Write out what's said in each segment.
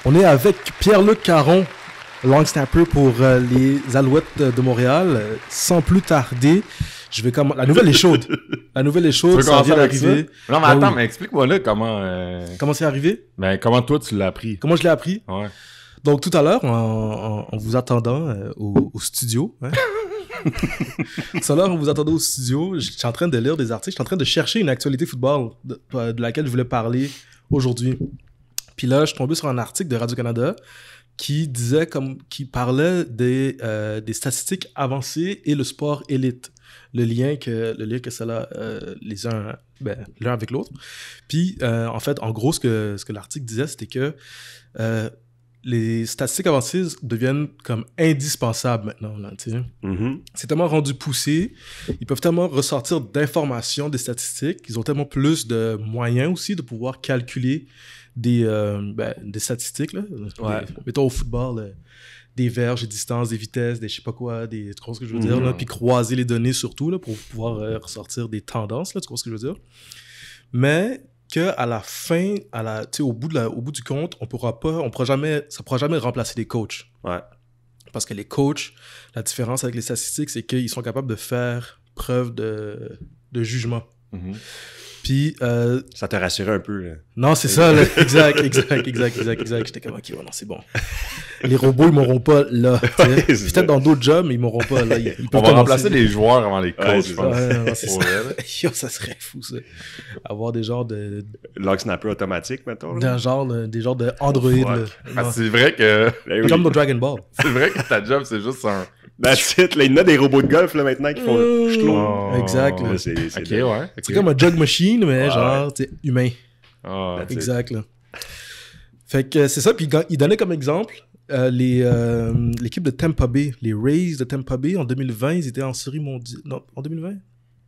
On est avec Pierre-Luc Caron, long snapper pour les Alouettes de Montréal. Sans plus tarder, je vais la nouvelle est chaude. La nouvelle est chaude, ça vient d'arriver. Non, mais attends, mais explique-moi là comment... Comment c'est arrivé? Ben, comment toi, tu l'as appris? Comment je l'ai appris? Ouais. Donc, tout à l'heure, en vous attendant au studio, hein? Tout à l'heure, on vous attendait au studio, je suis en train de lire des articles, je suis en train de chercher une actualité football de laquelle je voulais parler aujourd'hui. Puis là, je suis tombé sur un article de Radio-Canada qui parlait des statistiques avancées et le sport élite. Le lien que cela l'un avec l'autre. Puis, en fait, en gros, ce que l'article disait, c'était que les statistiques avancées deviennent comme indispensables maintenant. Là, tu sais. Mm-hmm. C'est tellement rendu poussé, ils peuvent tellement ressortir d'informations, des statistiques, ils ont tellement plus de moyens aussi de pouvoir calculer des statistiques. Là. Ouais. Mettons au football, des verges, des distances, des vitesses, des je sais pas quoi, tu comprends ce que je veux dire, là, puis croiser les données surtout là, pour pouvoir ressortir des tendances, là, tu comprends ce que je veux dire. Mais qu'à la fin, au bout du compte, ça pourra jamais remplacer les coachs. Ouais. Parce que les coachs, la différence avec les statistiques, c'est qu'ils sont capables de faire preuve de jugement. Mm-hmm. Puis... ça te rassurait un peu, là. Non, c'est ça, là. Exact. J'étais comme, ok, ouais, non, c'est bon. Les robots, ils m'auront pas là. Ouais, peut-être dans d'autres jobs, mais ils m'auront pas là. On va remplacer les joueurs avant les coachs, je pense. Ouais, c'est ça. Yo, ça serait fou, ça. Avoir des genres de... Log snapper automatique, mettons. Là. Des genres de Android, Ouais. là. Ah, c'est vrai que... Comme dans Dragon Ball. C'est vrai que ta job, c'est juste un... That's it, là, il y en a des robots de golf, là, maintenant, qui font... Exact, là. Là, c'est Ok, bien. ouais. C'est comme un jug machine, mais Ouais, genre, tu sais, humain. Ah, That's it. Exact, là. Fait que c'est ça, puis il donnait comme exemple l'équipe de Tampa Bay, les Rays de Tampa Bay, en 2020, ils étaient en série mondiale. Non, en 2020?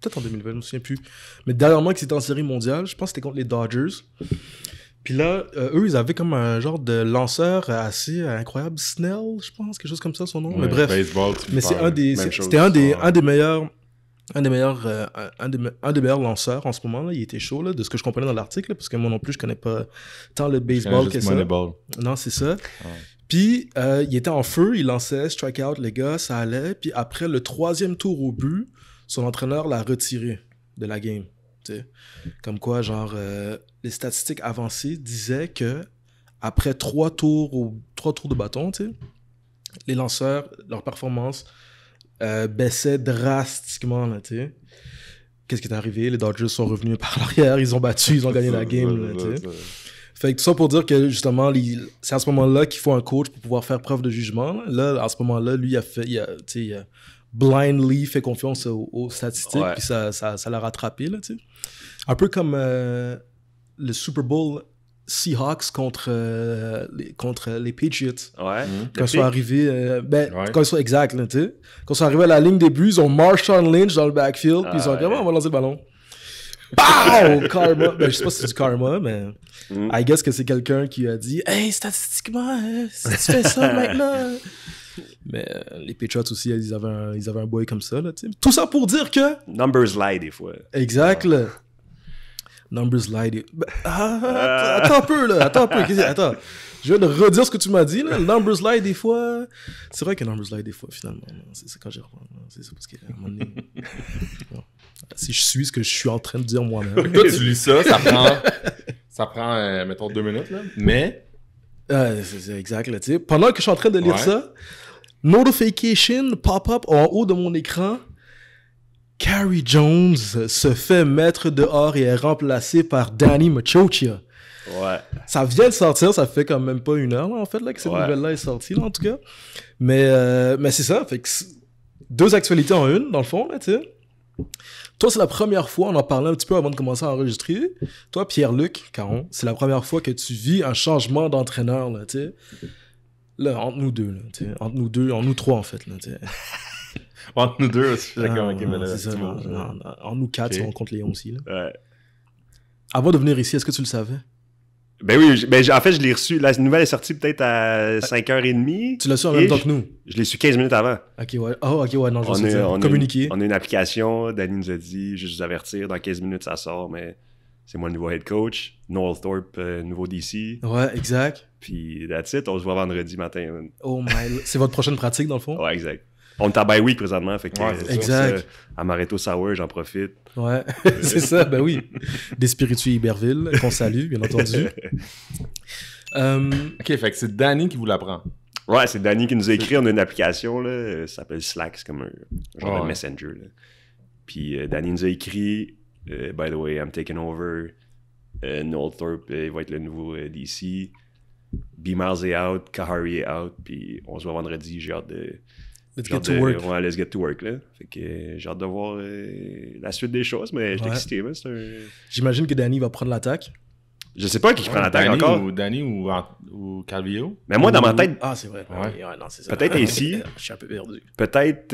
Peut-être en 2020, je me souviens plus. Mais dernièrement qu'ils étaient en série mondiale, je pense que c'était contre les Dodgers. Puis là, eux, ils avaient comme un genre de lanceur assez incroyable, Snell, je pense, quelque chose comme ça, son nom. ouais, Mais bref. Baseball, Mais c'est c'était un des meilleurs lanceurs en ce moment là. Il était chaud là, de ce que je comprenais dans l'article là, parce que moi non plus je connais pas tant le baseball que ça. Moneyball. Non, c'est ça. Ouais. Puis il était en feu, il lançait strike out les gars, ça allait. Puis après le 3e tour au but, son entraîneur l'a retiré de la game. T'sais. Comme quoi, genre, les statistiques avancées disaient que après 3 tours de bâton, t'sais, les lanceurs, leur performance baissait drastiquement. Là, t'sais. Qu'est-ce qui est arrivé? Les Dodgers sont revenus par l'arrière, ils ont battu, ils ont gagné la game. Là, t'sais. Fait que tout ça pour dire que justement, c'est à ce moment-là qu'il faut un coach pour pouvoir faire preuve de jugement. Là, à ce moment-là, lui, il a blindly fait confiance aux statistiques, Ouais. puis ça l'a rattrapé, là, tu sais. Un peu comme le Super Bowl Seahawks contre les Patriots. Ouais. Quand ils sont arrivés, Ouais. quand ils sont exact, là, tu sais. Quand ils sont arrivés à la ligne des buts, ils ont Marshawn Lynch dans le backfield, puis ils sont dit, on va lancer le ballon. Pow! Karma! Ben, je sais pas si c'est du karma, mais I guess que c'est quelqu'un qui a dit, hey, statistiquement, si tu fais ça maintenant. Mais les Patriots aussi, ils avaient un boy comme ça, là, tu sais. Tout ça pour dire que... Numbers lie, des fois. Exact, là. Numbers lie. Attends un peu, là. Attends. Je viens de redire ce que tu m'as dit, là. Numbers lie, des fois... C'est vrai que numbers lie, des fois, finalement. C'est quand j'ai... C'est ça, parce qu'à un moment donné... Bon. Si je suis ce que je suis en train de dire moi-même. Toi, tu lis ça prend, mettons, 2 minutes, là. Mais... c'est exact, là, tu sais. Pendant que je suis en train de lire Ouais. ça, notification pop-up en haut de mon écran. Carrie Jones se fait mettre dehors et est remplacé par Danny Machochia. Ouais. Ça vient de sortir, ça fait quand même pas 1 heure, là, en fait, là, que cette Ouais. nouvelle-là est sortie, là, en tout cas. Mais c'est ça, fait que 2 actualités en une, dans le fond, là, tu sais. Toi, c'est la première fois, on en parlait un petit peu avant de commencer à enregistrer. Toi, Pierre-Luc Caron, c'est la première fois que tu vis un changement d'entraîneur, là, tu sais. Là, entre nous deux, là, tu sais. Entre nous trois, en fait, là, tu sais. Entre nous deux, je suis d'accord, ok, mais là, c'est ça, bon, entre nous 4, Ok. si on compte Léon aussi, là. Ouais. Avant de venir ici, est-ce que tu le savais? Ben oui, en fait, je l'ai reçu. La nouvelle est sortie peut-être à 5h30. Tu l'as su en même temps que nous? Je l'ai su 15 minutes avant. Ok, ouais. Oh, ok, ouais, non, je sais on communiquer. on a une application. Danny nous a dit, juste vous avertir, dans 15 minutes, ça sort, mais c'est moi le nouveau head coach. Noel Thorpe, nouveau DC. Ouais, exact. Puis that's it, on se voit vendredi matin. Man. Oh my... C'est votre prochaine pratique, dans le fond? Ouais, exact. On est en bye week présentement, fait que Ouais, exact. ça, Amaretto Sour, j'en profite. Ouais, c'est ça, ben oui. Des spiritueux Iberville, qu'on salue, bien entendu. Ok, fait que c'est Danny qui vous l'apprend. Ouais, c'est Danny qui nous a écrit, on a une application, là, ça s'appelle Slack, c'est comme un genre de Ouais. messenger. Là. Puis Danny nous a écrit, by the way, I'm taking over, Noel Thorpe, il va être le nouveau DC, B-Miles est out, Kahari est out, puis on se voit vendredi, j'ai hâte de... Let's j'ai get hâte to de- work. Ouais, let's get to work, là. Fait que j'ai hâte de voir la suite des choses, mais je suis Ouais. excité, man, c'est un... J'imagine que Danny va prendre l'attaque. Je sais pas qui prend l'attaque Danny encore, Danny ou Calvillo. mais moi, dans ma tête, Ah, c'est vrai. Ouais. Ouais, non, c'est ça. peut-être ici, Je suis un peu perdu. peut-être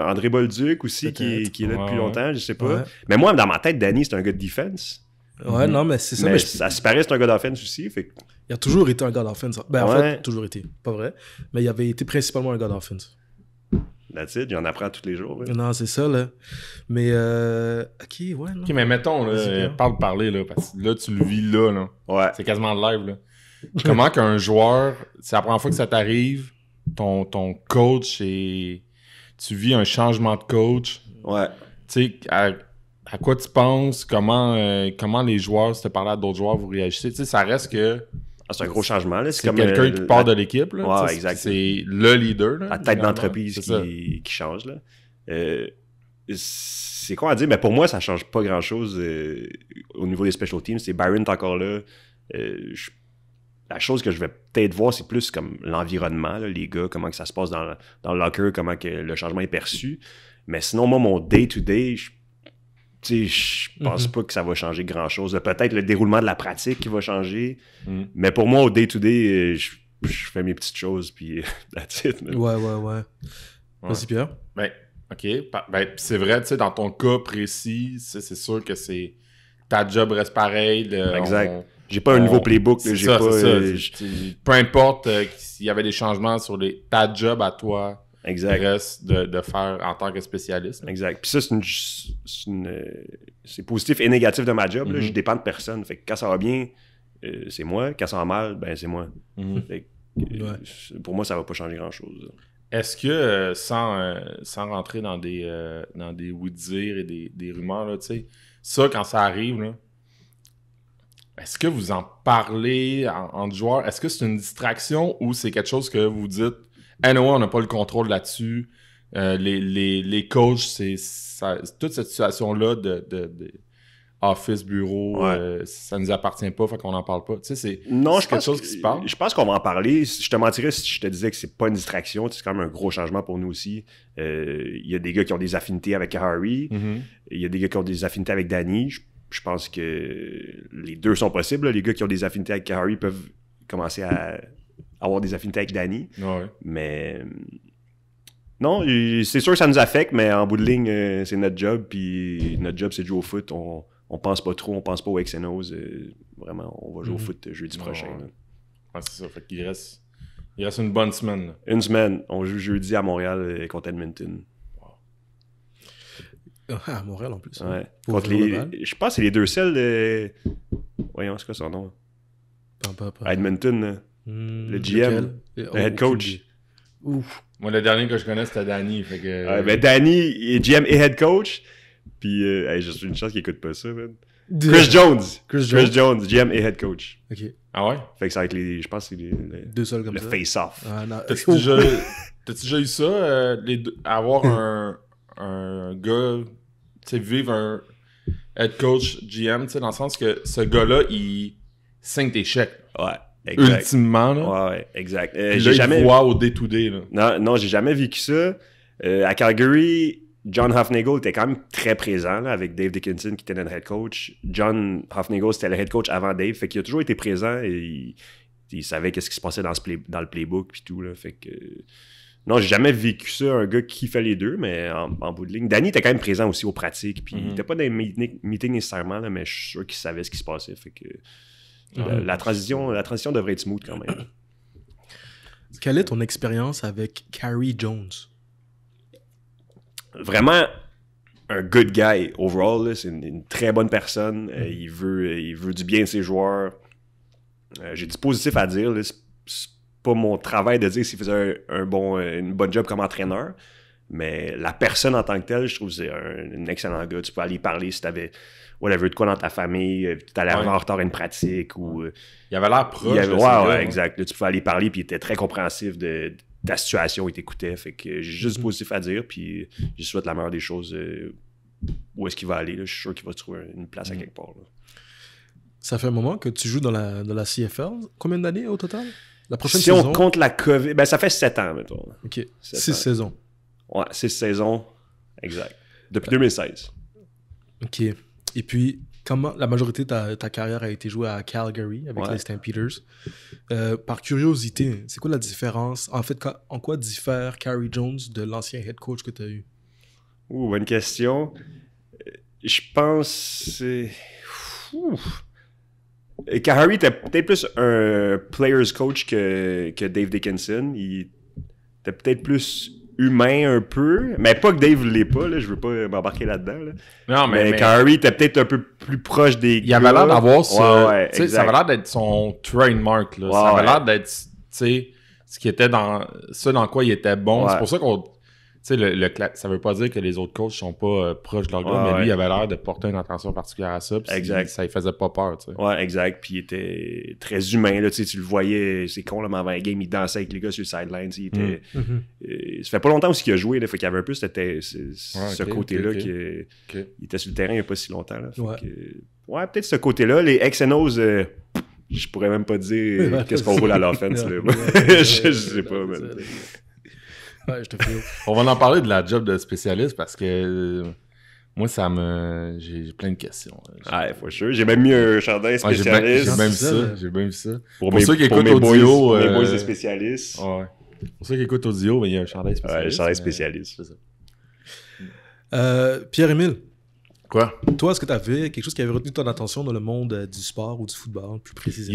André Bolduc aussi, qui Peut-être. est là depuis Ouais, longtemps, je sais pas. Ouais. Mais moi, dans ma tête, Danny, c'est un gars de defense. Ouais, non, mais c'est ça. Mais Mais ça se paraît, c'est un gars d'offense aussi. Fait que... il a toujours été un gars d'offense. Ben, en Ouais. fait, toujours été. Pas vrai. Mais il avait été principalement un gars d'offense. That's it, j'en apprends tous les jours. là. Non, c'est ça, là. Mais, ok, ouais, non. Ok, mais mettons, là, Vas-y, bien. parler, là, parce que là, tu le vis là, là. Ouais. C'est quasiment live, là. Comment qu'un joueur, c'est la première fois que ça t'arrive, ton coach et tu vis un changement de coach, Ouais. tu sais, à quoi tu penses, comment les joueurs, si tu parlais à d'autres joueurs, vous réagissez, tu sais, ça reste que Ah, c'est un gros changement. Là. c'est quelqu'un qui part de l'équipe, là. Ouais, tu sais, exact. C'est le leader, là. la tête également. d'entreprise C'est ça. qui change. Là. C'est quoi à dire? Mais pour moi, ça change pas grand-chose au niveau des special teams. C'est Byron est encore là. La chose que je vais peut-être voir, c'est plus comme l'environnement, là, les gars, comment que ça se passe dans le locker, comment que le changement est perçu. Mais sinon, moi, mon day-to-day, je pense pas que ça va changer grand-chose. Peut-être le déroulement de la pratique qui va changer. Mhm. Mais pour moi, au day-to-day, je fais mes petites choses, puis that's it. man. Ouais, ouais, ouais. Ouais. Vas-y, Pierre. Ben, ok. Ben, pis c'est vrai, tu sais, dans ton cas précis, c'est sûr que c'est. Ta job reste pareil. Exact. J'ai pas un nouveau playbook. Là, C'est j'ai ça, pas, c'est ça. j- Peu importe s'il y avait des changements sur ta job à toi, Exact. reste de faire en tant que spécialiste. Exact. Puis ça, c'est positif et négatif de ma job. Là. Mhm. Je dépends de personne. Fait que quand ça va bien, c'est moi. Quand ça va mal, ben c'est moi. Mhm. Fait que, pour moi, ça va pas changer grand-chose. là. Est-ce que, sans rentrer dans des oui-dire et des rumeurs, là, tu sais, ça, quand ça arrive, là, est-ce que vous en parlez entre joueurs? Est-ce que c'est une distraction ou c'est quelque chose que vous dites « Anyway, on n'a pas le contrôle là-dessus. Les coachs, toute cette situation-là de office, bureau, Ouais. ça nous appartient pas, fait qu'on n'en parle pas. » Tu sais, c'est Non, c'est quelque chose qui se parle. Je pense qu'on va en parler. Je te mentirais si je te disais que c'est pas une distraction. C'est quand même un gros changement pour nous aussi. Il y a des gars qui ont des affinités avec Harry. Mhm. Il y a des gars qui ont des affinités avec Danny. Je pense que les deux sont possibles. Là. Les gars qui ont des affinités avec Harry peuvent commencer à avoir des affinités avec Danny. Ouais. Mais non, c'est sûr que ça nous affecte, mais en bout de ligne, c'est notre job. Puis notre job, c'est de jouer au foot. On pense pas trop, on pense pas aux X&O's. Vraiment, on va jouer au foot jeudi prochain. Ouais. là. Ouais, c'est ça. Fait qu'il reste une bonne semaine. Là. Une semaine, on joue jeudi à Montréal contre Edmonton. Ah, à Montréal, en plus. Ouais. Pour Contre ouvrir le bal. je pense que c'est les deux seuls. Voyons, c'est quoi son nom? Pas. À Edmonton, là. Le GM, lequel? le head coach. Ouf. Moi, le dernier que je connais, c'était Danny. Fait que... Ouais, ben Danny est GM et head coach. Puis, j'ai juste une chance qu'il écoute pas ça, man. Chris Jones. Chris Chris Jones, GM et head coach. Ok. Ah ouais? Fait que ça va être je pense que c'est Deux seuls comme le ça. face-off. Ah, non. T'as-tu déjà eu ça, avoir un gars, tu sais, vivre un head coach GM, tu sais, dans le sens que ce gars-là, il signe tes chèques. Ouais, exact. Ultimement, là. Ouais, exact. Puis là, J'ai il jamais... voit au day-to-day, là. Non, j'ai jamais vécu ça. À Calgary, John Hufnagel était quand même très présent là, avec Dave Dickinson qui était notre head coach. John Hufnagel, c'était le head coach avant Dave, fait qu'il a toujours été présent et il savait qu'est-ce qui se passait dans le playbook puis tout. Là, fait que... Non, j'ai jamais vécu ça, un gars qui fait les deux, mais en bout de ligne. Danny était quand même présent aussi aux pratiques, puis il était pas dans les meetings nécessairement, là, mais je suis sûr qu'il savait ce qui se passait. Fait que la transition devrait être smooth quand même. Quelle est ton expérience avec Carrie Jones? Vraiment un good guy overall. Là. C'est une très bonne personne. Il veut du bien de ses joueurs. J'ai du positif à dire. Là. C'est pas mon travail de dire s'il faisait une bonne job comme entraîneur. Mais la personne en tant que telle, je trouve que c'est un excellent gars. Tu peux aller parler si t'avais de quoi dans ta famille, tu allais en retard à une pratique. Ou, il avait l'air proche. Ouais, exact. Là, tu peux aller parler, puis il était très compréhensif de ta situation, il t'écoutait. Fait que j'ai juste du positif à dire, puis je souhaite la meilleure des choses. Où est-ce qu'il va aller? Là. Je suis sûr qu'il va trouver une place à quelque part. Là. Ça fait un moment que tu joues dans la CFL. Combien d'années au total? La prochaine si saison? On compte la COVID, ça fait 7 ans, mettons. OK. 6 saisons. Ouais, 6 saisons. Exact. Depuis 2016. OK. Et puis, comment la majorité de ta carrière a été jouée à Calgary avec les Stampeders. Par curiosité, c'est quoi la différence? En fait, en quoi diffère Carey Jones de l'ancien head coach que tu as eu? Bonne question. Je pense... Carey était peut-être plus un player's coach que Dave Dickinson. Il était peut-être plus humain un peu, mais pas que Dave l'est pas, là, je veux pas m'embarquer là-dedans. Là. Non, mais Carey était peut-être un peu plus proche des gars. Il avait l'air d'avoir ça. Ça avait l'air d'être son trademark. Là. Ça avait l'air d'être ce qui était dans quoi il était bon. C'est pour ça qu'on... Tu sais, ça veut pas dire que les autres coachs sont pas proches de leur gars, mais lui, il avait l'air de porter une attention particulière à ça. Exact. Ça lui faisait pas peur, tu sais. Ouais, exact. Puis il était très humain, là, tu le voyais, c'est con, là, mais avant la game, il dansait avec les gars sur le sideline, il était... ça fait pas longtemps aussi qu'il a joué, là, fait qu'il y avait un peu ce côté-là qu'il était sur le terrain il y a pas si longtemps, là. Peut-être ce côté-là. Les X&O's, je pourrais même pas dire qu'est-ce qu'on roule à l'offense, là. Je sais pas, mais... Ouais, je te fais. On va en parler de la job de spécialiste parce que moi, j'ai plein de questions. For sure. J'ai même mis un chandail spécialiste. J'ai même vu ça. Pour ceux qui écoutent audio... Mes boys de spécialistes. Ouais. Pour ceux qui écoutent audio, il y a un chandail spécialiste. Ouais, un chandail spécialiste. C'est ça. Pierre-Émile. Quoi? Toi, est-ce que tu avais quelque chose qui avait retenu ton attention dans le monde du sport ou du football, plus précisément?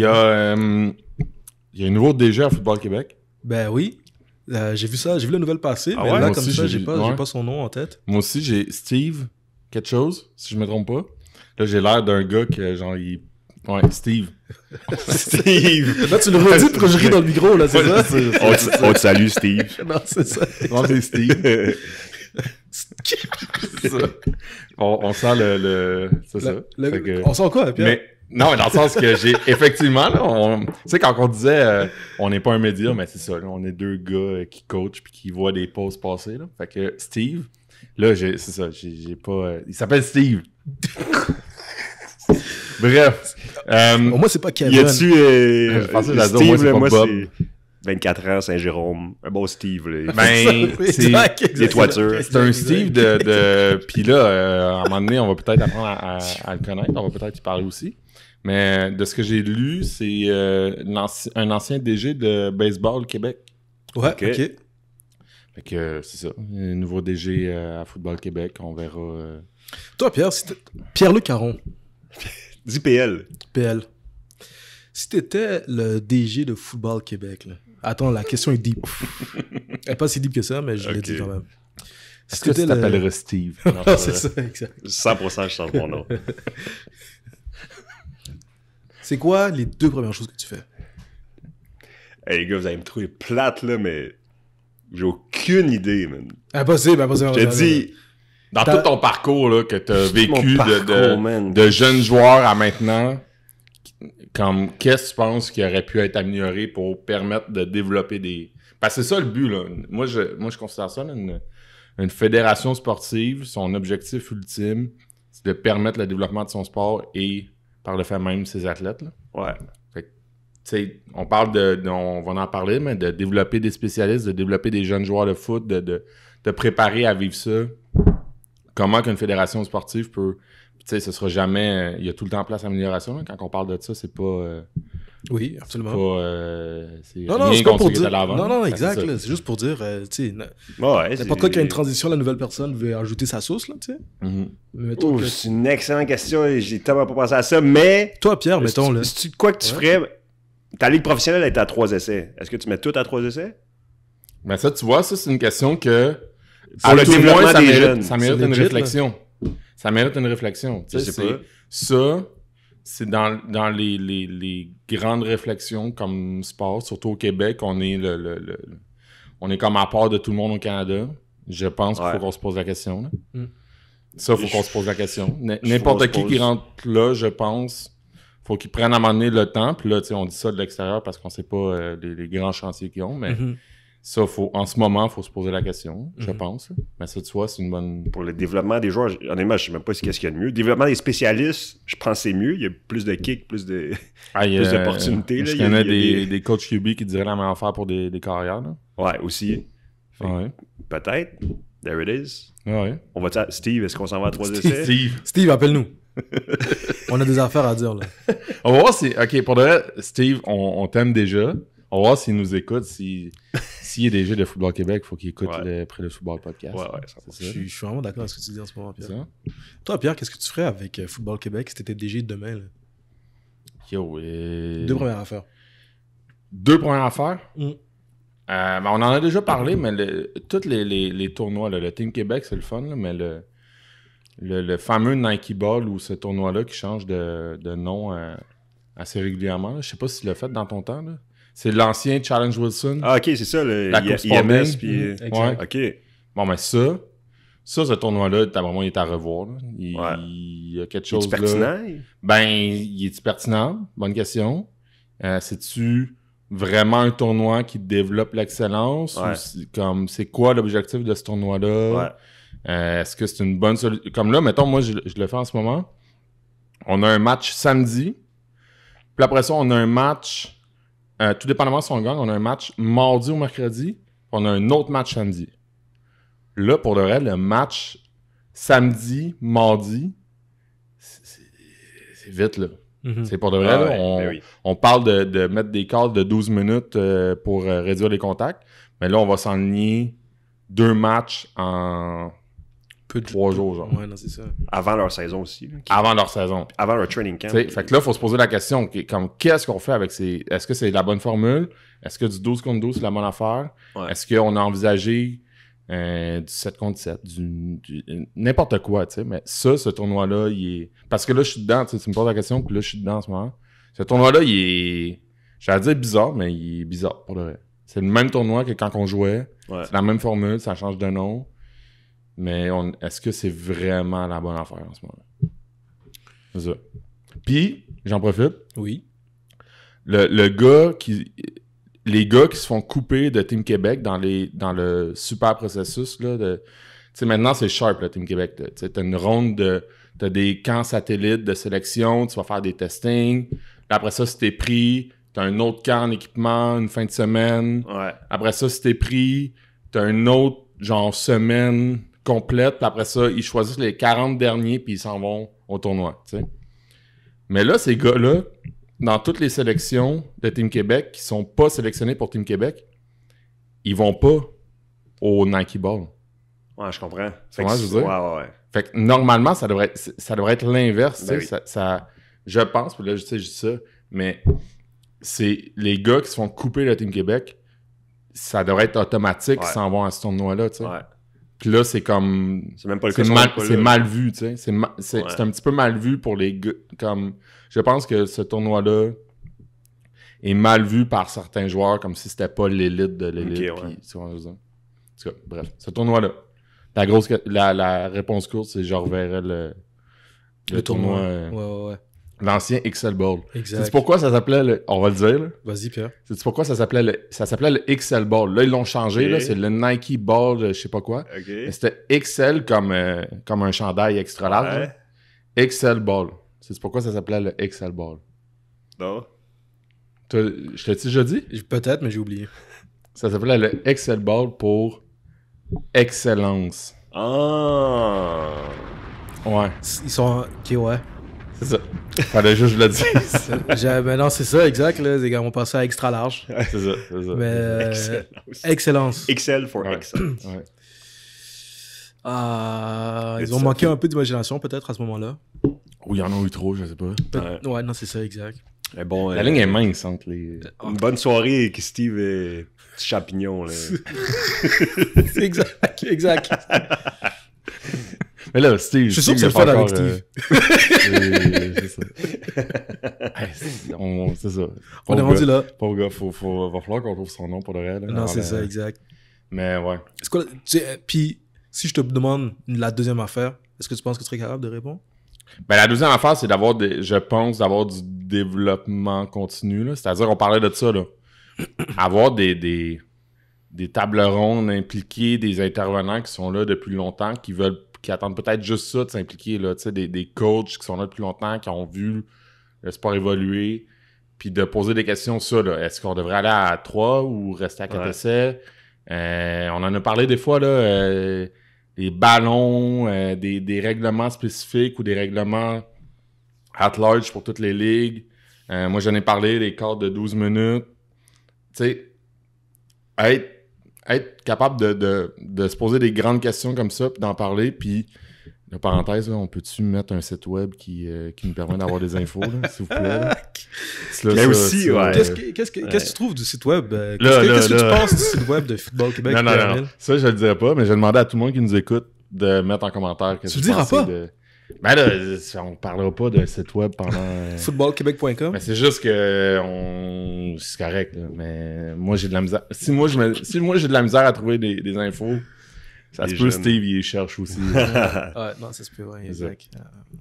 Il y a un nouveau DG à Football Québec. Ben oui. J'ai vu ça, j'ai vu la nouvelle passer, mais là, comme ça, j'ai pas son nom en tête. Moi aussi, j'ai Steve, quelque chose, si je me trompe pas. Là, j'ai l'air d'un gars que, genre, Ouais, Steve. Steve! Là, tu le redis pour que je ris dans le micro, là, c'est ça? On te salue, Steve. Non, c'est ça. Non, c'est Steve. C'est ça. On sent le c'est ça. On sent quoi, Pierre? Mais, non, mais dans le sens que j'ai effectivement, là, tu sais, quand on disait on n'est pas un média, mais c'est ça, là, on est deux gars qui coachent puis qui voient des pauses passer. Là. Fait que Steve, là, c'est ça, j'ai pas. Il s'appelle Steve. Bref. Au moins, c'est pas Kevin. Y a-tu. Je pensais que Steve, c'est pas moi, Bob. c'est 24 ans, Saint-Jérôme. Un beau Steve. Là. Ben, c'est des toitures. C'est un Steve de puis là, à un moment donné, on va peut-être apprendre à le connaître. On va peut-être y parler aussi. Mais de ce que j'ai lu, c'est un ancien DG de Baseball Québec. Ouais, OK. Fait que c'est ça. Un nouveau DG à Football Québec. On verra. Toi, Pierre, Pierre-Luc Caron. Dis PL. PL. Si t'étais le DG de Football Québec, là. Attends, la question est deep. Elle est pas si deep que ça, mais je l'ai dit quand même. Est-ce que tu t'appellerais Steve? C'est ça, exact. 100% je change mon nom. C'est quoi les 2 premières choses que tu fais? Hey, les gars, vous allez me trouver plate, là, mais j'ai aucune idée, man. Impossible. Je te dis... Dans tout ton parcours là, que tu as vécu de jeune joueur à maintenant, comme qu'est-ce que tu penses qui aurait pu être amélioré pour permettre de développer des... Parce que c'est ça le but, là. Moi, je considère ça là, une fédération sportive, son objectif ultime, c'est de permettre le développement de son sport et par le fait même ses athlètes. Là. Ouais. Fait que, tu sais, on parle on va en parler, mais de développer des spécialistes, de développer des jeunes joueurs de foot, de préparer à vivre ça. Comment qu'une fédération sportive peut... Tu sais, ce sera jamais... Il y a tout le temps place à amélioration. Là. Quand on parle de ça, c'est pas... oui, absolument. C'est pas... non, c'est pas pour dire... Non, exact. C'est juste pour dire, tu sais... Ouais, n'importe quoi qu'il y a une transition, la nouvelle personne veut ajouter sa sauce, là, tu sais. Mm-hmm. C'est une excellente question. J'ai tellement pas pensé à ça, mais... Toi, Pierre, mettons, là... Quoi que tu ferais... Ta ligue professionnelle est à 3 essais. Est-ce que tu mets tout à 3 essais? Ben ça, tu vois, ça, c'est une question que... Pour le développement des jeunes. Ça mérite une réflexion. Ça mérite une réflexion. Tu sais, c'est dans les grandes réflexions comme sport, surtout au Québec, on est on est comme à part de tout le monde au Canada. Je pense qu'il faut qu'on se pose la question. Là. Ça, il faut qu'on se pose la question. N'importe qui rentre là, je pense, faut qu'ils prennent à un moment donné le temps. Puis là, tu sais, on dit ça de l'extérieur parce qu'on sait pas les grands chantiers qu'ils ont, mais ça, en ce moment, il faut se poser la question, je pense. Mais ça, tu vois, c'est une bonne... Pour le développement des joueurs, honnêtement, je sais même pas qu'est-ce qu'il y a de mieux. Le développement des spécialistes, je pense que c'est mieux. Il y a plus de kicks, plus d'opportunités. Je connais des coachs QB qui diraient la même affaire pour des carrières. Là. Ouais, aussi. Peut-être. There it is. Ouais. On va dire, Steve, est-ce qu'on s'en va à 3 essais? Steve, appelle-nous. On a des affaires à dire, là. On va voir si... OK, pour de vrai, Steve, on t'aime déjà. On va voir s'il nous écoute. S'il y a des jeux de Football Québec, il faut qu'il écoute le Football Podcast. Ouais, je suis vraiment d'accord avec ce que tu dis en ce moment, Pierre. Toi, Pierre, qu'est-ce que tu ferais avec Football Québec si t'étais DG demain, là? Yo, 2 premières affaires. 2 premières affaires? Ben, on en a déjà parlé, mais tous les tournois, là, le Team Québec, c'est le fun, là, mais le fameux Nike Ball ou ce tournoi-là qui change de nom assez régulièrement, là. Je sais pas si tu l'as fait dans ton temps. Là. C'est l'ancien Challenge Wilson. Ah, ok, c'est ça, la Coupe IMS. Puis... Ouais. Ok. Bon, ben ce tournoi-là, vraiment, il est à revoir. Là. Il y a quelque chose là. Pertinent? Ben, il est-tu pertinent? Bonne question. C'est-tu vraiment un tournoi qui développe l'excellence? Ou c'est quoi l'objectif de ce tournoi-là? Est-ce que c'est une bonne solution? Comme là, mettons, moi, je le fais en ce moment. On a un match samedi. Puis après ça, on a un match, tout dépendamment si on gagne, on a un match mardi ou mercredi. Puis on a un autre match samedi. Là, pour le reste, le match samedi, mardi, c'est vite, là. C'est pour de vrai, là, on parle de mettre des calls de 12 minutes pour réduire les contacts. Mais là, on va s'enligner 2 matchs en 3 jours, genre. Ouais, non, c'est ça. Avant leur saison aussi. Là, avant leur saison. Avant leur training camp. Fait que là, il faut se poser la question, qu'est-ce qu'on fait avec ces... Est-ce que c'est la bonne formule? Est-ce que du 12 contre 12, c'est la bonne affaire? Est-ce qu'on a envisagé du 7 contre 7? N'importe quoi, tu sais. Mais ça, ce tournoi-là, il est... Parce que là, je suis dedans, tu me poses la question, puis là, je suis dedans en ce moment. Ce tournoi-là, il est... J'allais dire bizarre, mais il est bizarre, pour le vrai. C'est le même tournoi que quand on jouait. C'est la même formule, ça change de nom. Mais est-ce que c'est vraiment la bonne affaire en ce moment-là? C'est ça. Puis, j'en profite. Oui. Les gars qui se font couper de Team Québec dans le super processus, là, tu sais, maintenant, c'est sharp, le Team Québec. Tu sais, t'as une ronde t'as des camps satellites de sélection, tu vas faire des testings. Là, après ça, si t'es pris, t'as un autre camp en équipement, une fin de semaine. Après ça, si t'es pris, t'as un autre, genre, semaine complète. Puis après ça, ils choisissent les 40 derniers, puis ils s'en vont au tournoi, tu sais. Mais là, ces gars-là, dans toutes les sélections de Team Québec qui sont pas sélectionnés pour Team Québec, ils vont pas au Nike Ball. Ouais, je comprends. C'est ce que je veux dire? Ouais. Fait que normalement, ça devrait être l'inverse. Ben ça, je pense, puis là, je dis ça, mais c'est les gars qui se font couper le Team Québec, ça devrait être automatique qu'ils s'en vont à ce tournoi-là, tu sais. Puis là, c'est comme... C'est même pas le cas. C'est mal vu, tu sais. C'est un petit peu mal vu pour les gars. Comme, je pense que ce tournoi-là est mal vu par certains joueurs, comme si c'était pas l'élite de l'élite. En tout cas, bref, ce tournoi-là. La réponse courte, c'est je reverrai le tournoi. Ouais. L'ancien XL Ball. Exact. C'est pourquoi ça s'appelait on va le dire, là. Vas-y, Pierre. C'est pourquoi ça s'appelait le XL Ball. Là, ils l'ont changé, là. C'est le Nike Ball, je sais pas quoi. Mais c'était XL comme un chandail extra large. XL Ball. C'est pourquoi ça s'appelait le XL Ball. Non. Je t'ai déjà dit? Peut-être, mais j'ai oublié. Ça s'appelait le XL Ball pour excellence. Ah! Ouais. Ils sont... Ok, ouais. C'est ça. Fallait juste que je le dise. Ben non, c'est ça, exact. Là. Les gars vont passer à extra large. C'est ça. Mais, excellence. Excel for excellence. Ouais. Ils ont manqué un peu d'imagination, peut-être, à ce moment-là. Ou il y en a eu trop, je sais pas. Ouais, non, c'est ça, exact. Mais bon, la ligne est mince entre les... Une bonne soirée avec Steve et petit champignon, là. C'est exact. Mais là, Steve... Je suis sûr que c'est le fun avec Steve. C'est ça. C'est ça. On est rendu là. Pauvre gars, va falloir qu'on trouve son nom pour le réel. Non, c'est ça, exact. Mais ouais. Puis, si je te demande la deuxième affaire, est-ce que tu penses que tu serais capable de répondre? Ben, la deuxième affaire, c'est d'avoir du développement continu, là. C'est-à-dire, on parlait de ça, là. Avoir des tables rondes impliquées, des intervenants qui sont là depuis longtemps, qui attendent peut-être juste ça de s'impliquer, là. Tu sais, des coachs qui sont là depuis longtemps, qui ont vu le sport évoluer, puis de poser des questions sur ça, là. Est-ce qu'on devrait aller à 3 ou rester à 4 essais? On en a parlé des fois, là, des ballons, des règlements spécifiques ou des règlements at large pour toutes les ligues. Moi, j'en ai parlé, des quarts de 12 minutes. Tu sais, être capable de se poser des grandes questions comme ça, puis d'en parler, puis, de parenthèse, là, on peut-tu mettre un site web qui nous permet d'avoir des infos, là, s'il vous plaît? Là? Mais aussi, ouais. Qu'est-ce que tu trouves du site web? Qu'est-ce que tu penses du site web de Football Québec? Non. Ça, je le dirais pas, mais je vais demander à tout le monde qui nous écoute de mettre en commentaire. Tu le diras pas? Ben là, on parlera pas d'un site web pendant... Footballquebec.com? Mais c'est juste que c'est correct, là. Mais moi, j'ai de la misère. Si moi, j'ai de la misère à trouver des infos, ça se peut, Steve, il les cherche aussi. Ouais, non, ça se peut, ouais, exact.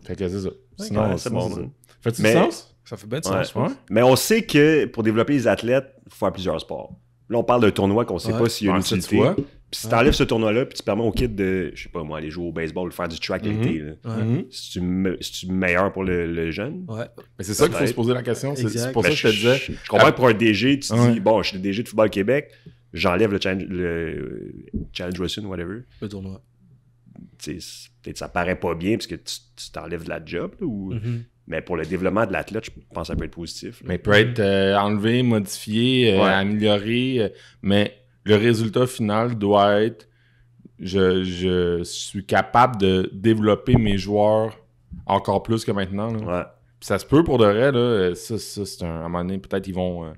Fait que c'est ça. Sinon, c'est bon. Ça. Fait-tu du sens? Ça fait bien de sens, je pense. Mais on sait que pour développer les athlètes, il faut faire plusieurs sports. Là, on parle d'un tournoi qu'on sait pas s'il y a une utilité. Puis si t'enlèves ce tournoi-là, puis tu permets aux kids de, je sais pas moi, aller jouer au baseball, faire du track l'été, c'est-tu meilleur pour le jeune? Ouais. Mais c'est ça qu'il faut se poser la question. C'est pour ça que je te disais. Je comprends que pour un DG, tu te dis, bon, je suis le DG de Football Québec, j'enlève le Challenge Wilson, whatever. Le tournoi. Peut-être ça paraît pas bien parce que tu t'enlèves de la job, là, ou... Mais pour le développement de l'athlète, je pense que ça peut être positif. Là. Mais il peut être enlevé, modifié, amélioré, mais le résultat final doit être je suis capable de développer mes joueurs encore plus que maintenant. Là. Ouais. Puis ça se peut pour de vrai, là, ça c'est à un moment donné, peut-être ils vont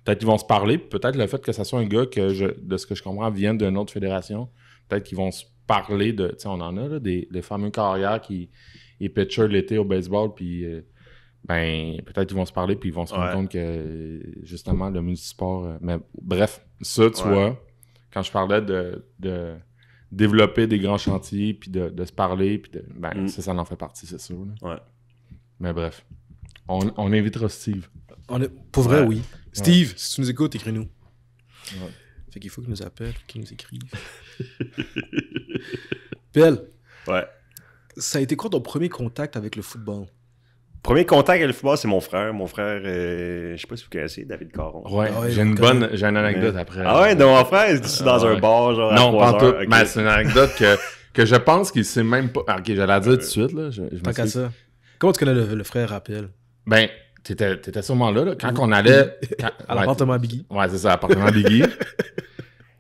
se parler, peut-être le fait que ça soit un gars que de ce que je comprends vient d'une autre fédération, peut-être qu'ils vont se parler de, tu sais, on en a là, des fameux carrières qui est pitcher l'été au baseball, puis peut-être ils vont se parler, puis ils vont se rendre compte que, justement, le multisport... mais bref, ça, tu vois, quand je parlais de développer des grands chantiers, puis de se parler, puis ça en fait partie, c'est sûr. Là. Ouais. Mais bref, on invitera Steve. Pour vrai, oui. Steve, si tu nous écoutes, écris-nous. Ouais. Fait qu'il faut qu'il nous appelle, qu'il nous écrive. Pelle. Ouais. Ça a été quoi ton premier contact avec le football? Premier contact avec le football, c'est mon frère. Mon frère, je sais pas si vous connaissez, David Caron. Ouais, j'ai une anecdote après. Ah ouais, donc mon frère, est dans un bar, genre non, pas tout. Okay. Mais c'est une anecdote que je pense qu'il sait même pas... Ok, j'allais la dire tout de suite, là. Tant qu'à ça. Comment tu connais le frère, rappelle? Ben, t'étais sûrement là, quand on allait... à l'appartement Biggie. Ouais, c'est ça, à l'appartement Biggie.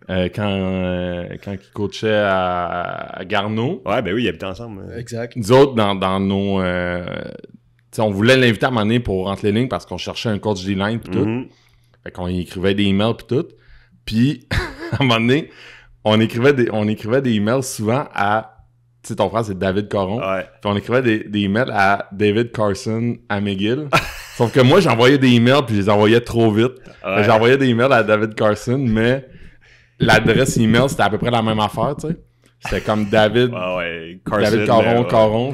Quand il coachait à Garneau. Ouais, ben oui, ils habitaient ensemble. Exact. Nous autres, dans nos... on voulait l'inviter à un moment donné pour rentrer les lignes parce qu'on cherchait un coach D-line pis tout. Fait qu'on y écrivait des emails pis tout. Puis, à un moment donné, on écrivait des emails souvent à... Tu sais, ton frère, c'est David Caron. Ouais. Puis on écrivait des emails à David Carson à McGill. Sauf que moi, j'envoyais des emails puis je les envoyais trop vite. Ouais. J'envoyais des emails à David Carson, mais l'adresse email, c'était à peu près la même affaire, tu sais. C'était comme David Caron.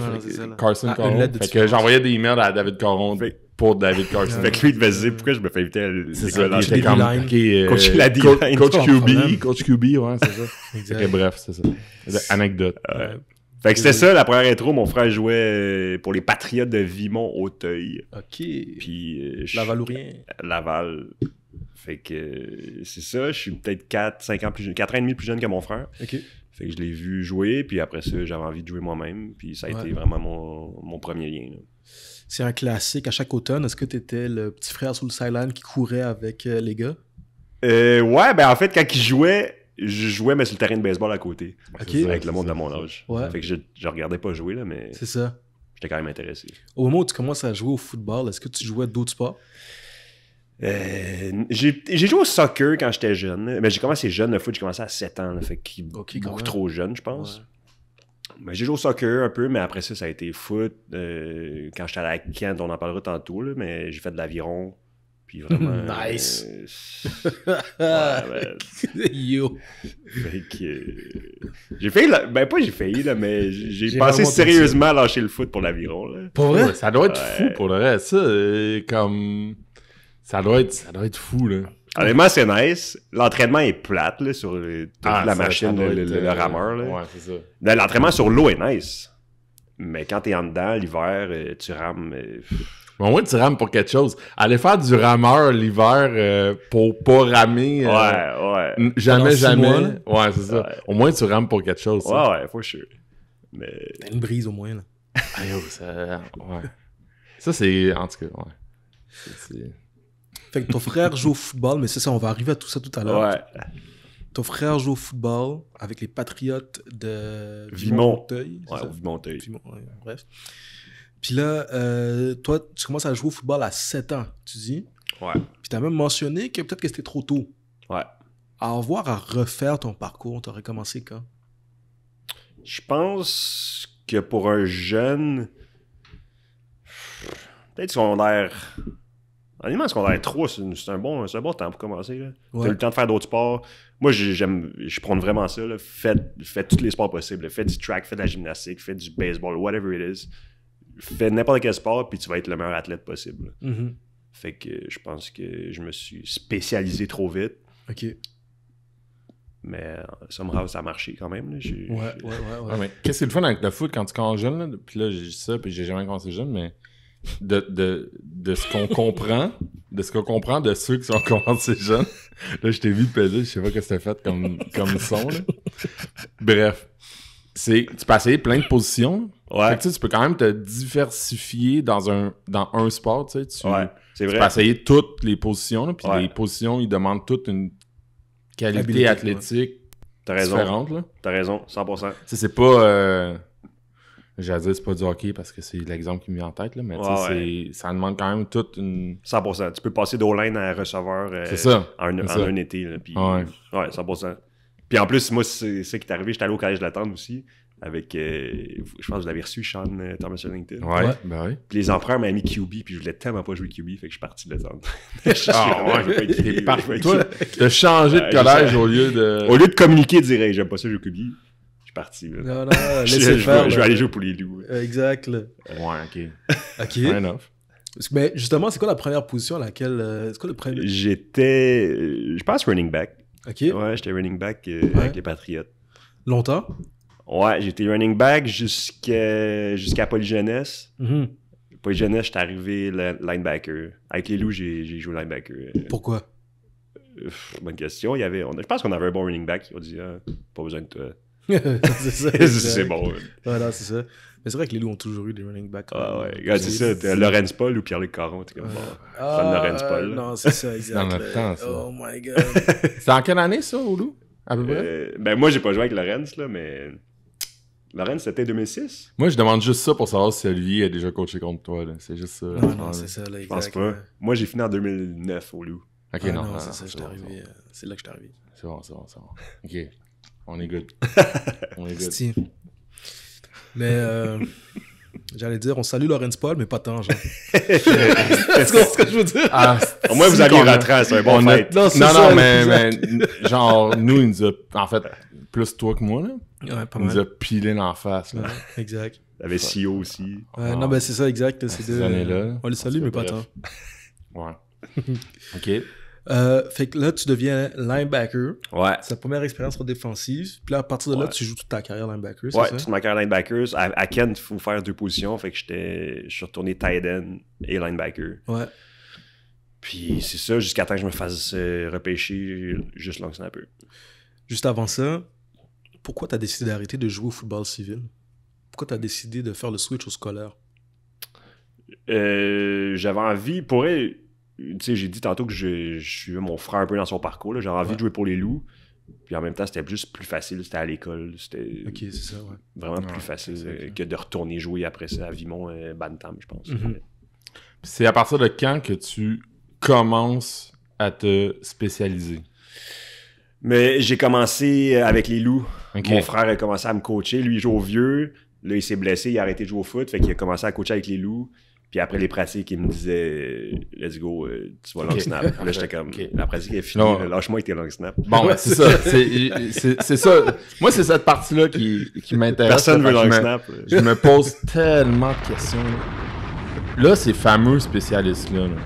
Carson Caron. Fait que j'envoyais des emails à David Caron pour David Carson. Fait que lui, il devait se dire pourquoi je me fais inviter à l'école. Il était comme Coach QB, ouais, c'est ça. Exact. Bref, c'est ça. Anecdote. Fait que c'était ça, la première intro. Mon frère jouait pour les Patriotes de Vimont-Hauteuil. OK. Puis... Laval-Ourien. Laval. Fait que c'est ça, je suis peut-être 4 ans et demi plus jeune que mon frère. OK. Fait que je l'ai vu jouer, puis après ça, j'avais envie de jouer moi-même, puis ça a été vraiment mon premier lien. Là. C'est un classique. À chaque automne, est-ce que tu étais le petit frère sur le sideline qui courait avec les gars? Ouais, ben en fait, quand il jouait, je jouais, mais sur le terrain de baseball à côté. Okay. Avec le monde de mon âge. Ouais. Fait que je regardais pas jouer, là, mais... C'est ça. J'étais quand même intéressé. Au moment où tu commences à jouer au football, est-ce que tu jouais d'autres sports? J'ai joué au soccer quand j'étais jeune. Mais j'ai commencé jeune, le foot, j'ai commencé à 7 ans. Là, fait qu'il est beaucoup trop jeune, je pense. Ben, j'ai joué au soccer un peu, mais après ça, ça a été foot. Quand j'étais à la Kent, on en parlera tantôt, là, mais j'ai fait de l'aviron. Puis vraiment... Nice. Ouais, Yo. fait que, j'ai failli, ben pas j'ai failli, là, mais j'ai J'ai pensé vraiment sérieusement à lâcher le foot pour l'aviron. Là. Pour vrai? Ouais, ça doit être Ouais. fou pour le reste. Ça, comme... ça doit être fou, là. Honnêtement, c'est nice. L'entraînement est plate là, sur toute la ça machine, doit le être, rameur. Là. Ouais, c'est ça. Ben, l'entraînement sur l'eau est nice. Mais quand t'es en dedans, l'hiver, tu rames. Mais au moins, tu rames pour quelque chose. Aller faire du rameur l'hiver pour pas ramer. Ouais. Jamais, Pendant 6 jamais. mois, là. Ouais, c'est ça. Ouais. Au moins, tu rames pour quelque chose. ça. Ouais, for sure. Mais. T'as une brise au moins, là. Ah, yo, ça... Ouais. Ça, c'est... En tout cas, ouais. C'est... Fait que ton frère joue au football, mais c'est ça, on va arriver à tout ça tout à l'heure. Ouais. Ton frère joue au football avec les Patriotes de Vimont. Vimont-Montreuil, c'est Ouais, ça? au Vimonteuil. Vimont, ouais, bref. Puis là, toi, tu commences à jouer au football à 7 ans, tu dis. Ouais. Puis t'as même mentionné que peut-être que c'était trop tôt. Ouais. À avoir à refaire ton parcours, t'aurais commencé quand? Je pense que pour un jeune, peut-être secondaire. Honnêtement, secondaire 3, c'est un bon temps pour commencer. Là. Ouais. T'as le temps de faire d'autres sports. Moi, je prône vraiment ça. Là. Faites tous les sports possibles. Là. Faites du track, faites de la gymnastique, faites du baseball, whatever it is. Fais n'importe quel sport, puis tu vas être le meilleur athlète possible. Mhm. Fait que je pense que je me suis spécialisé trop vite. OK. Mais somehow, ça a marché quand même. Là. Ouais. Ouais, mais qu'est-ce qui est le fun avec le foot quand tu commences jeune, là? Puis là, j'ai dit ça, puis j'ai jamais commencé jeune, mais de ce qu'on comprend, de ceux qui sont commencés jeunes, là, je t'ai vu peser, je sais pas ce que c'était fait comme son, là. Bref. Tu peux essayer plein de positions. Ouais. Fait que, tu peux quand même te diversifier dans un sport, tu sais. Ouais, c'est Tu peux vrai. essayer toutes les positions, là, puis Ouais. les positions, ils demandent toutes une qualité Habilité, athlétique T'as raison. différente, là. T'as raison, 100%. Tu sais, c'est pas... j'allais dire, c'est pas du hockey parce que c'est l'exemple qui me vient en tête, là, mais tu sais, Ouais. ça demande quand même toute une... 100%. Tu peux passer d'O-line à receveur C'est ça. en c'est ça. un été. Là, puis, Ouais. Ouais, 100%. Puis en plus, moi, c'est ça qui est arrivé. J'étais allé au collège de la Tente aussi. Avec, je pense que vous l'avez reçu, Sean Thomas Ellington. Ouais, Ouais. ben oui. Puis les empereurs m'ont mis QB, puis je voulais tellement pas jouer QB, fait que je suis parti de la Tente. Ah ouais, je t'es veux parti. pas être Toi, QB. t'as changé de Ouais, collège je sais. au lieu de... Au lieu de communiquer, de dire hey, j'aime pas ça jouer QB, je suis parti. Là. Non, Je laissez faire. vais là. aller jouer pour les loups. Exact, là. Ouais, ok. OK. Fair enough. Mais justement, c'est quoi la première position à laquelle... c'est quoi le premier... J'étais, je pense, running back. OK. Ouais, j'étais running back avec les Patriotes. Longtemps? Ouais, j'étais running back jusqu'à Polyjeunesse. Mhm. Polyjeunesse, j'étais arrivé linebacker. Avec les loups, j'ai joué linebacker. Pourquoi? Bonne question. Je pense qu'on avait un bon running back. Ils ont dit, pas besoin de toi. c'est ça. C'est bon. Voilà, c'est ça. Mais c'est vrai que les loups ont toujours eu des running backs. Ah ouais, regarde, c'est ça. T'as Lorenz Paul ou Pierre-Luc Caron. T'es comme, bon, fan de Lorenz Paul. là. Non, c'est ça, exact. dans notre temps, ça. Oh my God. C'était en quelle année, ça, au loup? À peu près? Ben moi, j'ai pas joué avec Lorenz, là, mais... Lorenz, c'était 2006? Moi, je demande juste ça pour savoir si Olivier a déjà coaché contre toi, là. C'est juste ça. Non, c'est ça, là, Je pense exact. pas. Moi, j'ai fini en 2009 au loup. Ok, Ah, non, non, non, c'est ça, c'est j'étais bon, arrivé. C'est là que j'étais arrivé. c'est bon. Ok, on est good. On est good. Sti. Mais j'allais dire, on salue Lorenz Paul, mais pas tant, genre. Tu comprends ce que je veux dire? Ah, Au moins, vous aviez Ratran, c'est un bon on a- fight. Non, c'est non, ça, mais genre, nous, il nous a, en fait, plus toi que moi, là, Ouais, pas il nous mal. a pilé dans la face, là. Ouais, exact. T'avais CEO aussi. Ouais, non, ben c'est ça, exact. là, c'est ces deux- années-là. On les salue, mais pas Bref. tant. Ouais. Ok. Fait que là, tu deviens linebacker. Ouais. C'est ta première expérience en défensive. Puis là, à partir de là, Ouais. tu joues toute ta carrière linebacker, c'est Ouais, ça? toute ma carrière linebacker. À Kent, il faut faire 2 positions. Fait que je suis retourné tight end et linebacker. Ouais. Puis c'est ça, jusqu'à temps que je me fasse repêcher juste long snapper. Juste avant ça, pourquoi tu as décidé d'arrêter de jouer au football civil? Pourquoi tu as décidé de faire le switch au scolaire? J'avais envie, tu sais, j'ai dit tantôt que je suivais mon frère un peu dans son parcours. Là. J'avais envie de jouer pour les loups. Puis en même temps, c'était juste plus facile. C'était à l'école. C'était Ok, c'est ça, ouais. vraiment Ouais, plus facile c'est ça. que de retourner jouer après ça à Vimont, Bantam, je pense. Mhm. Puis c'est à partir de quand que tu commences à te spécialiser? Mais j'ai commencé avec les Loups. Ok. Mon frère a commencé à me coacher. Lui, il joue au vieux. Là, il s'est blessé, il a arrêté de jouer au foot. Fait qu'il a commencé à coacher avec les Loups. Puis après les pratiques, il me disait let's go, tu vas long snap. Là, j'étais comme la pratique est finie, Non. là, lâche-moi avec tes long snap. Bon, ben, c'est ça. C'est ça. Moi, c'est cette partie-là qui m'intéresse. Personne veut Fait que long snap. je me pose tellement de questions. Là, ces fameux spécialistes-là. Là.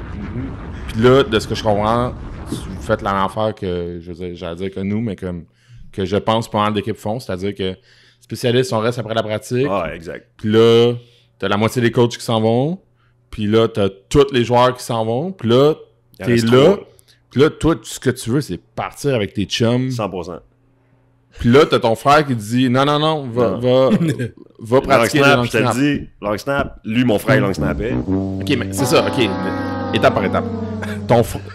Puis là, de ce que je comprends, vous faites la même affaire que, j'allais dire que nous, mais que je pense pas mal d'équipes font. C'est-à-dire que spécialistes, on reste après la pratique. Ah, exact. Puis là, t'as la moitié des coachs qui s'en vont. Puis là, t'as tous les joueurs qui s'en vont. Puis là, Il en t'es reste là. trois. Puis là, toi, ce que tu veux, c'est partir avec tes chums. 100%. Puis là, t'as ton frère qui te dit non, va pratiquer long le snap, long je te le snap. dis, long snap. Lui, mon frère, il long snappait. Ok, mais c'est ça, ok. Étape par étape.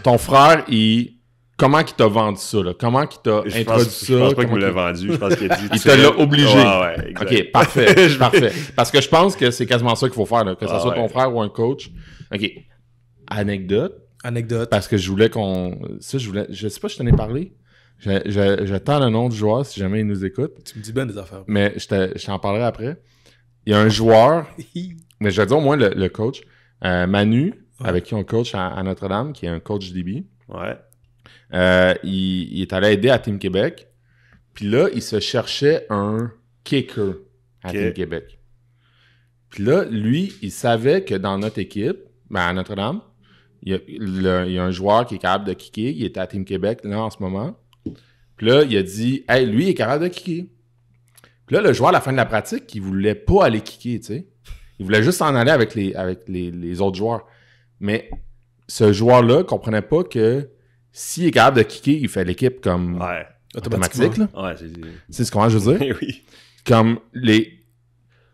Ton frère, comment qu'il t'a vendu ça, là? Comment qu'il t'a Je introduit pense ça? pas qu'il Comment me l'a vendu. Je pense qu'il a dit. Il te l'a obligé. Ouais, exact. Ok, parfait, parfait. Parce que je pense que c'est quasiment ça qu'il faut faire, là, que ce Ah, soit ton ouais. frère ou un coach. Ok. Anecdote. Parce que je voulais je sais pas si je t'en ai parlé. J'attends le nom du joueur si jamais il nous écoute. Tu me dis bien des affaires. Mais je t'en parlerai après. Il y a un joueur, mais je vais dire au moins le coach, Manu, avec qui on coach à Notre-Dame, qui est un coach DB. Ouais. Il est allé aider à Team Québec. Puis là, il se cherchait un kicker à Team Québec. Puis là, lui, il savait que dans notre équipe, à Notre-Dame, il y a un joueur qui est capable de kicker. Il était à Team Québec, là, en ce moment. Puis là, il a dit « Hey, lui, il est capable de kicker. » Puis là, le joueur, à la fin de la pratique, il voulait pas aller kicker, tu sais. Il voulait juste s'en aller avec les autres joueurs. Mais ce joueur-là comprenait pas que s'il est capable de kicker, il fait l'équipe comme Ouais. automatique, là. Ouais, C'est ce qu'on je veux dire? oui. Comme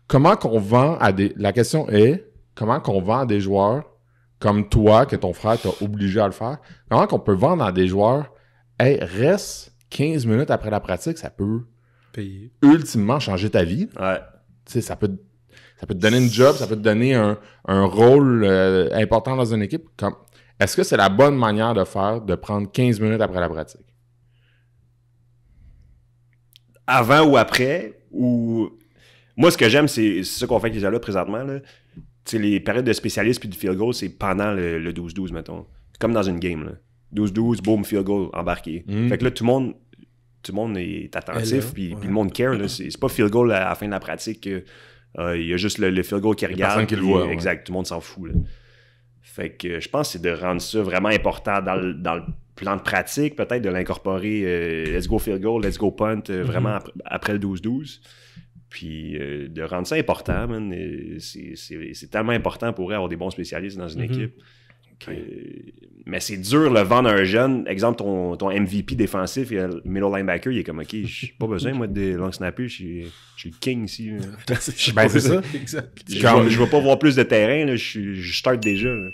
comment qu'on vend à des... La question est, comment qu'on vend à des joueurs comme toi, que ton frère t'a obligé à le faire, comment qu'on peut vendre à des joueurs, hey, reste 15 minutes après la pratique, ça peut Payé. ultimement changer ta vie. Ouais. Tu sais, ça peut te donner une job, ça peut te donner un rôle important dans une équipe. Est-ce que c'est la bonne manière de faire, de prendre 15 minutes après la pratique? Avant ou après, ou... Moi, ce que j'aime, c'est ça qu'on fait avec les là présentement, là. Tu sais, les périodes de spécialistes puis du field goal, c'est pendant le 12-12, mettons. C'est comme dans une game, là. 12-12, boom, field goal, embarqué. Fait que là, tout le monde est attentif, puis le monde care, là. C'est pas field goal à la fin de la pratique. Il y a juste le field goal qui regarde. personne qui le voit, Exact, tout le monde s'en fout, là. Fait que je pense que c'est de rendre ça vraiment important dans le plan de pratique, peut-être de l'incorporer let's go field goal, let's go punt, vraiment après le 12-12. Puis de rendre ça important, man, c'est tellement important pour avoir des bons spécialistes dans une équipe. Mais c'est dur de le vendre à un jeune. Exemple, ton MVP défensif, et le middle linebacker, il est comme, OK, j'ai pas besoin, moi, de long snapper, je suis le king ici. Ben, c'est ça. Exact. Je vais pas voir plus de terrain, là, je start déjà. Là.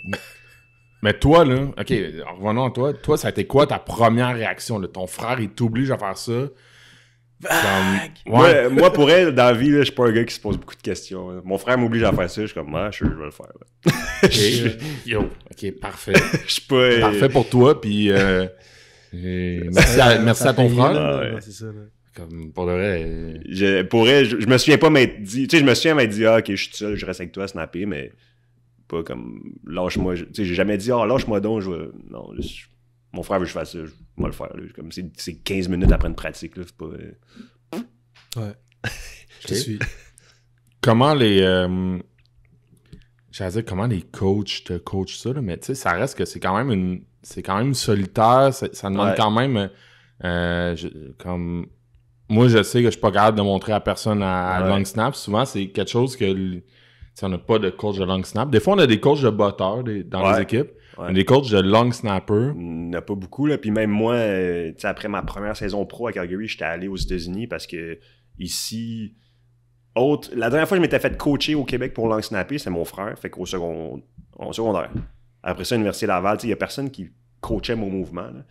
Mais toi, là, OK, revenons à toi. Toi, ça a été quoi ta première réaction? Là? Ton frère, il t'oblige à faire ça. Moi, pour elle, dans la vie, là, je suis pas un gars qui se pose beaucoup de questions. Mon frère m'oblige à faire ça, je suis comme, je vais le faire. Là. OK, parfait. Je suis pas... Parfait pour toi, puis merci à ton frère. Là, c'est ça, là. Comme pour le vrai. Je me souviens pas m'être dit... Tu sais, je me souviens m'être dit, OK, je suis tout seul, je reste avec toi à snapper, mais pas comme, lâche-moi. Tu sais, j'ai jamais dit, lâche-moi donc, non, là, mon frère veut que je fasse ça, je vais le faire. Là. Comme c'est 15 minutes après une pratique, là, c'est pas... Ouais. Je te suis. Comment j'allais dire comment les coachs te coachent ça, là, mais tu sais, ça reste que c'est quand même solitaire, ça demande quand même comme moi je sais que je suis pas capable de montrer à personne à long snap. Souvent c'est quelque chose que on n'a pas de coach de long snap. Des fois on a des coachs de botteurs dans les équipes. Ouais. Des coachs de long snapper. Il n'y en a pas beaucoup, là. Puis même moi, après ma première saison pro à Calgary, j'étais allé aux États-Unis parce que ici, la dernière fois que je m'étais fait coacher au Québec pour long snapper, c'est mon frère, fait qu'au secondaire. Après ça, à l'Université Laval, il n'y a personne qui coachait mon mouvement. Là.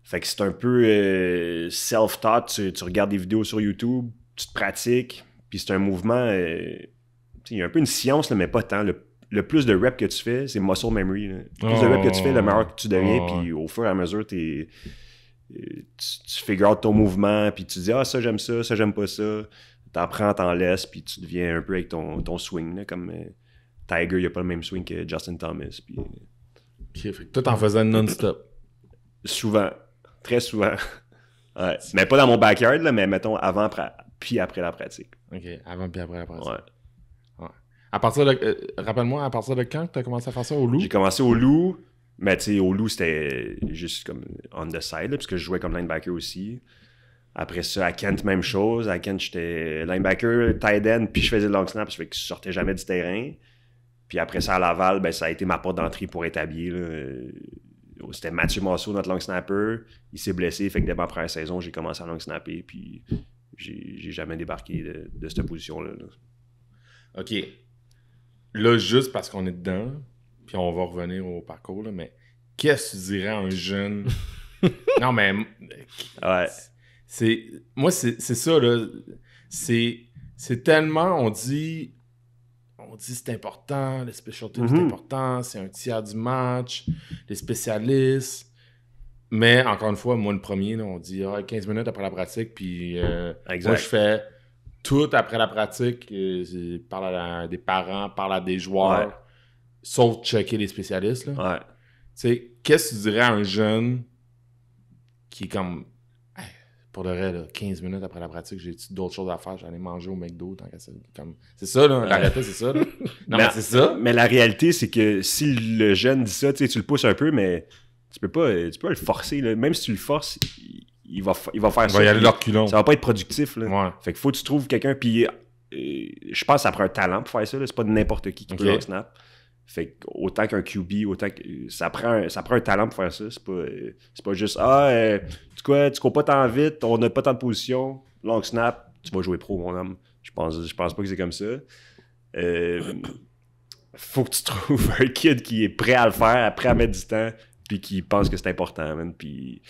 Fait que c'est un peu self-taught. Tu regardes des vidéos sur YouTube, tu te pratiques, puis c'est un mouvement... il y a un peu une science, là, mais pas tant. Le plus de reps que tu fais, c'est muscle memory. Là. Le plus de reps que tu fais, le meilleur que tu deviens. Puis au fur et à mesure, tu figures out ton mouvement, puis tu dis « Ah, ça, j'aime ça, ça, j'aime pas ça. » T'en prends, t'en laisses, puis tu deviens un peu avec ton swing, là, comme Tiger, il a pas le même swing que Justin Thomas. Puis, OK, fait que toi, t'en faisais non-stop. souvent, très souvent. Ouais. Mais pas dans mon backyard, là, mais mettons avant, puis après la pratique. OK, avant puis après la pratique. Ouais. À partir de... rappelle-moi, à partir de quand tu as commencé à faire ça au Loup? J'ai commencé au Loup, mais tu sais, au Loup, c'était juste comme on the side, là, parce que je jouais comme linebacker aussi. Après ça, à Kent, même chose. À Kent, j'étais linebacker, tight end, puis je faisais le long snap, ça fait que je sortais jamais du terrain. Puis après ça, à Laval, ben, ça a été ma porte d'entrée pour être habillé, là. C'était Mathieu Masseau, notre long snapper. Il s'est blessé, fait que dès ma première saison, j'ai commencé à long snapper, puis j'ai jamais débarqué de cette position-là. Là. OK. Là, juste parce qu'on est dedans, puis on va revenir au parcours, là, mais qu'est-ce que tu dirais à un jeune... Non, mais... Ouais. Moi, c'est ça, là. C'est tellement... On dit c'est important, les special teams, c'est important, c'est un tiers du match, les spécialistes. Mais, encore une fois, moi, le premier, là, on dit 15 minutes après la pratique, puis moi, je fais tout après la pratique, je parle à des parents, parle à des joueurs, sauf checker les spécialistes. Là. Ouais. Tu sais, qu'est-ce que tu dirais à un jeune qui est comme... Pour de vrai, là, 15 minutes après la pratique, j'ai d'autres choses à faire. J'allais manger au McDo. Tant qu'à ça, comme... C'est ça, là. L'arrêté, c'est ça. Là. Non, mais c'est ça. Mais la réalité, c'est que si le jeune dit ça, tu le pousses un peu, mais tu peux pas le forcer. Là. Même si tu le forces, il va faire ça. Il va y aller leur culon. Ça va pas être productif. Là. Ouais. Fait qu'il faut que tu trouves quelqu'un. Puis je pense que ça prend un talent pour faire ça. Là. C'est pas n'importe qui peut le snap. Fait que autant qu'un QB, autant que ça prend un talent pour faire ça. C'est pas juste tu cours pas tant vite, on n'a pas tant de position, long snap, tu vas jouer pro, mon homme. Je pense pas que c'est comme ça. Faut que tu trouves un kid qui est prêt à le faire, prêt à mettre du temps, puis qui pense que c'est important, man. Puis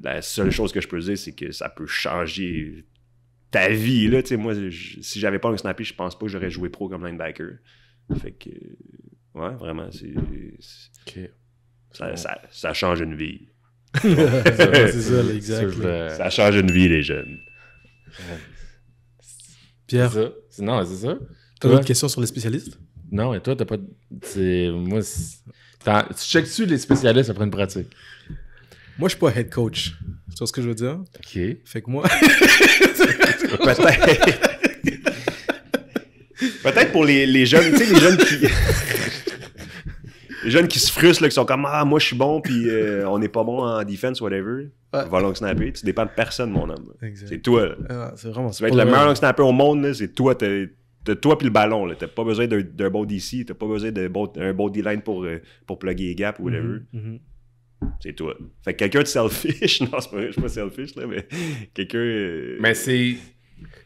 la seule chose que je peux dire, c'est que ça peut changer ta vie, là. Tu sais, moi, si j'avais pas un snappé, je pense pas que j'aurais joué pro comme linebacker. Fait que, ouais, vraiment, ça change une vie. c'est ça, exact. Ça change une vie, les jeunes. Pierre, c'est ça. t'as d'autres questions sur les spécialistes? Non, mais toi, t'as pas... Tu checkes-tu les spécialistes après une pratique? Moi, je suis pas head coach. Tu vois ce que je veux dire? OK. Fait que moi... Peut-être pour les jeunes, tu sais, les jeunes qui... les jeunes qui se frustrent, là, qui sont comme « Ah, moi, je suis bon, puis on n'est pas bon en defense, whatever. Ouais. » Va long snapper. Tu dépends de personne, mon homme. Exact. C'est toi. C'est vraiment... Tu vas être le meilleur long snapper au monde, là, c'est toi. T'as toi puis le ballon. Là. T'as pas besoin d'un bon DC. T'as pas besoin d'un bon D-line pour plugger les gaps ou whatever. C'est toi. Fait que quelqu'un de selfish... Non, je suis pas selfish, là, mais quelqu'un... Mais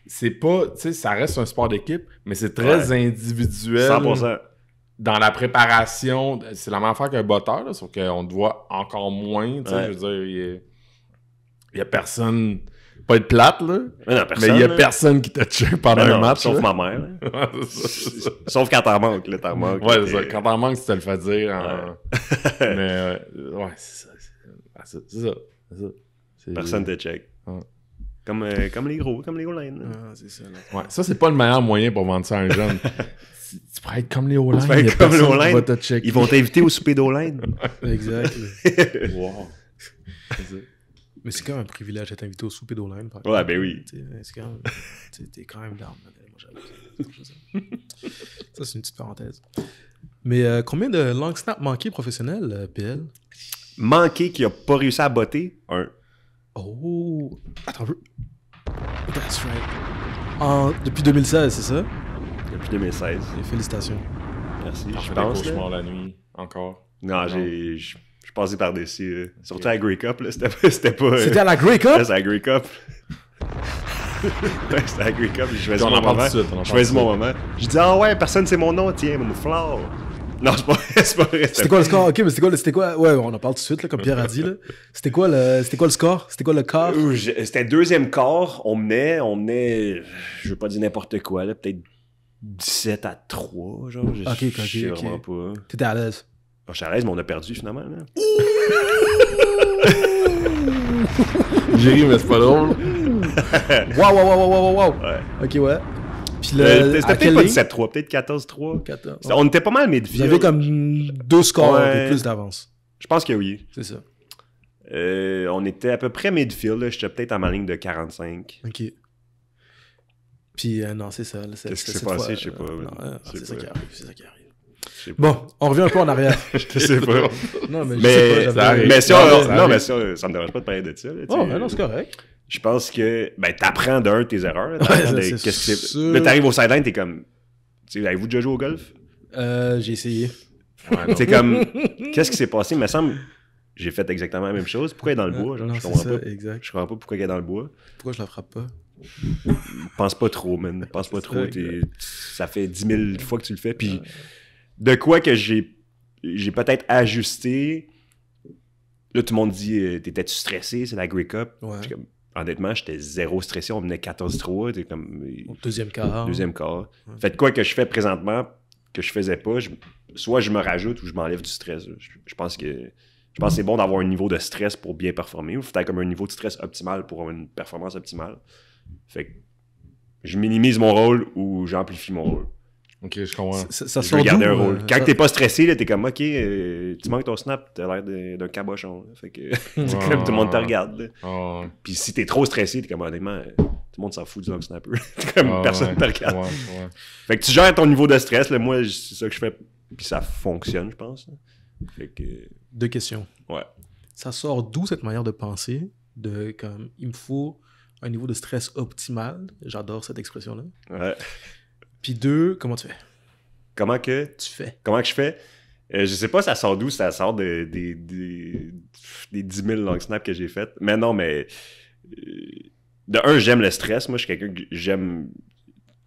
c'est pas... Tu sais, ça reste un sport d'équipe, mais c'est très individuel. 100%. Dans la préparation, c'est la même affaire qu'un botteur, là, sauf qu'on te voit encore moins. Tu sais, je veux dire, il y a personne... Pas être plate, là. Mais il y a personne qui t'a tué pendant un match. Sauf ma mère. Sauf quand t'en manques. Là, ouais, c'est ça. Quand t'en manques, tu te le fais dire. Mais ouais, c'est ça. Personne te check. Ouais. Comme les gros lines. C'est ça. Là. Ouais, ça, c'est pas le meilleur moyen pour vendre ça à un jeune. Tu pourrais être comme les O-line. Tu pourrais être comme les O-line. Ils Ils vont t'inviter au souper d'O-line. Exact. Wow. Mais c'est quand même un privilège d'être invité au souper d'O-line. Ouais, ben oui. T'es quand même down. Ça, c'est une petite parenthèse. Mais combien de long snaps manqués professionnels, PL? Manqué qui a pas réussi à botter? Un. Oh! Attends un peu. That's right. Depuis 2016, c'est ça? Depuis 2016. Et félicitations. Merci. Je pense. Cauchemar la nuit, encore. Non, je suis passé par-dessus. Surtout à la Grey Cup, là. C'était pas... C'était à la Grey Cup? C'était à la Grey Cup. Ouais, c'était à la Grey Cup. Je choisis mon moment. Je dis, ah ouais, personne sait mon nom. Tiens, mon flow. Non, c'est pas vrai. C'était quoi le score? Ok, mais c'était quoi? Ouais, on en parle tout de suite, là, comme Pierre a dit. Là. C'était quoi le score? C'était quoi le quart? C'était deuxième quart. On menait, je veux pas dire n'importe quoi, là, peut-être 17-3, genre. Je sais vraiment pas. T'étais à l'aise? Je suis à l'aise, mais on a perdu finalement. Là. J'ai ri, mais c'est pas drôle. Wow. Ouais. Ok, ouais. Puis C'était à peut-être quelle pas ligne? 17-3, peut-être 14-3. 14. On était pas mal Vous midfield. avez comme 2 scores Ouais. de plus d'avance. Je pense que oui. C'est ça. On était à peu près midfield. Là. J'étais peut-être à ma ligne de 45. Ok. Puis non, c'est ça. Qu'est-ce qui s'est passé? Je sais pas. C'est ça qui arrive. C'est ça qui arrive. Je sais pas. Bon, on revient un peu en arrière. Je sais pas. Non, mais je Mais, sais pas. ça arrive. mais si Ça on- arrive, ça non, arrive. mais ça me dérange pas de parler de ça. Là, Oh, non, c'est correct. Je pense que t'apprends d'un de tes erreurs. Là, Ouais, t'apprends ça, de- c'est qu'est-ce que c'est. sûr. Là, t'arrives au sideline, t'es comme. Tu sais, avez-vous déjà joué au golf? J'ai essayé. Ouais, non. C'est comme. Qu'est-ce qui s'est passé? Il me semble. J'ai fait exactement la même chose. Pourquoi elle est dans le bois? Genre, Non, je c'est comprends ça, pas. exact. Je comprends pas pourquoi elle est dans le bois. Pourquoi je la frappe pas? Pense pas trop, man. Pense pas C'est trop. ça, Ça fait 10 000 fois que tu le fais. Puis, de quoi que j'ai peut-être ajusté. Là, tout le monde dit t'étais-tu stressé? C'est la Grey Cup. Ouais. Puis comme, honnêtement, j'étais zéro stressé. On menait 14-3. T'es comme. Au deuxième quart. Deuxième quart. Ouais. Fait de quoi que je fais présentement que je faisais pas, soit je me rajoute ou je m'enlève du stress. Je pense que c'est bon d'avoir un niveau de stress pour bien performer. Ou faut être comme un niveau de stress optimal pour avoir une performance optimale. Fait que je minimise mon rôle ou j'amplifie mon rôle. Ok, je comprends. Ça Je sort veux garder d'où, un rôle. Quand ça- t'es pas stressé, là, t'es comme ok, tu manques ton snap, t'as l'air d'un cabochon. Là. Fait que c'est comme tout le monde te regarde. Là. Ah, ouais. Puis si t'es trop stressé, t'es comme honnêtement, tout le monde s'en fout du long snapper. T'es comme Ah, personne ouais. te regarde. Ouais. Fait que tu gères ton niveau de stress, là, moi, c'est ça que je fais, puis ça fonctionne, je pense. Là. Fait que, 2 questions. ouais. Ça sort d'où cette manière de penser de comme il me faut un niveau de stress optimal? J'adore cette expression-là. Ouais. Puis 2, comment tu fais? Comment que je fais? Je sais pas, ça sort d'où, ça sort des 10 000 long snaps que j'ai fait. Mais non, mais de un, j'aime le stress. Moi, je suis quelqu'un que j'aime.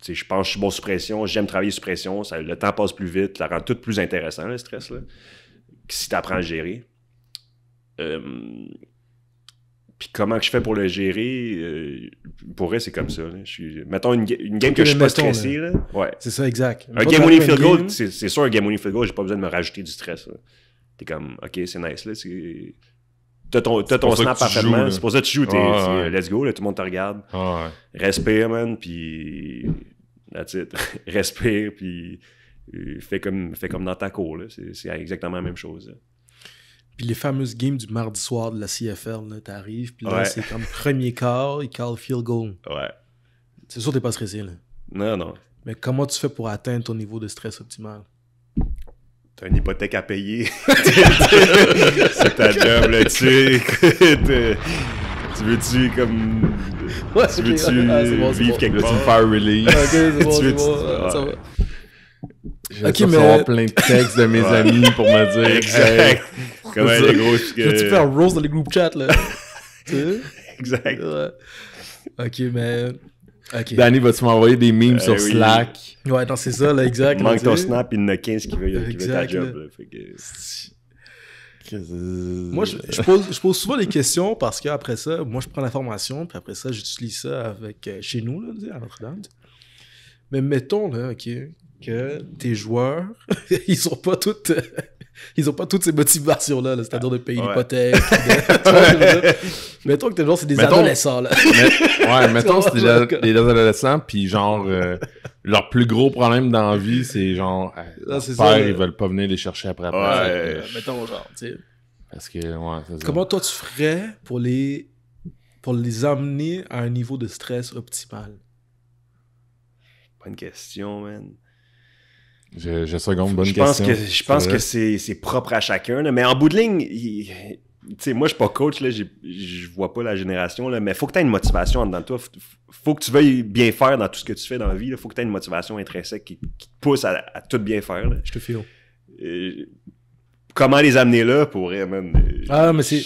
Tu sais, je pense que je suis bon sous pression, j'aime travailler sous pression, le temps passe plus vite, ça rend tout plus intéressant, le stress, là, si tu apprends à le gérer. Puis comment que je fais pour le gérer? Pour vrai, c'est comme ça. Là. Mettons une game que je suis pas stressé. Là. Ouais. C'est ça, exact. Un game-winning field goal, c'est sûr, un game-winning field goal, j'ai pas besoin de me rajouter du stress. Là. T'es comme, ok, c'est nice. Là, t'as ton pour ça snap que tu joues, parfaitement. là. C'est pour ça que tu joues. Ouais. Let's go, là, tout le monde te regarde. Ah, ouais. Respire, man, puis that's it. Respire, puis fais comme dans ta cour. Là. C'est exactement la même chose. Là. Puis les fameuses games du mardi soir de la CFL, là, t'arrives, puis là, Ouais. c'est comme premier quart, il call field goal. Ouais. C'est sûr que t'es pas stressé, là. Non. Mais comment tu fais pour atteindre ton niveau de stress optimal? T'as une hypothèque à payer. C'est ta job, là. Tu veux-tu comme. Ouais, Tu veux-tu vivre quelque Là, tu me part? faire release. Ok, c'est bon, Tu c'est veux- bon. Ça va. Je vais Ok, recevoir mais- plein de textes de mes Ouais. amis pour me dire. Exact. Comme Je un veux des gros. Je vais-tu faire un rose dans les group chats, là? Tu sais? Exact. Ouais. Ok, mais... Ok. Danny, vas-tu m'envoyer des memes sur oui. Slack? Ouais, non, c'est ça, là, exact. Il là, manque tu ton sais. snap, il y en a 15 qui veulent ta Exact, job. là. Là. Fait que... Moi, je pose souvent des questions parce qu'après ça, moi, je prends l'information, puis après ça, j'utilise ça avec chez nous, là, tu sais, à Notre-Dame. Mais mettons, là, OK, que tes joueurs, ils ont pas toutes ces motivations-là, là, c'est-à-dire de payer Ouais. l'hypothèque. Tu vois ce que je veux dire? Mettons que tes joueurs, c'est des Mettons- adolescents, là. Ouais, mettons, c'est vois, des adolescents, puis genre, leur plus gros problème dans la vie, c'est genre, leur c'est père, ça, ils veulent pas venir les chercher après. Ouais. Mettons, genre, tu sais. Parce que, ouais, c'est ça. Comment toi, tu ferais pour les amener à un niveau de stress optimal? Bonne question, man. Je seconde, bonne Je pense question. que, je pense C'est que vrai. c'est propre à chacun. Là. Mais en bout de ligne, tu sais, moi, je suis pas coach, là, je vois pas la génération, là, mais faut que tu aies une motivation en dedans de toi. Faut que tu veuilles bien faire dans tout ce que tu fais dans la vie. Là. Faut que tu aies une motivation intrinsèque qui te pousse à tout bien faire. Là. Je te file. Comment les amener là pourrait, man? Ah, mais c'est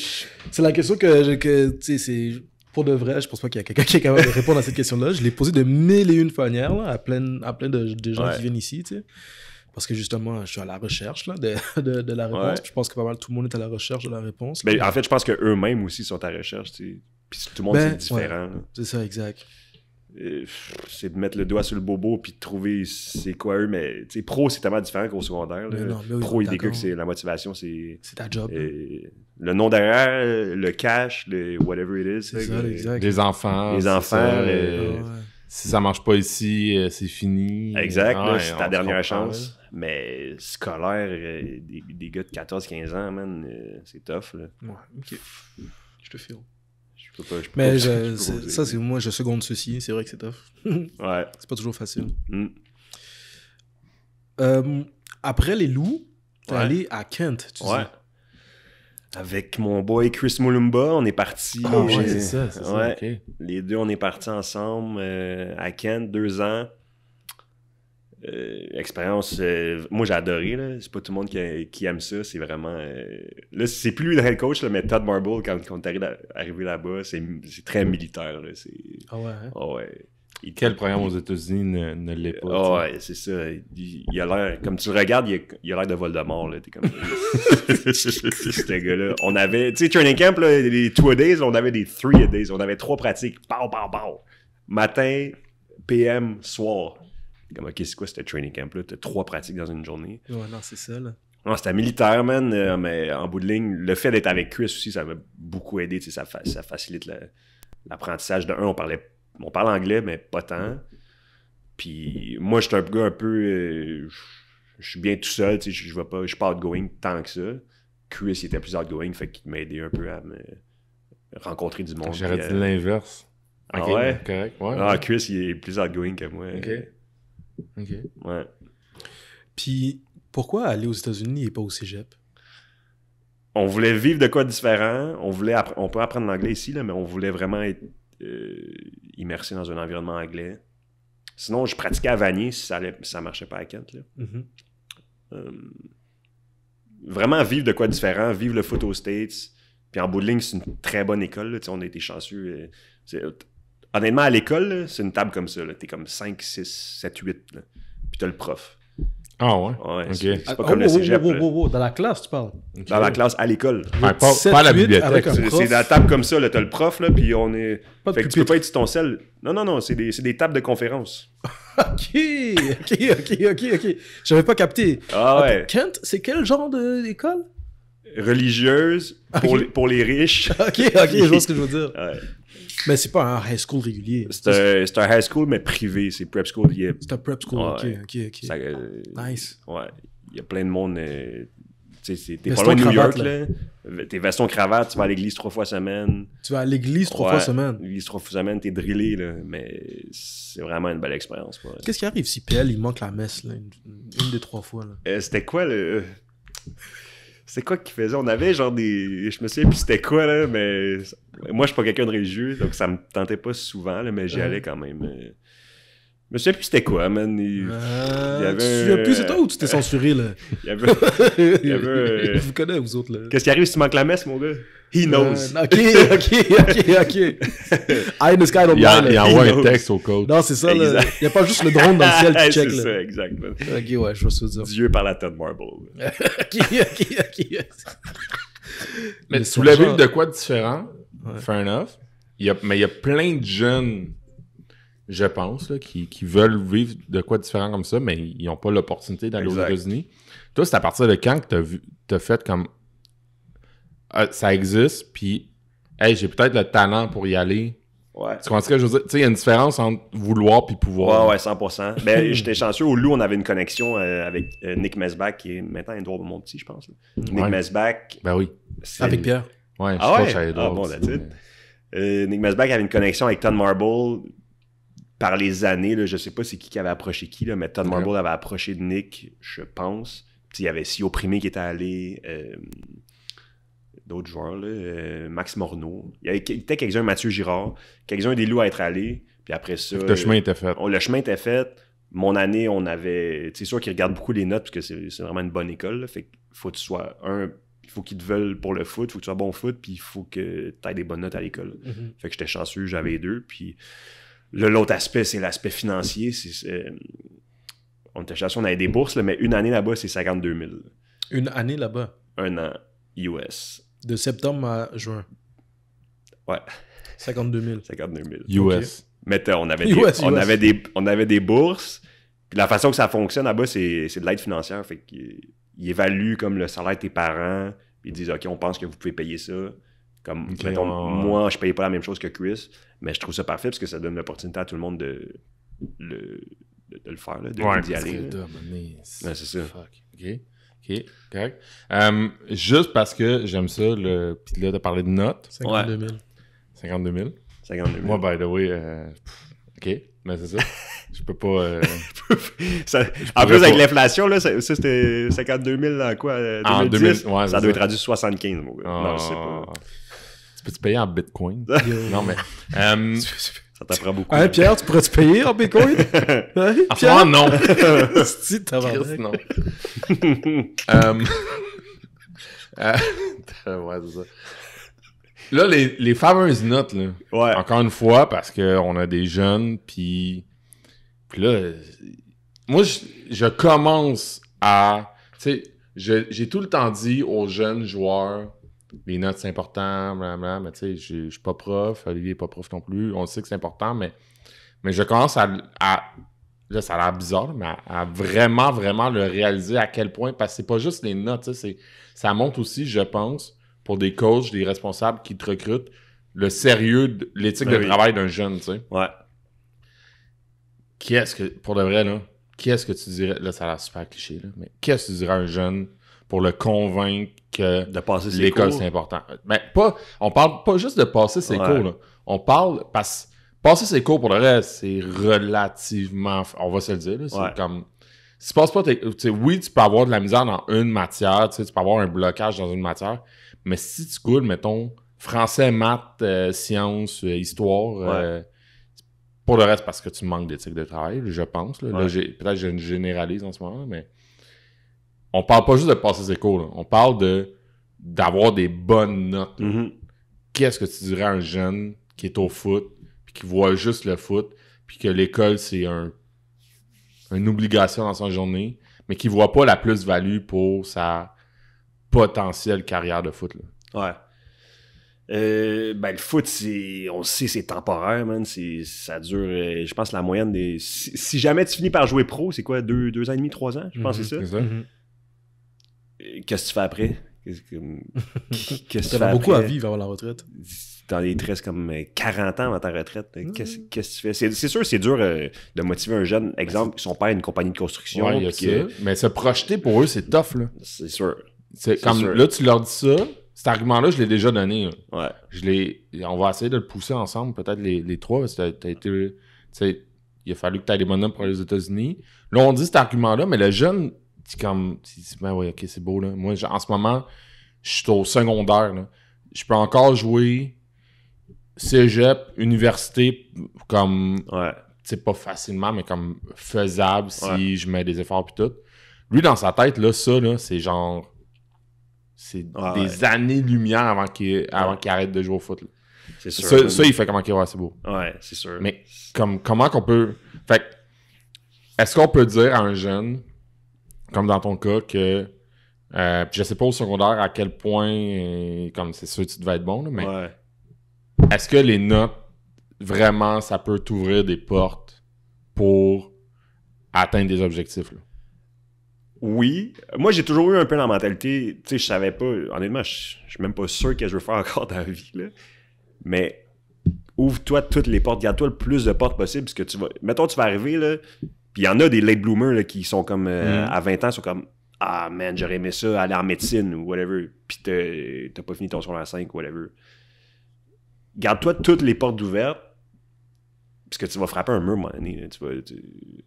la question que tu sais, c'est... Pour de vrai, je pense pas qu'il y a quelqu'un qui est capable de répondre à cette question-là. Je l'ai posée de mille et une manières là, à plein de gens Ouais. qui viennent ici, tu sais. Parce que justement, je suis à la recherche là, de la réponse. Ouais. Puis je pense que pas mal tout le monde est à la recherche de la réponse. Ben, là. en fait, je pense qu'eux-mêmes aussi sont à la recherche. Tu sais. Puis tout le monde, Ben, c'est différent. là. C'est ça, exact. c'est de mettre le doigt sur le bobo puis de trouver c'est quoi eux, mais tu sais, pro, c'est tellement différent qu'au secondaire. Là. Non, mais oui, Pro, il dit que d'accord. c'est la motivation, c'est C'est ta job. le nom derrière, le cash, le whatever it is. C'est là, ça, exact. Les enfants. Les c'est enfants, ça, Ouais. si ça marche pas ici, c'est fini. Exact, Ah là, ouais, c'est on ta se dernière comprend, chance. Mais scolaire, des gars de 14-15 ans, man, c'est tough. Là. Ouais, ok. Je te file. Je peux pas. Mais je ça, c'est moi, je seconde ceci. C'est vrai que c'est tough. Ouais. C'est pas toujours facile. Mm. Après les loups, t'es Ouais. allé à Kent, tu Ouais. dis. Avec mon boy Chris Mulumba, on est partis. Ah ouais, c'est ça, c'est ça. Ouais. Ok. Les deux, on est partis ensemble à Kent, 2 ans. Expérience, moi j'ai adoré. Là. C'est pas tout le monde qui aime ça. C'est vraiment. Là, c'est plus lui le head coach, là, mais Todd Marble, quand on est arrivé là-bas, c'est très militaire. Là. Ah ouais, hein? Oh, ouais. Quel programme aux États-Unis ne l'est pas? Oh, ouais, c'est ça. Il a l'air. Comme tu le regardes, il a l'air de Voldemort. Là. T'es comme. Ce gars-là. On avait. Tu sais, training camp, là, les 2-a-days, on avait des 3-a-days. On avait 3 pratiques. Pow, pow, pow. Matin, PM, soir. Comme, ok, c'est quoi ce training camp-là? T'as 3 pratiques dans une journée. Ouais, non, c'est ça, là. Non, c'était militaire, man, mais en bout de ligne, le fait d'être avec Chris aussi, ça m'a beaucoup aidé. Tu sais, ça facilite l'apprentissage. De un, on parle anglais, mais pas tant. Puis moi, je suis un gars un peu... je suis bien tout seul, tu sais, je suis pas outgoing tant que ça. Chris, il était plus outgoing, fait qu'il m'a aidé un peu à me rencontrer du monde. J'aurais puis, dit l'inverse. Ah Ok, ouais? correct. Ouais, Ah, ouais. Chris, il est plus outgoing que moi. Ok. Ok. Ouais. Puis, pourquoi aller aux États-Unis et pas au cégep? On voulait vivre de quoi de différent. On peut apprendre l'anglais ici, là, mais on voulait vraiment être immersé dans un environnement anglais. Sinon, je pratiquais à Vanier si ça marchait pas à Kent. Là. Vraiment vivre de quoi de différent, vivre le foot aux States. Puis en bout de ligne, c'est une très bonne école. Là. On a été chanceux. Honnêtement, à l'école, là, c'est une table comme ça. T'es comme 5, 6, 7, 8. Là. Puis t'as le prof. Ah ouais? Ouais, Ok. c'est pas comme le cégep. Là. Dans la classe, tu parles? Ok. Dans la classe, à l'école. Ouais, pas 7, à la 8 bibliothèque. avec un ça. prof. C'est la table comme ça, là, t'as le prof, là, puis on est... Pas de Fait que tu peux pupitre. pas être sur ton sel. Non, c'est des tables de conférence. Ok. J'avais pas capté. Ah ouais. Attends, Kent, c'est quel genre d'école? Religieuse, pour les riches. Ok, je vois ce que je veux dire. Ouais. Mais c'est pas un high school régulier. C'est un high school, mais privé. C'est prep school. C'est un prep school, Ouais. ok. Ça, Nice. Ouais. Il y a plein de monde... tu sais, t'es pas Veston, loin de New York, cravate, là. T'es veston cravate, tu vas à l'église 3 fois semaine. Tu vas à l'église 3 fois semaine. L'église 3 fois semaine, t'es drillé, là. Mais c'est vraiment une belle expérience. Pour Qu'est-ce qui arrive si PL, il manque la messe, là, une des 3 fois, là? C'était quoi le... C'était quoi qu'ils faisaient? On avait genre des... Je me souviens plus c'était quoi, là, mais... Moi, je suis pas quelqu'un de religieux, donc ça me tentait pas souvent, là, mais j'y allais quand même. Je me souviens plus c'était quoi, man. Il y avait Tu te souviens plus, c'est toi ou tu t'es censuré, là? il y avait... il y avait... Je vous connais, vous autres, là. Qu'est-ce qui arrive si tu manques la messe, mon gars? He knows. Ok. Eye in the sky don't Il lie, là. envoie un knows. texte au coach. Non, c'est ça, là. Exact. Il n'y a pas juste le drone dans le ciel qui check, C'est là. ça, exactement. Ok, ouais, je vois ce que tu veux dire. Dieu par la Todd Marble. Ok. Mais Le tu voulais sergent- vivre de quoi de différent? Ouais. Fair enough. Mais il y a plein de jeunes, je pense, là, qui veulent vivre de quoi de différent comme ça, mais ils n'ont pas l'opportunité d'aller aux Exact. États-Unis. Toi, c'est à partir de quand que t'as fait comme... ça existe, puis hey, j'ai peut-être le talent pour y aller. Ouais. Tu comprends ce que je veux dire? Tu sais, il y a une différence entre vouloir puis pouvoir. Ouais, 100%. Ben, j'étais chanceux. Au Loup, on avait une connexion avec Nick Mesbach, qui est maintenant Edouard de Monti, je pense. là. Nick Ouais. Mesbach. Ben oui. c'est- Avec Pierre. Ouais, je Ah ouais? sais pas, Ah bon, that's it. Nick Mesbach avait une connexion avec Todd Marble par les années. Là, je sais pas c'est qui avait approché qui, là, mais Todd Ouais. Marble avait approché de Nick, je pense. Puis il y avait Sio Primé qui était allé. D'autres joueurs, là, Max Morneau. Il y était quelques-uns, Mathieu Girard. Quelques-uns des Loups à être allés. Puis après ça... Le chemin était fait. Le chemin était fait. Mon année, on avait... C'est sûr qu'ils regardent beaucoup les notes parce que c'est vraiment une bonne école. Là. Fait qu'il faut que tu sois... Il faut qu'ils te veulent pour le foot, il faut que tu sois bon au foot, puis il faut que tu aies des bonnes notes à l'école. Fait que j'étais chanceux, j'avais les deux. Puis l'autre aspect, c'est l'aspect financier. On était chanceux, on avait des bourses, là, mais une année là-bas, c'est 52 000. Une année là-bas. Un an US. De septembre à juin. Ouais, 52 000. 52 000. US. Mais on avait US. des bourses. Puis la façon que ça fonctionne là-bas, c'est de l'aide financière. Fait qu'ils évaluent comme le salaire de tes parents. Puis ils disent, OK, on pense que vous pouvez payer ça. Comme, Okay, mettons, moi, je payais pas la même chose que Chris. Mais je trouve ça parfait parce que ça donne l'opportunité à tout le monde de le faire, là, d'y aller. C'est ça. Fuck. OK, correct. Juste parce que j'aime ça, puis là, t'as parlé de notes. 52 000. 52 000. 52 000. Moi, by the way, OK, mais c'est ça. Je peux pas... en plus, avec l'inflation, là, ça c'était 52 000 en quoi? 2010? En 2000, ouais, ça doit être rendu 75, mon gars. Non, je sais pas. Tu peux-tu payer en bitcoin? Non, mais... ça t'apprend beaucoup. Hein, Pierre, tu pourrais-tu payer en bitcoin? Hein, Pierre? Non. C'est tabarnak. Non. Ouais, c'est ça. Là, les fameuses notes, là. Ouais. Encore une fois, parce qu'on a des jeunes, puis là, moi, je commence à... Tu sais, j'ai tout le temps dit aux jeunes joueurs, les notes, c'est important, blablabla, mais tu sais, je suis pas prof, Olivier est pas prof non plus, on sait que c'est important, mais je commence à là, ça a l'air bizarre, mais à vraiment, vraiment le réaliser à quel point, parce que c'est pas juste les notes, ça montre aussi, je pense, pour des coachs, des responsables qui te recrutent, le sérieux, l'éthique de travail d'un jeune, tu sais. Ouais. Pour de vrai, là, qu'est-ce que tu dirais, là, ça a l'air super cliché, là, mais qu'est-ce que tu dirais à un jeune pour le convaincre que de passer ses l'école, cours. c'est important? Mais on parle pas juste de passer ses cours, là. On parle, parce passer ses cours, pour le reste, c'est relativement... On va se le dire, là, c'est comme... Si tu passes pas oui, tu peux avoir de la misère dans une matière, tu peux avoir un blocage dans une matière, mais si tu coules, mettons, français, maths, sciences, histoire, pour le reste, parce que tu manques d'éthique de travail, je pense. Là, peut-être que je généralise en ce moment, mais on parle pas juste de passer ses cours, là. On parle d'avoir des bonnes notes. Mm-hmm. Qu'est-ce que tu dirais à un jeune qui est au foot, puis qui voit juste le foot, puis que l'école, c'est une obligation dans sa journée, mais qui voit pas la plus-value pour sa potentielle carrière de foot, là. Ouais. Le foot, on sait, c'est temporaire, man. Ça dure, je pense, la moyenne des... Si jamais tu finis par jouer pro, c'est quoi, 2 ans et demi, 3 ans? Je pense que c'est ça. C'est ça. Qu'est-ce que tu fais après? Qu'est-ce que tu fais T'as beaucoup après? à vivre avant la retraite. Dans les 13 comme 40 ans avant ta retraite. Qu'est-ce que tu fais? C'est sûr, c'est dur de motiver un jeune. Exemple, son père a une compagnie de construction. Ouais, il y a ça. Mais se projeter pour eux, c'est tough, là. C'est sûr. C'est comme sûr. là, tu leur dis ça. Cet argument-là, je l'ai déjà donné. Ouais. On va essayer de le pousser ensemble, peut-être les trois, parce que t'as été... Tu sais, il a fallu que tu aies des bonhommes pour aller aux États-Unis. Là, on dit cet argument-là, mais le jeune, il dit, ben ouais, ok, c'est beau, là. Moi, en ce moment, je suis au secondaire, là. Je peux encore jouer cégep, université, comme... Ouais. Tu sais, pas facilement, mais comme faisable si je mets des efforts pis tout. Lui, dans sa tête, là, ça, là, c'est genre... C'est des années-lumière avant qu'il arrête de jouer au foot, là. C'est sûr. Ça, il fait comment qu'il c'est beau. Ouais, c'est sûr. Mais comment qu'on peut... Fait que, est-ce qu'on peut dire à un jeune, comme dans ton cas, que... je sais pas au secondaire à quel point, comme c'est sûr que tu devais être bon, là, mais est-ce que les notes, vraiment, ça peut t'ouvrir des portes pour atteindre des objectifs, là? Oui. Moi, j'ai toujours eu un peu la mentalité, tu sais, je savais pas, honnêtement, je suis même pas sûr que je veux faire encore dans la vie, là. Mais ouvre-toi toutes les portes, garde-toi le plus de portes possible, parce que tu vas... Mettons, tu vas arriver, là, puis il y en a des late bloomers, là, qui sont comme, à 20 ans, sont comme, ah, man, j'aurais aimé ça, aller en médecine, ou whatever, puis t'as pas fini ton secondaire 5, ou whatever. Garde-toi toutes les portes ouvertes, parce que tu vas frapper un mur, à un moment donné.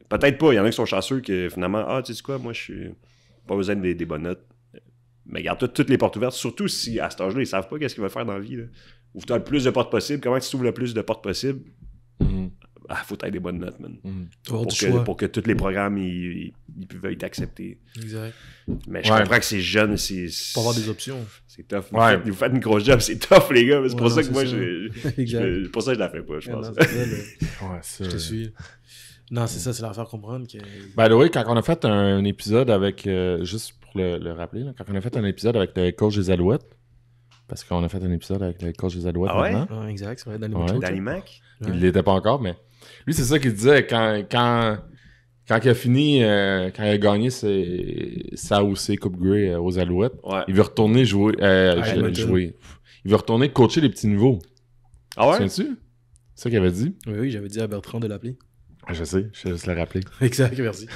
Peut-être pas. Il y en a qui sont chanceux que finalement, tu sais quoi, moi, je suis pas besoin des bonnes notes. Mais garde-toi toutes les portes ouvertes, surtout si à cet âge-là, ils savent pas qu'est-ce qu'ils veulent faire dans la vie. Là. Ouvre-toi le plus de portes possible. Comment tu t'ouvres le plus de portes possible? Faut que tu aies des bonnes notes, man. Pour que tous les programmes, ils veuillent t'accepter. Exact. Mais je comprends que c'est jeune, c'est... Pour avoir des options. C'est tough. Vous faites une grosse job, c'est tough, les gars. C'est pour ça que moi, c'est pour ça que je la fais pas, je pense. Je te suis. Non, c'est ça, c'est leur faire comprendre que... By the way, quand on a fait un épisode avec... juste pour le rappeler, là, quand on a fait un épisode avec le coach des Alouettes, parce qu'on a fait un épisode avec le coach des Alouettes maintenant. Exact, c'est vrai, Danny Mac. Il l'était pas encore, mais... Lui, c'est ça qu'il disait quand il a fini, quand il a gagné sa OC Coupe Grey aux Alouettes, il veut retourner jouer. Il veut retourner coacher les petits niveaux. Ah ouais? Tu sais-tu? C'est ça qu'il avait dit? Oui, j'avais dit à Bertrand de l'appeler. Je sais, je vais juste le rappeler. Exact, merci.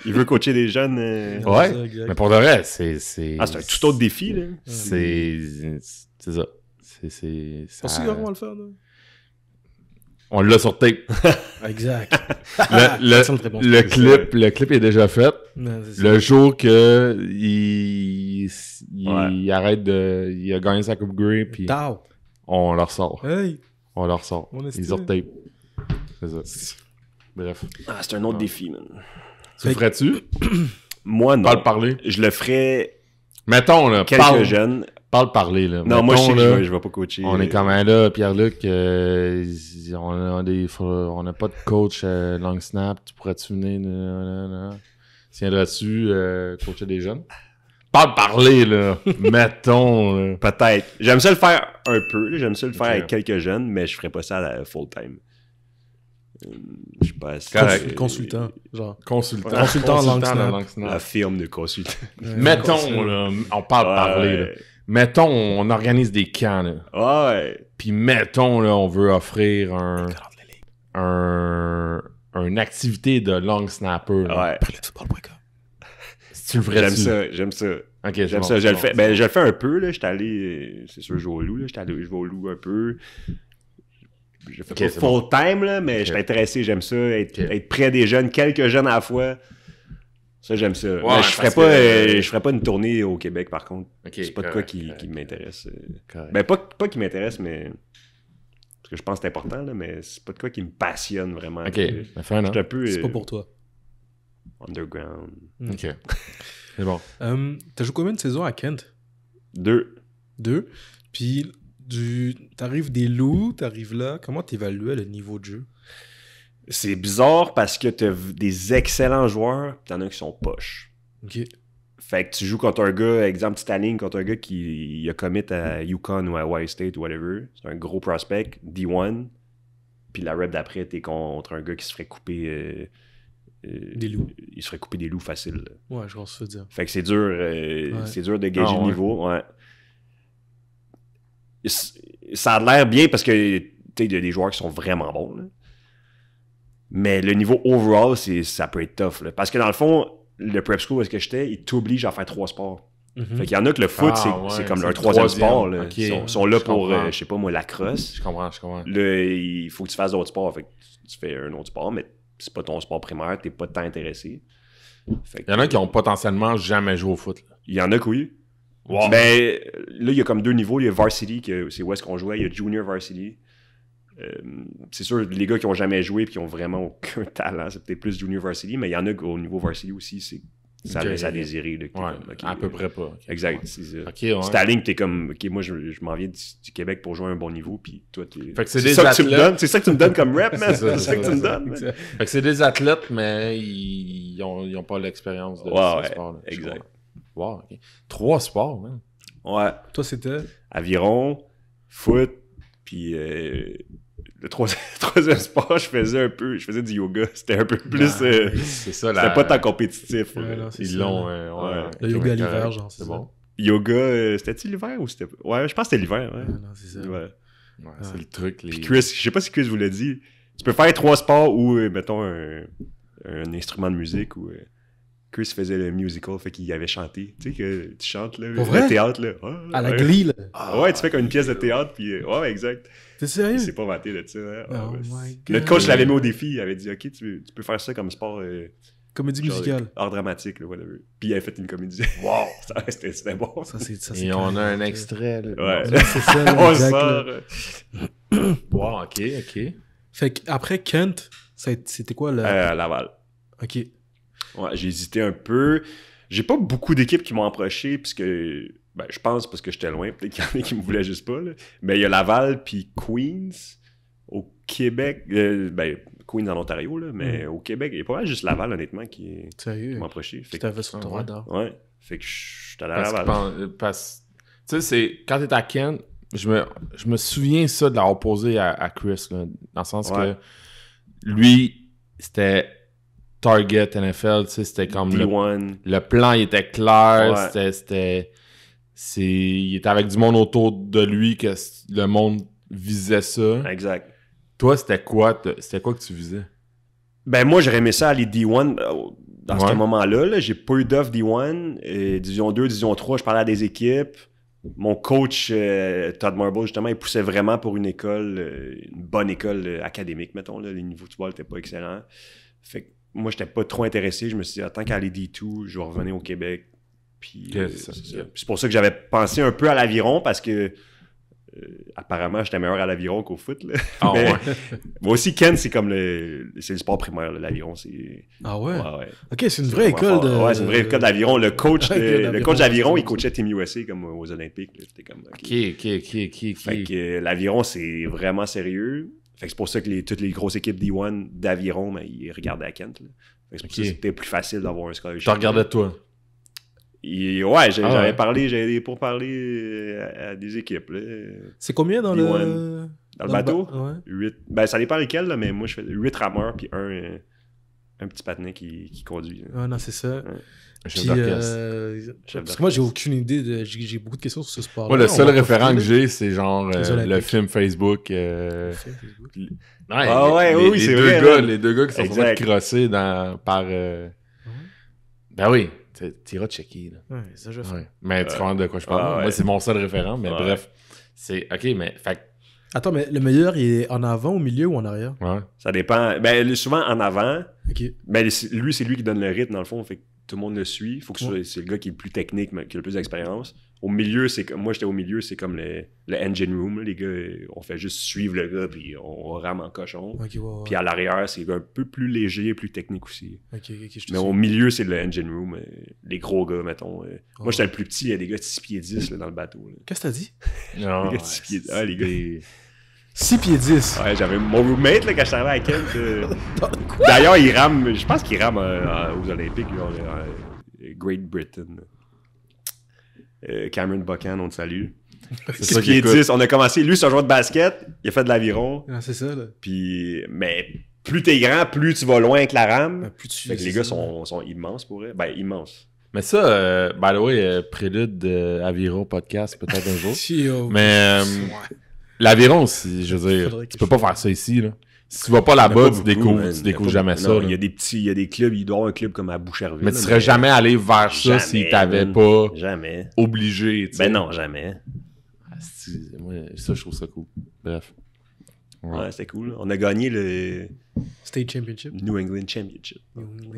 Il veut coacher des jeunes. Ouais, ça, exact. mais pour de vrai, c'est... Ah, c'est un tout autre défi, là. C'est ça. Penses-tu qu'il va vraiment le faire, là? On l'a sur tape. Exact. Le clip est déjà fait. Non, c'est ça. Le jour que il arrête de... Il a gagné sa Coupe Grey, puis Tao. on le ressort. Hey. On le ressort. On est Il sur tape. C'est ça. Bref. Ah, c'est un autre défi, man. Tu le ferais-tu? Moi, non. Parler. Je le ferais Mettons, là, quelques jeunes. parler, là. Non, Mettons, moi, je sais que là, je vais pas coacher. on est quand même là, Pierre-Luc, on n'a pas de coach long snap, tu pourrais-tu venir, tiendrais-tu coacher des jeunes? Parler, là, mettons, là. Peut-être. J'aime ça le faire un peu, là. J'aime ça le faire Ok. avec quelques jeunes, mais je ferais pas ça à la full-time. Je sais pas si... Correct. Consultant, genre. Consultant Consultant en long snap. La firme de consultant. Mettons, là, on parle parler, là. Mettons, on organise des camps, là. Ouais. Puis mettons, là, on veut offrir une activité de long snapper, là. Ouais. Tu le ferais-tu? J'aime ça. Ok, J'aime ça. Je le fais. Ben, je le fais un peu, là. J'étais allé, c'est sûr, jouer au loup, là. Je vais au loup un peu. Je fais pas c'est full time, là, mais je suis intéressé. J'aime ça. Être près des jeunes, quelques jeunes à la fois. Ça, j'aime ça. Mais je ferais pas une tournée au Québec, par contre. C'est pas de quoi qui m'intéresse. Ben, pas qui m'intéresse, mais... Parce que je pense que c'est important, là, mais c'est pas de quoi qui me passionne vraiment. Ok, mais fais un an. Je suis un peu... C'est pas pour toi. Underground. Ok. C'est bon. T'as joué combien de saisons à Kent? 2. Puis, t'arrives des loups, t'arrives là. Comment t'évaluais le niveau de jeu? C'est bizarre parce que t'as des excellents joueurs, pis t'en as qui sont poches. Ok. Fait que tu joues contre un gars, exemple Titaning, contre un gars qui a commit à UConn ou à Ohio State ou whatever. C'est un gros prospect, D1. Puis la rep d'après, t'es contre un gars qui se ferait couper... des loups. Il se ferait couper des loups facile. Là. Ouais, je pense que ça veut dire. Fait que c'est dur de gager le niveau. Ouais. Ça a l'air bien parce que il y a des joueurs qui sont vraiment bons. Là. Mais le niveau overall, ça peut être tough. Là. Parce que dans le fond, le prep school où est-ce que j'étais, il t'oblige à faire 3 sports. Fait qu'il y en a que le foot, c'est comme leur troisième sport. Là. Okay. Ils sont là pour, je sais pas moi, la crosse. Je comprends. Là, il faut que tu fasses d'autres sports. Fait que tu fais un autre sport, mais c'est pas ton sport primaire, t'es pas tant intéressé. Fait que, Il y en a qui ont potentiellement jamais joué au foot. Là. Il y en a que oui. Wow. Ben, là, il y a comme 2 niveaux. Il y a Varsity, c'est où est-ce qu'on jouait. Il y a Junior Varsity. C'est sûr, les gars qui ont jamais joué et qui ont vraiment aucun talent, c'est peut-être plus Junior Varsity, mais il y en a qu'au niveau Varsity aussi, ça laisse à désirer. Là, Ouais, comme, à peu près pas. Okay. Exact. Ouais. C'est ça. Okay, ouais. C'est ta ligne, t'es comme, ok, moi, je m'en viens du Québec pour jouer à un bon niveau, puis toi, t'es... Fait que c'est ça athlètes. que tu me donnes. C'est ça que tu me donnes comme rep, man. C'est ça que tu me donnes. Man. Fait que c'est des athlètes, mais ils ont pas l'expérience de ce sport. Exact. Wow, ok. 3 sports, man. Ouais. Toi, c'était? Aviron, foot, puis le troisième sport, je faisais du yoga. C'était un peu plus... c'est ça, c'était pas tant compétitif. Ouais, non, ils l'ont... le yoga à l'hiver, genre, c'est bon. Yoga, c'était-tu l'hiver ou c'était... Ouais, je pense que c'était l'hiver. Ouais. Non, c'est ça. Ouais. C'est le truc. Puis Chris, je sais pas si Chris vous l'a dit, tu peux faire 3 sports ou, mettons, un instrument de musique ou... Chris faisait le musical, fait qu'il avait chanté. Tu sais, que tu chantes, là, le théâtre, là. À la Glee, là. Ouais, tu fais comme une pièce de théâtre, puis... ouais, exact. T'es sérieux? Il s'est pas vanté de ça. Hein? Oh my God. Notre coach l'avait mis au défi, il avait dit, OK, tu peux faire ça comme sport... comédie musicale. Art dramatique, là, whatever. Puis il avait fait une comédie. Wow! C'était bon. Ça, c'est Et on a un extrait, là. Ouais. C'est ça, là, On exact, sort. Wow, ok. Fait qu'après Kent, c'était quoi, là? Laval. OK. Ouais, j'ai hésité un peu. J'ai pas beaucoup d'équipes qui m'ont approché, puisque... Ben, je pense parce que j'étais loin. Peut-être qu'il y en a qui me voulaient juste pas, là. Mais il y a Laval puis Queens au Québec. Ben, Queens en Ontario, là. Mais au Québec, il y a pas mal juste Laval, honnêtement, qui m'a approché. Fait que t'avais sur ton radar. Ouais. Fait que je suis allé à Laval. Tu sais, c'est... Quand t'es à Kent, je me souviens ça de l'avoir posé à Chris, là. Dans le sens que... lui, c'était target NFL, tu sais, c'était comme D1. le plan, il était clair, Ouais. il était avec du monde autour de lui que le monde visait ça. Exact. Toi, c'était quoi que tu visais? Ben moi, j'aurais aimé ça aller D1 dans Ouais. ce moment-là. Là. J'ai pas eu d'offre D1. Division 2, Division 3, je parlais à des équipes. Mon coach, Todd Marble, justement, il poussait vraiment pour une école, une bonne école académique, mettons. Là. Les niveaux de football n'étaient pas excellents. Fait que moi, j'étais pas trop intéressé. Je me suis dit, tant qu'à aller D2, je vais revenir au Québec. Puis c'est ça. C'est pour ça que j'avais pensé un peu à l'aviron parce que apparemment, j'étais meilleur à l'aviron qu'au foot. Là. Ah Mais, ouais. moi aussi, Ken, c'est comme c'est le sport primaire, là, l'aviron. C'est... Ah ouais? Ouais. Ok, c'est une vraie école de... Ouais, c'est une vraie école d'aviron. Le coach, le coach d'aviron, c'est il coachait Team USA comme aux Olympiques. Là. C'était comme, Ok. Fait que l'aviron, c'est vraiment sérieux. Fait que c'est pour ça que toutes les grosses équipes D1 d'aviron, ben, ils regardaient à Kent. Là. Fait que c'est pour ça que c'était plus facile d'avoir un scholarship. Tu regardais toi? Ouais, j'avais des pourparlers à des équipes. Là. C'est combien dans D1. Dans le bateau? Ouais. 8. Ben, ça dépend lesquels, là, mais moi, je fais 8 rameurs puis un petit patinet qui conduit. Là. Ouais, non, c'est ça. Ouais. Puis, parce que moi, j'ai aucune idée. J'ai beaucoup de questions sur ce sport. Moi, le seul référent que j'ai, c'est genre le film Facebook. Facebook. Oui, c'est vrai. Les deux gars qui sont fait crosser par... Ben oui, t'iras checker. Là. Ouais, ça, je fais. Ouais. Mais tu comprends de quoi je parle? Moi, c'est mon seul référent, mais bref. C'est... OK, mais... Fait... Attends, mais le meilleur, il est en avant, au milieu ou en arrière? Ouais. Ça dépend. Ben, souvent en avant. OK. Ben, lui, c'est lui qui donne le rythme, dans le fond. Fait que tout le monde le suit. Faut que c'est le gars qui est le plus technique, mais qui a le plus d'expérience. Au milieu, moi, j'étais au milieu, c'est comme le engine room. Là. Les gars, on fait juste suivre le gars, puis on rame en cochon. Okay, ouais. Puis à l'arrière, c'est un peu plus léger, plus technique aussi. OK, mais au milieu, c'est le engine room. Les gros gars, mettons. Moi, j'étais le plus petit. Il y a des gars de 6 pieds 10 là, dans le bateau. Là. Qu'est-ce que t'as dit? Non, les gars de 6 pieds 10. Ah, les gars... 6 pieds 10. Ouais, j'avais mon roommate là, quand je suis arrivé à Kent. D'ailleurs, il rame, je pense qu'il rame aux Olympiques, genre, Great Britain. Cameron Buchan, on te salue. C'est ça qui est 10. On a commencé, lui, c'est un joueur de basket, il a fait de l'aviron. Ah, c'est ça, là. Puis, mais plus t'es grand, plus tu vas loin avec la rame. Ah, plus tu fait que les gars sont immenses pour eux. Ben, immenses. Mais ça, by the way, prélude Aviron podcast peut-être un jour. Mais l'aviron aussi, je veux dire, tu peux pas faire ça ici, là. Si tu vas pas là-bas, tu découvres jamais ça. Il y a des clubs, il doit y avoir un club comme à Boucherville. Mais tu serais jamais allé vers ça s'ils t'avaient pas obligé. Ben non, jamais. Moi, ça, je trouve ça cool. Bref. Ouais, c'était cool. On a gagné le State Championship. New England Championship.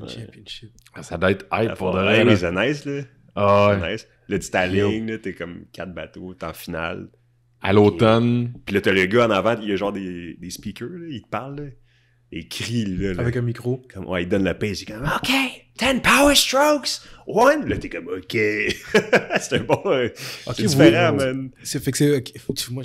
Championship. Ça doit être hype pour de vrai. Oui, c'est nice, là. Ah, c'est nice. Là, tu t'alignes, là, t'es comme 4 bateaux, t'es en finale. À l'automne. Puis là, t'as le gars en avant, il y a genre des speakers, là, il te parle, là. Et il crie, là. Avec un micro. Comme, ouais, il donne le pace, il est comme, OK, 10 power strokes, 1. Là, t'es comme, OK. C'est bon. C'est différent, man. Fait que c'est. Moi,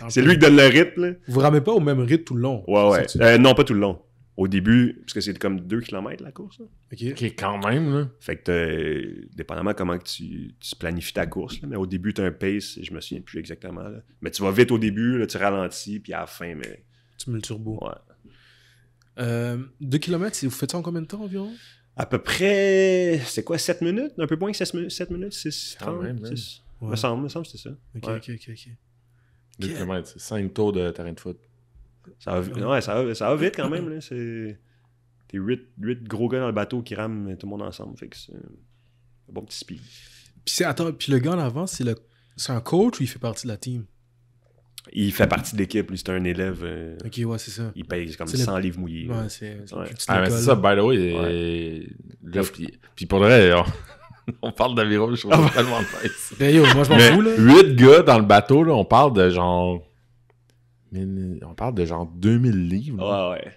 c'est lui qui donne le rythme, là. Vous ramez pas au même rythme tout le long? Ouais. Non, pas tout le long. Au début, parce que c'est comme 2 km la course. Là. OK, quand même. Là. Fait que dépendamment comment que tu planifies ta course, là, mais au début, tu as un pace, je me souviens plus exactement. Là. Mais tu vas vite au début, là, tu ralentis, puis à la fin, mais... Tu mets le turbo. Ouais. 2 km, vous faites ça en combien de temps environ? À peu près, c'est quoi, 7 minutes? Un peu moins que 7 minutes? 6, 30, même, 6. Ouais. Me semble que c'est ça. OK. 2 km, c'est 5 tours de terrain de foot. Ça va vite quand même. Là. T'es 8 gros gars dans le bateau qui rament tout le monde ensemble. Fait que c'est un bon petit speed. Puis le gars en avant, c'est un coach ou il fait partie de la team? Il fait partie de l'équipe. Lui, c'est un élève. OK, ouais, c'est ça. Il paye comme 100 livres mouillés. Ouais, c'est mais c'est ça, by the way. Puis pour le vrai, on parle d'aviron, je trouve ça tellement nice. Ben yo, moi, je m'en fous, là. 8 gars dans le bateau, là, on parle de genre... 2000 livres. Ouais.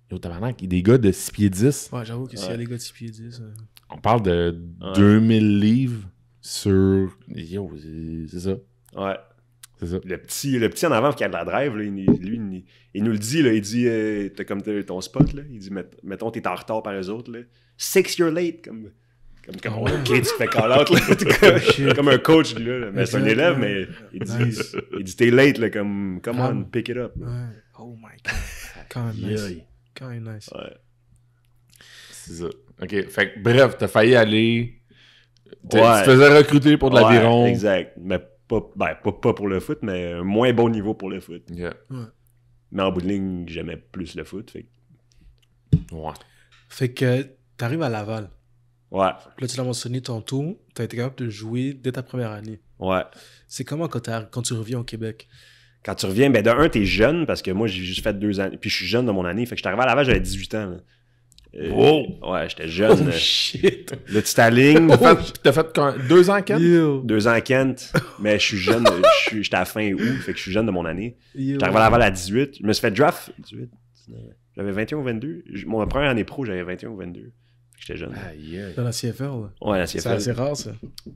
Yo, tabarnak, il y a des gars de 6 pieds 10. Ouais, j'avoue que s'il y a des gars de 6 pieds 10... On parle de 2000 livres sur... Yo, c'est ça. Ouais. C'est ça. Le petit en avant qui a de la drive, là, il nous le dit, là, il dit, t'as comme ton spot, là, il dit, mettons, t'es en retard par les autres, là. 6 you're late, comme un kid qui fait call-out, là. Comme un coach, lui, là. Mais c'est un élève, mais il dit t'es late, là, comme, come on, pick it up. Ouais. Oh my God. Quand même nice. Aïe. Quand même nice. Ouais. C'est ça. OK. Fait que, bref, t'as failli aller... Tu Ouais. te faisais recruter pour de l'aviron. Ouais, exact. Mais pas pour le foot, mais un moins bon niveau pour le foot. Yeah. Mais en bout de ligne, j'aimais plus le foot. Fait Ouais. Fait que t'arrives à Laval. ouais, Là, tu l'as mentionné tantôt, t'as été capable de jouer dès ta première année. ouais. C'est comment quand tu reviens au Québec? Quand tu reviens, ben de un, t'es jeune, parce que moi, j'ai juste fait 2 ans. Puis je suis jeune de mon année. Fait que je suis arrivé à Laval, j'avais 18 ans. Là. Ouais, j'étais jeune. Oh shit! Là, tu t'alignes. T'as fait quand... 2 ans, Ken? Yo! 2 ans à Kent, mais je suis jeune. J'étais à fin août, fait que je suis jeune de mon année. Yo. J'arrive à Laval à 18. Je me suis fait draft. 18, 19, j'avais 21 ou 22. Mon première année pro, j'avais 21 ou 22. Fait que j'étais jeune. Aïe, aïe. Dans la CFL, là. Ouais, la C'est CFL. assez rare, ça.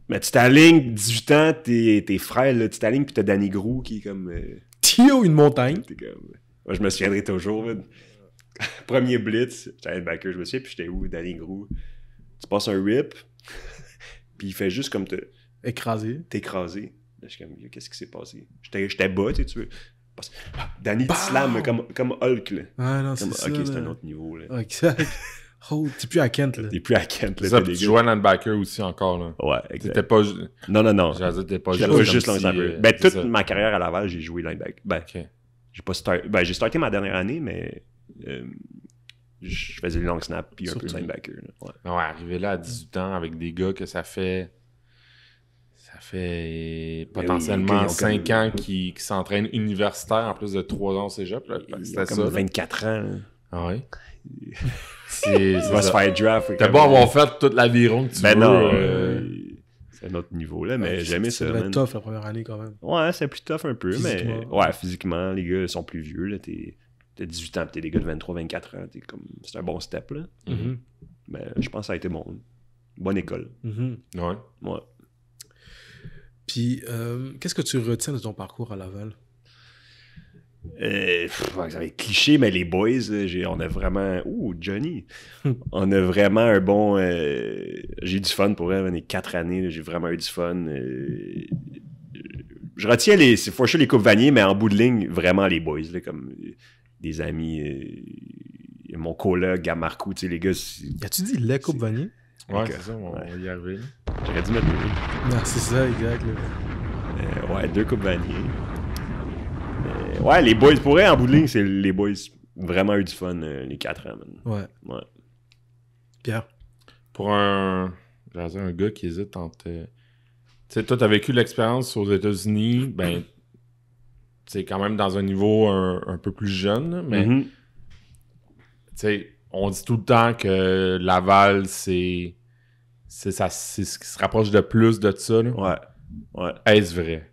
Mais tu t'alignes, 18 ans, t'es frère, là, tu t'alignes, pis t'as Danny Grou qui est comme. Yo, une montagne. T'es comme. Moi, je me souviendrai toujours, man. Premier blitz, j'étais un backer, je me souviens, puis j'étais où, Danny Grou. Tu passes un rip, puis il fait juste comme Écrasé. t'écraser. Là, je suis comme, yo, qu'est-ce qui s'est passé? J'étais bas, tu veux. Danny te Bam! slam comme Hulk, là. Ah non, Comme, c'est ça. ok, c'est là. un autre niveau, là. Exact. Oh, t'es plus à Kent, là. T'es plus à Kent, là. Ça, t'es puis des tu gars. jouais linebacker aussi encore, là. Ouais, T'étais exact. pas... Non. J'allais dire, t'étais pas J'étais juste pas juste comme linebacker. si, Ben, c'est toute ça. ma carrière à Laval, j'ai joué linebacker. Ben, OK. j'ai starté ma dernière année, mais je faisais les long snaps puis un peu de Surtout. linebacker. Là. Ouais. Ouais, arriver là à 18 ans avec des gars que ça fait potentiellement les gars, ils ont 5 comme- ans qui s'entraînent universitaire en plus de 3 ans au cégep. Là. Ils C'était ont ça. comme là. 24 ans. là. Ah ouais. Il va se faire draft. T'as beau avoir fait toute l'aviron que tu Ben veux. non. C'est un autre niveau, là, mais j'aimais ça. Ça devait man. être tough la première année, quand même. Ouais, c'est plus tough un peu, mais... Physiquement. Ouais, physiquement, les gars sont plus vieux, là. T'as 18 ans, pis t'es des gars de 23-24 ans. C'est un bon step, là. Mhm. Mais je pense que ça a été bon. Bonne école. Mhm. Ouais. Ouais. Puis, qu'est-ce que tu retiens de ton parcours à Laval? Ça va être cliché, mais les boys, là, on a vraiment... Ouh, Johnny! On a vraiment un bon... j'ai eu du fun pour elle, les 4 années, là, j'ai vraiment eu du fun. Je retiens c'est for sure les coupes Vanier, mais en bout de ligne, vraiment les boys, là, comme des amis. Mon coloc, Gamarcou, tu sais, les gars... As-tu dit les Coupes Vanier? Ouais, Ok. c'est ça, on va y arriver. là. J'aurais dû mettre Non, c'est ça, exact. Là. ouais, 2 coupes Vanier. Ouais, les boys, pour elle, en bout de ligne, c'est les boys vraiment eu du fun les 4 ans, man. Ouais. Ouais. Pierre? Pour un gars qui hésite entre... Tu sais, toi, t'as vécu l'expérience aux États-Unis, ben... C'est quand même dans un niveau un peu plus jeune, là, mais... Mhm. Tu sais, on dit tout le temps que Laval, c'est ce qui se rapproche de plus de ça. Là. Ouais. Ouais. Est-ce vrai?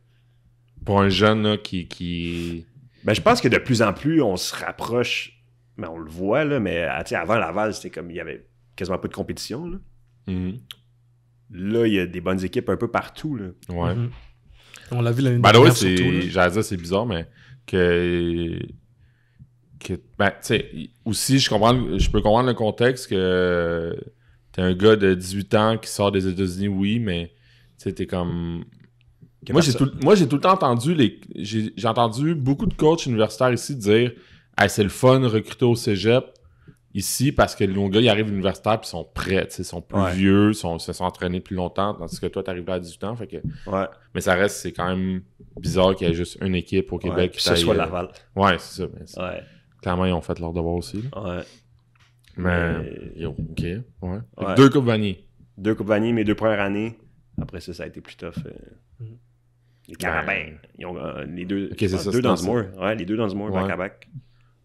Pour un jeune là, qui... Ben, je pense que de plus en plus, on se rapproche. Mais on le voit, là, mais tu sais, avant Laval, c'était comme il y avait quasiment pas de compétition. Là, Mhm. là il y a des bonnes équipes un peu partout. Là. Ouais. Mhm. On l'a vu l'année Ben dernière, oui, surtout. là. j'allais dire, c'est bizarre, mais ben, tu sais, aussi, je peux comprendre le contexte que t'es un gars de 18 ans qui sort des États-Unis, oui, mais tu sais, t'es comme... Moi, j'ai tout le temps entendu j'ai entendu beaucoup de coachs universitaires ici dire hey, c'est le fun de recruter au cégep ici parce que nos gars ils arrivent universitaires puis ils sont prêts, ils sont plus vieux, se sont entraînés plus longtemps, tandis que toi t'arrives là à 18 ans. Fait que... Ouais. Mais ça reste, c'est quand même bizarre qu'il y ait juste une équipe au Québec. Ouais, puis ce soit Laval. Ouais, c'est ça. Mais Ouais. clairement, ils ont fait leur devoir aussi. Là. Ouais. Mais, yo, ok. Ouais. Fait que Ouais. 2 coupes Vanier. 2 coupes Vanier, mes 2 premières années. Après ça, ça a été plus tough. Mhm. Les Carabins. Ils ont les deux. Ok, c'est ça, Deux c'est dans ça. Dunsmore. Ouais, les deux dans Dunsmore, Ouais. back-à-back.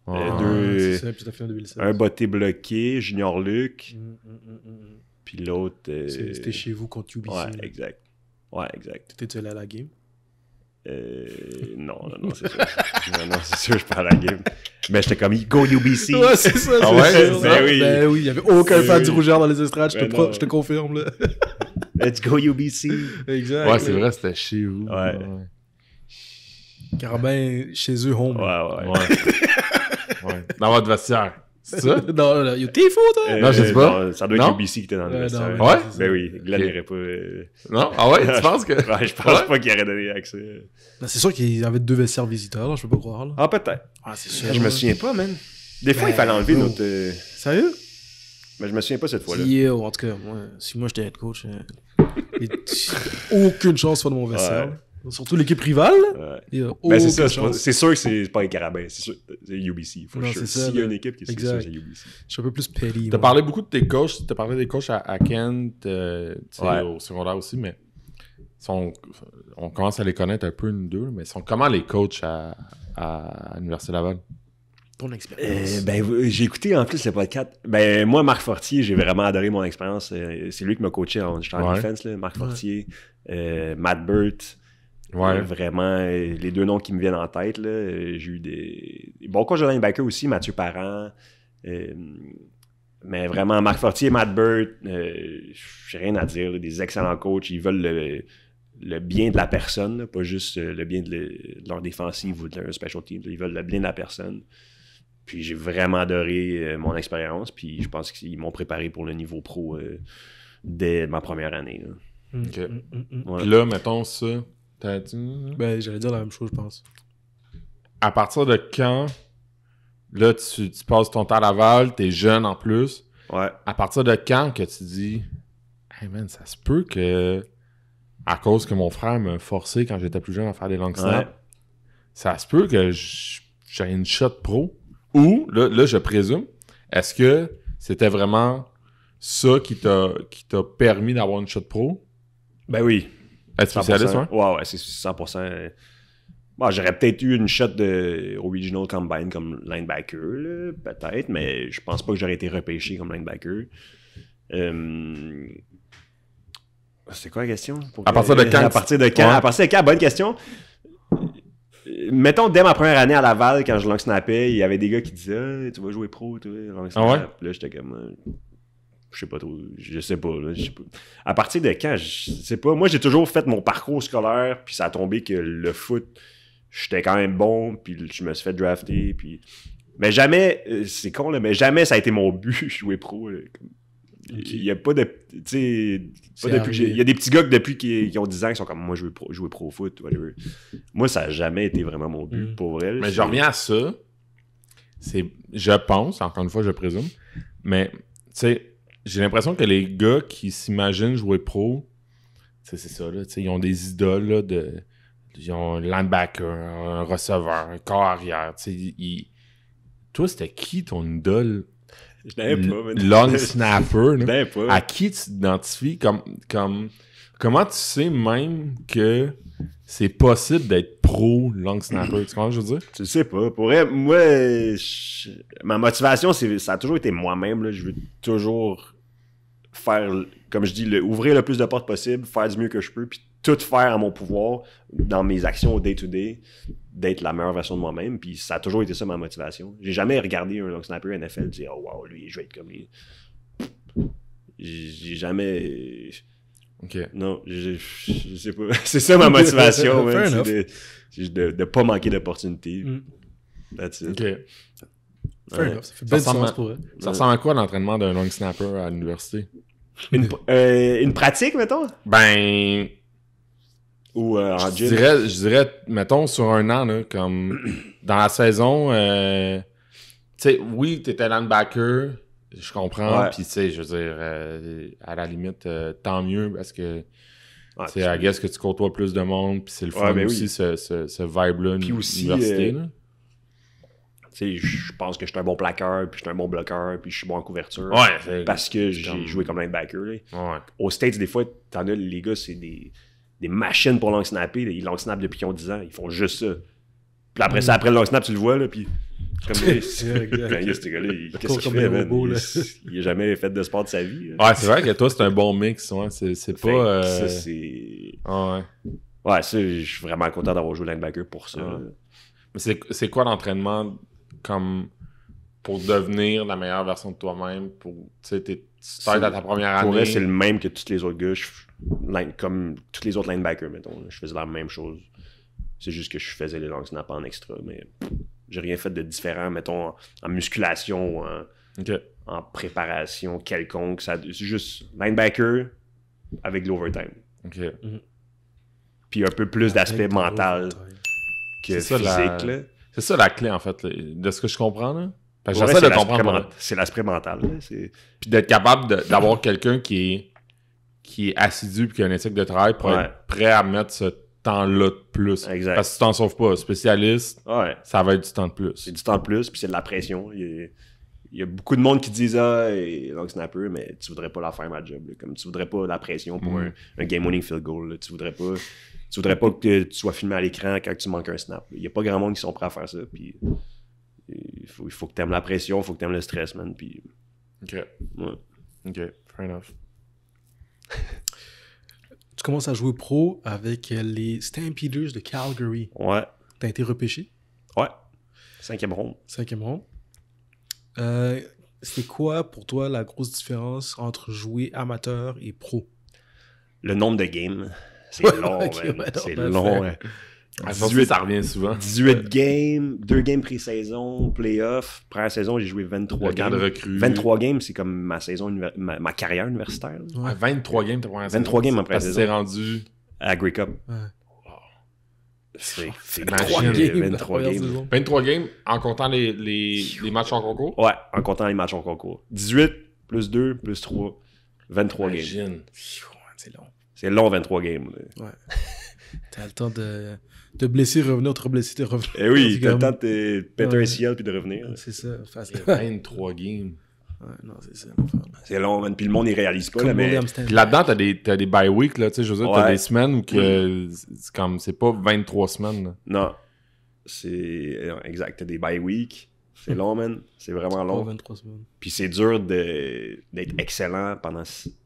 Ouais. deux- C'est ça, puis t'as fait en 2016. Un botté bloqué, Junior Luc. Mm. Puis l'autre. C'était chez vous contre UBC. Ouais, là. exact. Ouais, exact. T'étais allé à la game? Non, c'est sûr. non, c'est sûr, je parle à la game. Mais j'étais comme, go UBC. Ouais, c'est ça. Ah c'est ouais, sûr. c'est ça? Ben oui. Ben oui, il y avait aucun Ben fan oui. du rougeur dans les estrades, Ben non. je te confirme. Là. Let's go UBC. Exact. Ouais, c'est vrai, c'était chez vous. Ouais. Carabin, chez eux, home. Ouais. Ouais. Dans votre vestiaire. C'est ça? Non, là, yo, t'es fou, toi? Non, je sais pas. Non, ça doit Non? être UBC qui était dans le Ouais, vestiaire. non, Ouais? c'est ça. Ben oui, Glenn Ok. n'irait pas. Non? Ah ouais, tu penses que... Ouais, je pense Ouais? pas qu'il aurait donné accès. Non, c'est sûr qu'il y avait 2 vestiaires visiteurs, là, je peux pas croire. Là. Ah, peut-être. Ah, c'est sûr. Je me souviens pas, man. Des fois, il fallait enlever bro. notre... Sérieux? Mais je me souviens pas cette fois-là. Yo, en tout cas, si moi j'étais head coach, aucune chance de faire de mon vestiaire. Surtout l'équipe rivale. Ouais. Yo, Ben, c'est aucune ça, chance. c'est sûr que c'est pas un carabin, c'est sûr, c'est UBC, for Non, sure. c'est ça, S'il y a là. une équipe qui c'est Exact. sûr, c'est UBC. Je suis un peu plus petty. T'as moi. parlé beaucoup de tes coachs. T'as parlé des coachs à Kent, tu sais, Ouais. au secondaire aussi, mais on commence à les connaître un peu, nous deux, mais sont comment les coachs à l'Université Laval? Ton expérience. J'ai écouté en plus le podcast. Ben, moi, Marc Fortier, j'ai vraiment adoré mon expérience. C'est lui qui m'a coaché j'étais en Ouais. defense, là. Marc Fortier, Matt Burt. Ouais. Vraiment, les deux noms qui me viennent en tête. Là, j'ai eu des bons coachs de linebacker aussi, Mathieu Parent. Mais vraiment, Marc Fortier, Matt Burt, j'ai rien à dire. Là, des excellents coachs. Ils veulent le bien de la personne, là, pas juste le bien de leur défensive ou de leur special team. Là. Ils veulent le bien de la personne. Puis j'ai vraiment adoré mon expérience. Puis je pense qu'ils m'ont préparé pour le niveau pro dès ma première année. Là. Ok. Ouais. Puis là, mettons ça. T'as dit... Ben, j'allais dire la même chose, je pense. À partir de quand, là, tu passes ton temps à Laval, t'es jeune en plus. Ouais. À partir de quand que tu dis, hey man, ça se peut que, à cause que mon frère m'a forcé quand j'étais plus jeune à faire des long snaps, Ouais. ça se peut que j'ai une shot pro. Ou, là, je présume, est-ce que c'était vraiment ça qui t'a permis d'avoir une shot pro? Ben oui. Être spécialiste, 100%. ouais? Ouais, c'est 100%. Bon, j'aurais peut-être eu une shot de Original Combine comme linebacker, là, peut-être, mais je pense pas que j'aurais été repêché comme linebacker. C'est quoi la question? À partir de quand? À partir de quand? Ouais. À partir de quand? Bonne question. Mettons, dès ma première année à Laval, quand je long snappais, il y avait des gars qui disaient « Tu vas jouer pro, toi, long snap. Ah ouais? Puis là, j'étais comme... je sais pas trop. Je sais pas, là, je sais pas. À partir de quand? Je sais pas. Moi, j'ai toujours fait mon parcours scolaire, puis ça a tombé que le foot, j'étais quand même bon, puis je me suis fait drafter, puis... Mais jamais, c'est con, là, mais jamais ça a été mon but, jouer pro. Là. Il y a pas de... Tu sais... Il y a des petits gars que depuis qui ont 10 ans qui sont comme moi, jouer pro au foot. Whatever. Moi, ça a jamais été vraiment mon but, pour vrai. Mais je reviens à ça. Je pense, encore une fois, je présume, mais, tu sais, j'ai l'impression que les gars qui s'imaginent jouer pro, c'est ça, là, ils ont des idoles, là, ils ont un linebacker, un receveur, un corps arrière, toi, c'était qui ton idole? Je n'avais pas, mais... Long snapper, Je là. n'avais pas. À qui tu t'identifies comment tu sais même que c'est possible d'être pro long snapper? Tu comprends ce que je veux dire? Tu sais pas. Pour vrai, moi, ma motivation, ça a toujours été moi-même. Là. Je veux toujours faire, comme je dis, ouvrir le plus de portes possible, faire du mieux que je peux, puis tout faire à mon pouvoir dans mes actions au day-to-day, d'être la meilleure version de moi-même. Puis ça a toujours été ça ma motivation. J'ai jamais regardé un long snapper NFL et dit « Oh wow, lui, je vais être comme lui. » J'ai jamais... OK. Non, je sais pas. C'est ça ma motivation, Fair man, enough. c'est de pas manquer d'opportunités. That's it. OK. Fair Ouais. enough. Ça fait bien du ressemble sens à- pour eux. Ça ressemble à quoi l'entraînement d'un long snapper à l'université? Une pratique, mettons? Ben... Ou en Je gym? dirais, mettons, sur un an, là, comme dans la saison, tu sais, oui, t'étais linebacker, je comprends, Ouais. puis tu sais, je veux dire, à la limite, tant mieux, parce que, Ouais, tu sais, I guess que tu côtoies plus de monde, puis c'est le fun Ouais, ben aussi, oui. ce vibe-là, Puis aussi, université, là. Tu sais, je pense que je suis un bon plaqueur, puis je suis un bon bloqueur, puis je suis bon en couverture. Ouais, Parce que j'ai comme- joué comme linebacker. Là. ouais. Aux States, des fois, t'en as, les gars, c'est des machines pour long snapper. Là. Ils long snap depuis qu'ils ont 10 ans. Ils font juste ça. Puis après ça, après le long snap, tu le vois, là, puis... Comme ce gars-là, qu'est-ce qu'il comme fait, un man? robot, là. Il a jamais fait de sport de sa vie. Là. Ouais, c'est vrai que toi, c'est un bon mix, ouais, c'est Fait pas... que ça, c'est... ouais. Ouais, ça, je suis vraiment content d'avoir joué linebacker pour ça. Ah. là. Mais c'est quoi l'entraînement comme pour devenir la meilleure version de toi-même, pour, tu sais, tu t'aides à ta première Pour année. vrai, c'est le même que tous les autres gars. Comme tous les autres linebackers, mettons. Là. Je faisais la même chose. C'est juste que je faisais les long snaps en extra, mais j'ai rien fait de différent, mettons, en musculation ou OK. en préparation quelconque. C'est juste linebacker avec de l'overtime. OK. Puis un peu plus d'aspect mental que C'est ça, physique. Là. C'est ça la clé, en fait, là. De ce que je comprends, là. Parce Ouais, que j'essaie c'est de comprendre. c'est l'aspect mental. Là. Puis d'être capable d'avoir quelqu'un qui est assidu puis qui a une éthique de travail pour Ouais. être prêt à mettre ce temps-là de plus. Exact. Parce que tu t'en sauves pas. Spécialiste, Ouais. ça va être du temps de plus. C'est du temps de plus, puis c'est de la pression. Il y a beaucoup de monde qui disent long snapper, mais tu voudrais pas la faire ma job. Là. Comme tu voudrais pas la pression pour un game-winning field goal. Là. Tu voudrais pas que tu sois filmé à l'écran quand tu manques un snap. Il y a pas grand monde qui sont prêts à faire ça. Puis il faut que tu aimes la pression, il faut que tu aimes le stress, man. Puis OK. ouais. OK. Fair enough. Tu commences à jouer pro avec les Stampeders de Calgary. Ouais. T'as été repêché, Ouais. 5e ronde. 5e ronde. C'est quoi pour toi la grosse différence entre jouer amateur et pro? Le nombre de games. C'est long, ok, man. ouais, C'est non, long. ben, Hein. À 18, ça revient souvent. 18 games, 2 games pré-saison, playoff. Première saison, j'ai joué 23 Le camp de games. recrue. 23 games, c'est comme ma saison, ma carrière universitaire. là. Ouais. À 23 games, t'as pas 23 games en Parce que pré-saison. c'est rendu... À Grey Cup. Ouais. C'est Imagine, 3 games. 23 la première games. saison. 23 games en comptant les matchs en concours. Ouais, en comptant les matchs en concours. 18, plus 2, plus 3, 23 games. Imagine. Pfiou, c'est long. C'est long, 23 games. Là. Ouais. T'as le temps de te blesser, revenir, te reblesser, te revenir. Eh oui, C'est t'as le comme- temps de te péter Ouais. un ciel puis de revenir. là. C'est ça. Face... Et 23 games. Ouais, non, c'est ça. C'est long, man. Puis le monde, il réalise pas. Là, Comme mais... William Stanley. Puis là-dedans, t'as des bye week, là, tu sais, je veux dire, t'as Ouais. des semaines où que c'est comme, c'est pas 23 semaines, là. Non. C'est... Exact. T'as des bye week. C'est long, man. C'est vraiment Pas long. 23 semaines. Puis c'est dur d'être excellent pendant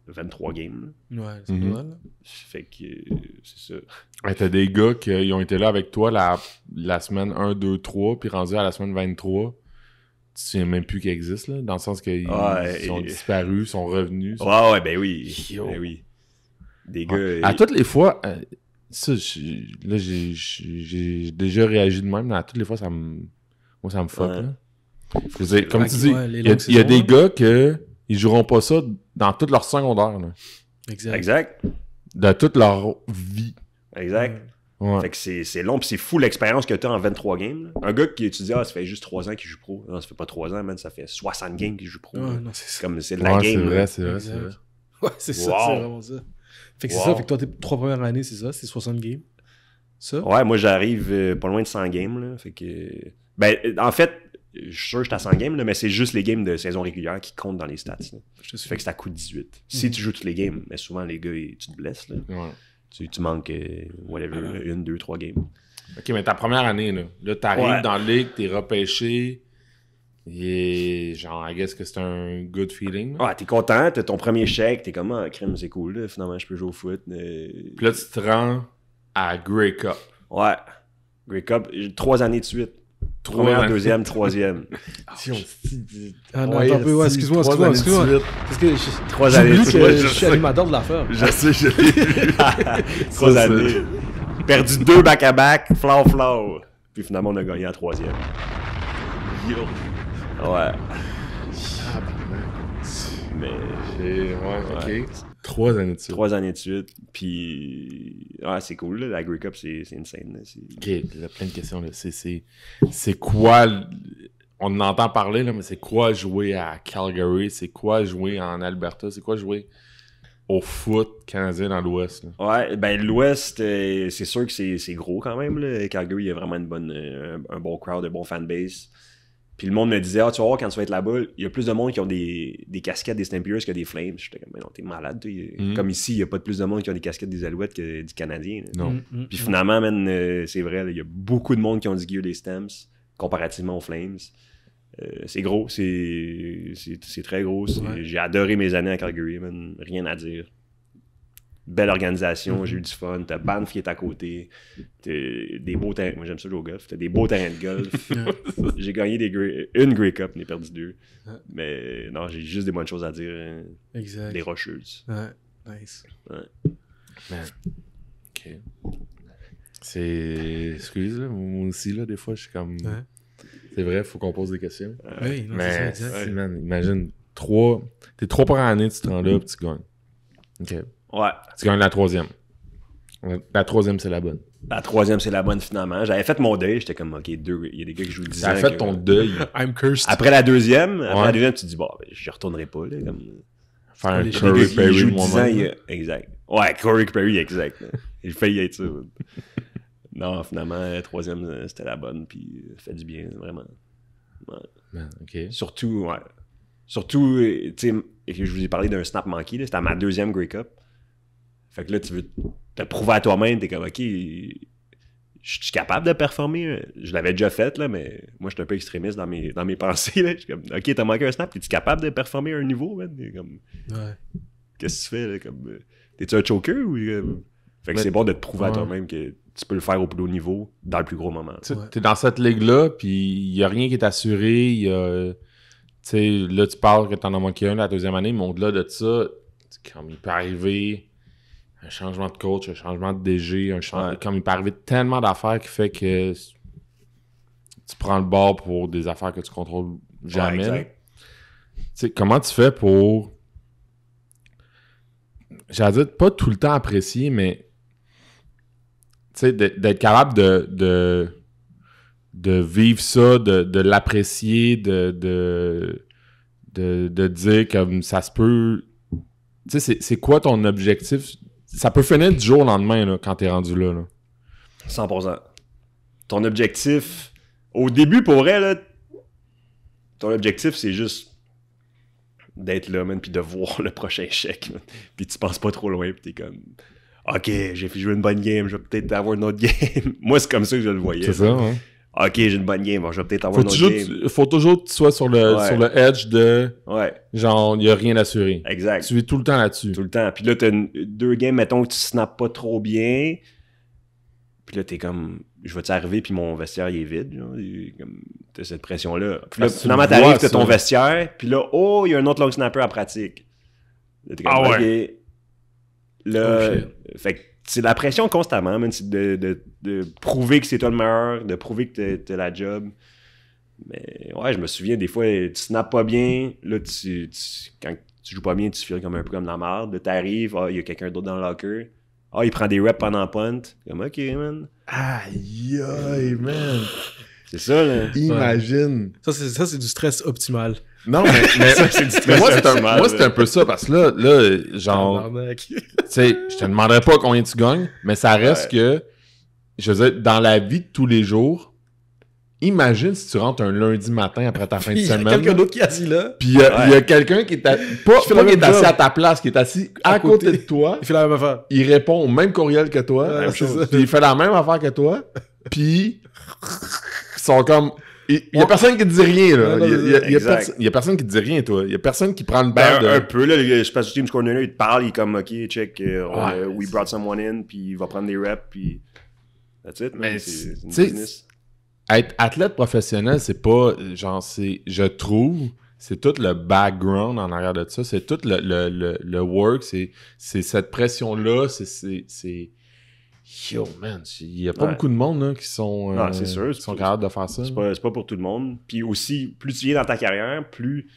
23 games. Là. Ouais, c'est Mhm. vrai, là. Fait que c'est ça. Ouais, t'as des gars qui ont été là avec toi la semaine 1, 2, 3, puis rendus à la semaine 23. Tu sais même plus qu'ils existent, là, dans le sens qu'ils Ouais, sont et- disparus, sont revenus. Ouais, ben oui. Yo. Ben oui. Des Ouais. gars... À toutes les fois, ça, là, j'ai déjà réagi de même, mais à toutes les fois, ça me fuck, Ouais. là. Je veux dire, comme Ouais, tu dis, ouais, les il y a longues des saisons, gars ils joueront pas ça dans toute leur secondaire, là. Exact. Exact. De toute leur vie. Exact. Ouais. Fait que c'est long, pis c'est fou l'expérience que t'as en 23 games. Là. Un gars qui étudie, ça fait juste 3 ans qu'il joue pro. Non, ça fait pas 3 ans, man, ça fait 60 games qu'il joue pro. Ouais, là. non, c'est C'est ça. comme, c'est de la Ouais, game. c'est là. vrai, c'est vrai, c'est Exact. vrai. Ouais, c'est ça, Wow. c'est vraiment ça. Fait que c'est Wow. ça, fait que toi, tes 3 premières années, c'est ça, c'est 60 games. Ça? Ouais, moi, j'arrive pas loin de 100 games, là. Fait que... Ben, en fait, je suis sûr que j'étais à 100 games, là, mais c'est juste les games de saison régulière qui comptent dans les stats, là. Je te suis. Fait que ça coûte 18. Si tu joues toutes les games, mais souvent, les gars, tu te blesses, là. Ouais. Tu manques, whatever, là, 1, 2, 3 games. Ok, mais ta première année, là t'arrives Ouais. dans la ligue, t'es repêché, et genre, I guess que c'est un good feeling. là. Ouais, t'es content, t'as ton premier chèque, t'es comme, ah, crème, c'est cool, là, finalement, je peux jouer au foot. Puis là, tu te rends à Grey Cup. Ouais. Grey Cup, 3 années de suite. Première, années. deuxième, troisième. Si on se dit... Ah non, attends un peu, ouais, excuse-moi. Parce que je 3 années j'oublie de que suite. je suis animateur de l'affaire. Je sais, je l'ai vu. 3 Ça, années. Perdu 2 back-à-back, flau. Puis finalement, on a gagné en 3e. Yo. Ouais. Mais Ouais, ok. 3 années de suite. 3 années de suite. Puis, ouais, c'est cool, là. La Grey Cup, c'est insane. Là. Ok, il y a plein de questions, là. C'est quoi... On en entend parler, là, mais c'est quoi jouer à Calgary? C'est quoi jouer en Alberta? C'est quoi jouer au foot canadien dans l'Ouest? là? Ouais, ben l'Ouest, c'est sûr que c'est gros quand même. Là. Calgary, il y a vraiment un bon crowd, un bon fanbase. Puis le monde me disait, ah, tu vas voir, quand tu vas être là-bas, il y a plus de monde qui ont des casquettes des Stampeders que des Flames. J'étais comme, mais non, t'es malade. Toi. Comme ici, il n'y a pas de plus de monde qui ont des casquettes des Alouettes que du Canadien. là. Non. Puis finalement, man, c'est vrai, là, il y a beaucoup de monde qui ont du gear des Stamps comparativement aux Flames. C'est gros, c'est très gros. Ouais. J'ai adoré mes années à Calgary, man. Rien à dire. Belle organisation, j'ai eu du fun. T'as Banff qui est à côté. T'as des beaux terrains. Moi, j'aime ça jouer au golf. T'as des beaux terrains de golf. J'ai gagné une Grey Cup, j'en ai perdu 2. Ouais. Mais non, j'ai juste des bonnes choses à dire. Hein. Exact. Les Rocheuses. Ouais, nice. Man. Ok. C'est... Excuse, là, moi aussi, là, des fois, je suis comme... Ouais. C'est vrai, faut qu'on pose des questions. Oui, non, c'est ça, Mais, exact. si, man, imagine, tes 3 premières années, tu te rends là, puis tu gagnes. Ok. Ouais. Tu gagnes la 3e. La troisième, c'est la bonne. La troisième, c'est la bonne finalement. J'avais fait mon deuil. J'étais comme, OK, il y a des gars qui jouent 10 ans. T'as fait ton deuil. I'm cursed. Après la deuxième, tu te dis, bon, ben, je retournerai pas. Là, comme... Faire un Il y a des Corey gars qui Perry jouent de 10 ans. moi-même. Exact. Ouais, Corey Perry, exact. Il failli être ça. Non, finalement, la troisième, c'était la bonne. Puis ça fait du bien, vraiment. Ouais. Man, OK. Surtout, tu sais, je vous ai parlé d'un snap manqué. C'était à ma deuxième Grey Cup. Fait que là, tu veux te prouver à toi-même. T'es comme, OK, je suis capable de performer. Je l'avais déjà fait, là, mais moi, je suis un peu extrémiste dans mes pensées. Là. Je suis comme, OK, t'as manqué un snap. Es-tu capable de performer à un niveau? Man? Comme, qu'est-ce que tu fais? Là, comme, t'es-tu un choker? Ou, fait que c'est bon de te prouver à toi-même que tu peux le faire au plus haut niveau dans le plus gros moment. T'es dans cette ligue-là, puis il n'y a rien qui est assuré. Là, tu parles que t'en as manqué un la deuxième année, mais au-delà de ça, comme il peut arriver un changement de coach, un changement de DG, comme il peut arriver tellement d'affaires qui fait que tu prends le bord pour des affaires que tu contrôles jamais. Ouais, comment tu fais pour, j'allais dire, pas tout le temps apprécier, mais d'être capable de vivre ça, de l'apprécier, de dire comme ça se peut. Tu sais, c'est quoi ton objectif? Ça peut finir du jour au lendemain là, quand t'es rendu là. 100%. Ton objectif, au début, pour vrai, là, ton objectif, c'est juste d'être là, man, puis de voir le prochain chèque. Man. Puis tu penses pas trop loin, puis t'es comme... OK, j'ai fait jouer une bonne game, je vais peut-être avoir une autre game. Moi, c'est comme ça que je le voyais. C'est ça, hein? OK, j'ai une bonne game, je vais peut-être avoir une autre game. Faut toujours que tu sois sur le edge de... Ouais. Genre, il n'y a rien d'assuré. Exact. Tu es tout le temps là-dessus. Tout le temps. Puis là, t'as deux games, mettons que tu snaps pas trop bien. Puis là, t'es comme... Je vais-tu arriver, puis mon vestiaire, il est vide. Genre, t'as cette pression-là. Puis là, finalement, t'arrives, t'as ton vestiaire. Puis là, il y a un autre long snapper en pratique. Là, t'es comme, OK. Là, fait que c'est la pression constamment, man, c'est de prouver que c'est toi le meilleur, de prouver que t'as la job. Mais ouais, je me souviens, des fois, tu snaps pas bien, là, quand tu joues pas bien, tu files un peu comme la merde. Là, t'arrives, il y a quelqu'un d'autre dans le locker. Il prend des reps pendant punt. Comme, OK, man. Aïe, aïe, man. C'est ça, là. Imagine. Ça, c'est du stress optimal. Non, mais ça, c'est du stress moi, optimal, c'est un peu ça, parce que là genre, tu sais, je te demanderais pas combien tu gagnes, mais ça reste que, je veux dire, dans la vie de tous les jours, imagine si tu rentres un lundi matin après ta fin de semaine. Il y a quelqu'un d'autre qui est assis là. Puis il y a quelqu'un qui est assis à ta place, qui est assis à côté de toi. Il fait la même affaire. Il répond au même courriel que toi. C'est ça. Puis il fait la même affaire que toi. Puis ils sont comme... Il y a personne qui te dit rien, là. Il y a personne qui te dit rien, toi. Il y a personne qui prend le bain de... Un peu, là. Le special teams coordinator, il te parle, il est comme, OK, check, we brought someone in, puis il va prendre des reps, puis... That's it, man. C'est une business. Être athlète professionnel, c'est pas... Genre, je trouve... C'est tout le background en arrière de ça. C'est tout le work. C'est cette pression-là. C'est... Yo, man, il y a pas beaucoup de monde là, qui sont, c'est sûr, qui sont capables de faire ça. C'est pas pour tout le monde. Puis aussi, plus tu viens dans ta carrière, plus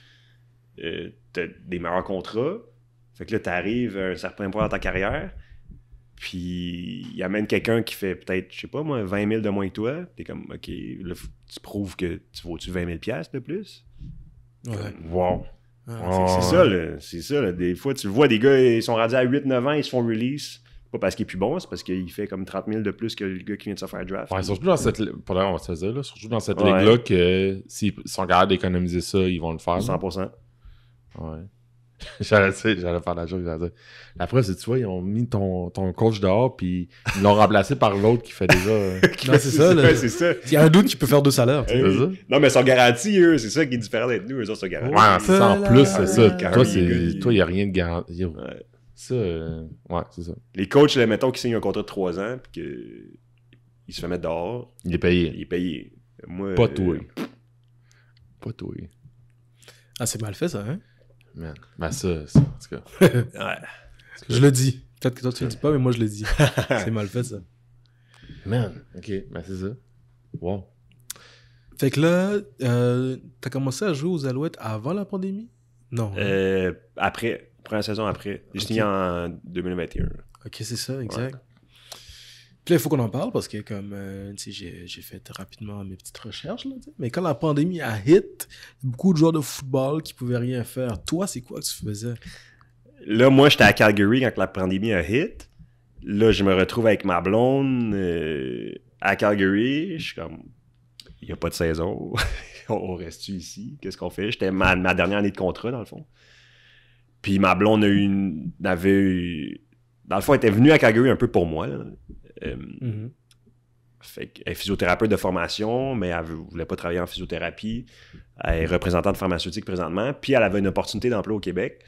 t'as des meilleurs contrats. Fait que là, t'arrives à un certain point dans ta carrière, puis il y a même quelqu'un qui fait peut-être, je sais pas moi, 20 000 de moins que toi. T'es comme, OK, là, tu prouves que tu vaux-tu 20 000 $ de plus? Ouais. Wow. C'est ça, là. Des fois, tu vois des gars, ils sont rendus à 8-9 ans, ils se font release. Pas parce qu'il est plus bon, c'est parce qu'il fait comme 30 000 de plus que le gars qui vient de se faire draft. Ouais, surtout dans cette... on va se dire, là, surtout dans cette ligue-là que s'ils sont capables d'économiser ça, ils vont le faire. 100%. Ouais. J'allais faire la joke, j'allais dire. La preuve, c'est tu vois, ils ont mis ton coach dehors, puis ils l'ont remplacé par l'autre qui fait déjà... Non, c'est ça, là. C'est ça. Il y a un doute qui peut faire 2 salaires. C'est ça? Non, mais ils sont garantis, eux. C'est ça qui est différent d'être nous. Eux autres sont garantis. Ouais, c'est ça en plus, c'est ça. Toi, il il n'y a rien de garanti. Ouais. Ça, ouais, c'est ça. Les coachs, là, mettons, qui signent un contrat de 3 ans, puis qu'il se fait mettre dehors. Il est payé. Il est payé. Moi, pas toi. Pas toi. Ah, c'est mal fait, ça, hein? Man. Ben ça, en tout cas. Ouais. Je le dis. Peut-être que toi, tu le dis pas, mais moi, je le dis. C'est mal fait, ça. Man, OK. Ben c'est ça. Wow. Fait que là, t'as commencé à jouer aux Alouettes avant la pandémie? Non. Après. Première saison après. J'ai signé en 2021. Ok, c'est ça, exact. Puis là, il faut qu'on en parle parce que, comme, tu sais, j'ai fait rapidement mes petites recherches, là, tu sais. Mais quand la pandémie a hit, beaucoup de joueurs de football qui pouvaient rien faire. Toi, c'est quoi que tu faisais? Là, moi, j'étais à Calgary quand la pandémie a hit. Là, je me retrouve avec ma blonde à Calgary. Je suis comme, il n'y a pas de saison. On reste ici? Qu'est-ce qu'on fait? J'étais ma dernière année de contrat, dans le fond. Puis ma blonde avait eu... Dans le fond, elle était venue à Calgary un peu pour moi, là. Fait qu'elle est physiothérapeute de formation, mais elle voulait pas travailler en physiothérapie. Elle est représentante pharmaceutique présentement, puis elle avait une opportunité d'emploi au Québec.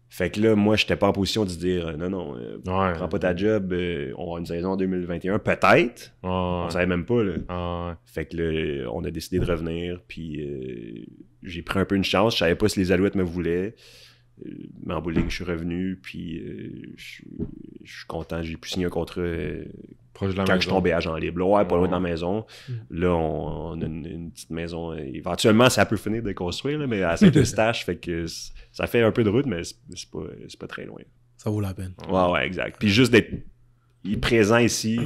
Fait que là, moi, j'étais pas en position de se dire non, prends pas ta job, on a une saison en 2021, peut-être. On savait même pas, là. Fait que là, on a décidé de revenir, puis j'ai pris un peu une chance. Je savais pas si les Alouettes me voulaient. Mais en bout de ligne, je suis revenu, puis je suis content. J'ai pu signer un contrat proche de la quand maison. je tombais à Jean-Libre. Ouais, pas loin de la maison. Là, on a une petite maison. Éventuellement, ça peut finir de construire, là, mais à Saint-Eustache, fait que ça fait un peu de route, mais c'est pas très loin. Ça vaut la peine. Ouais, exact. Puis juste d'être présent ici,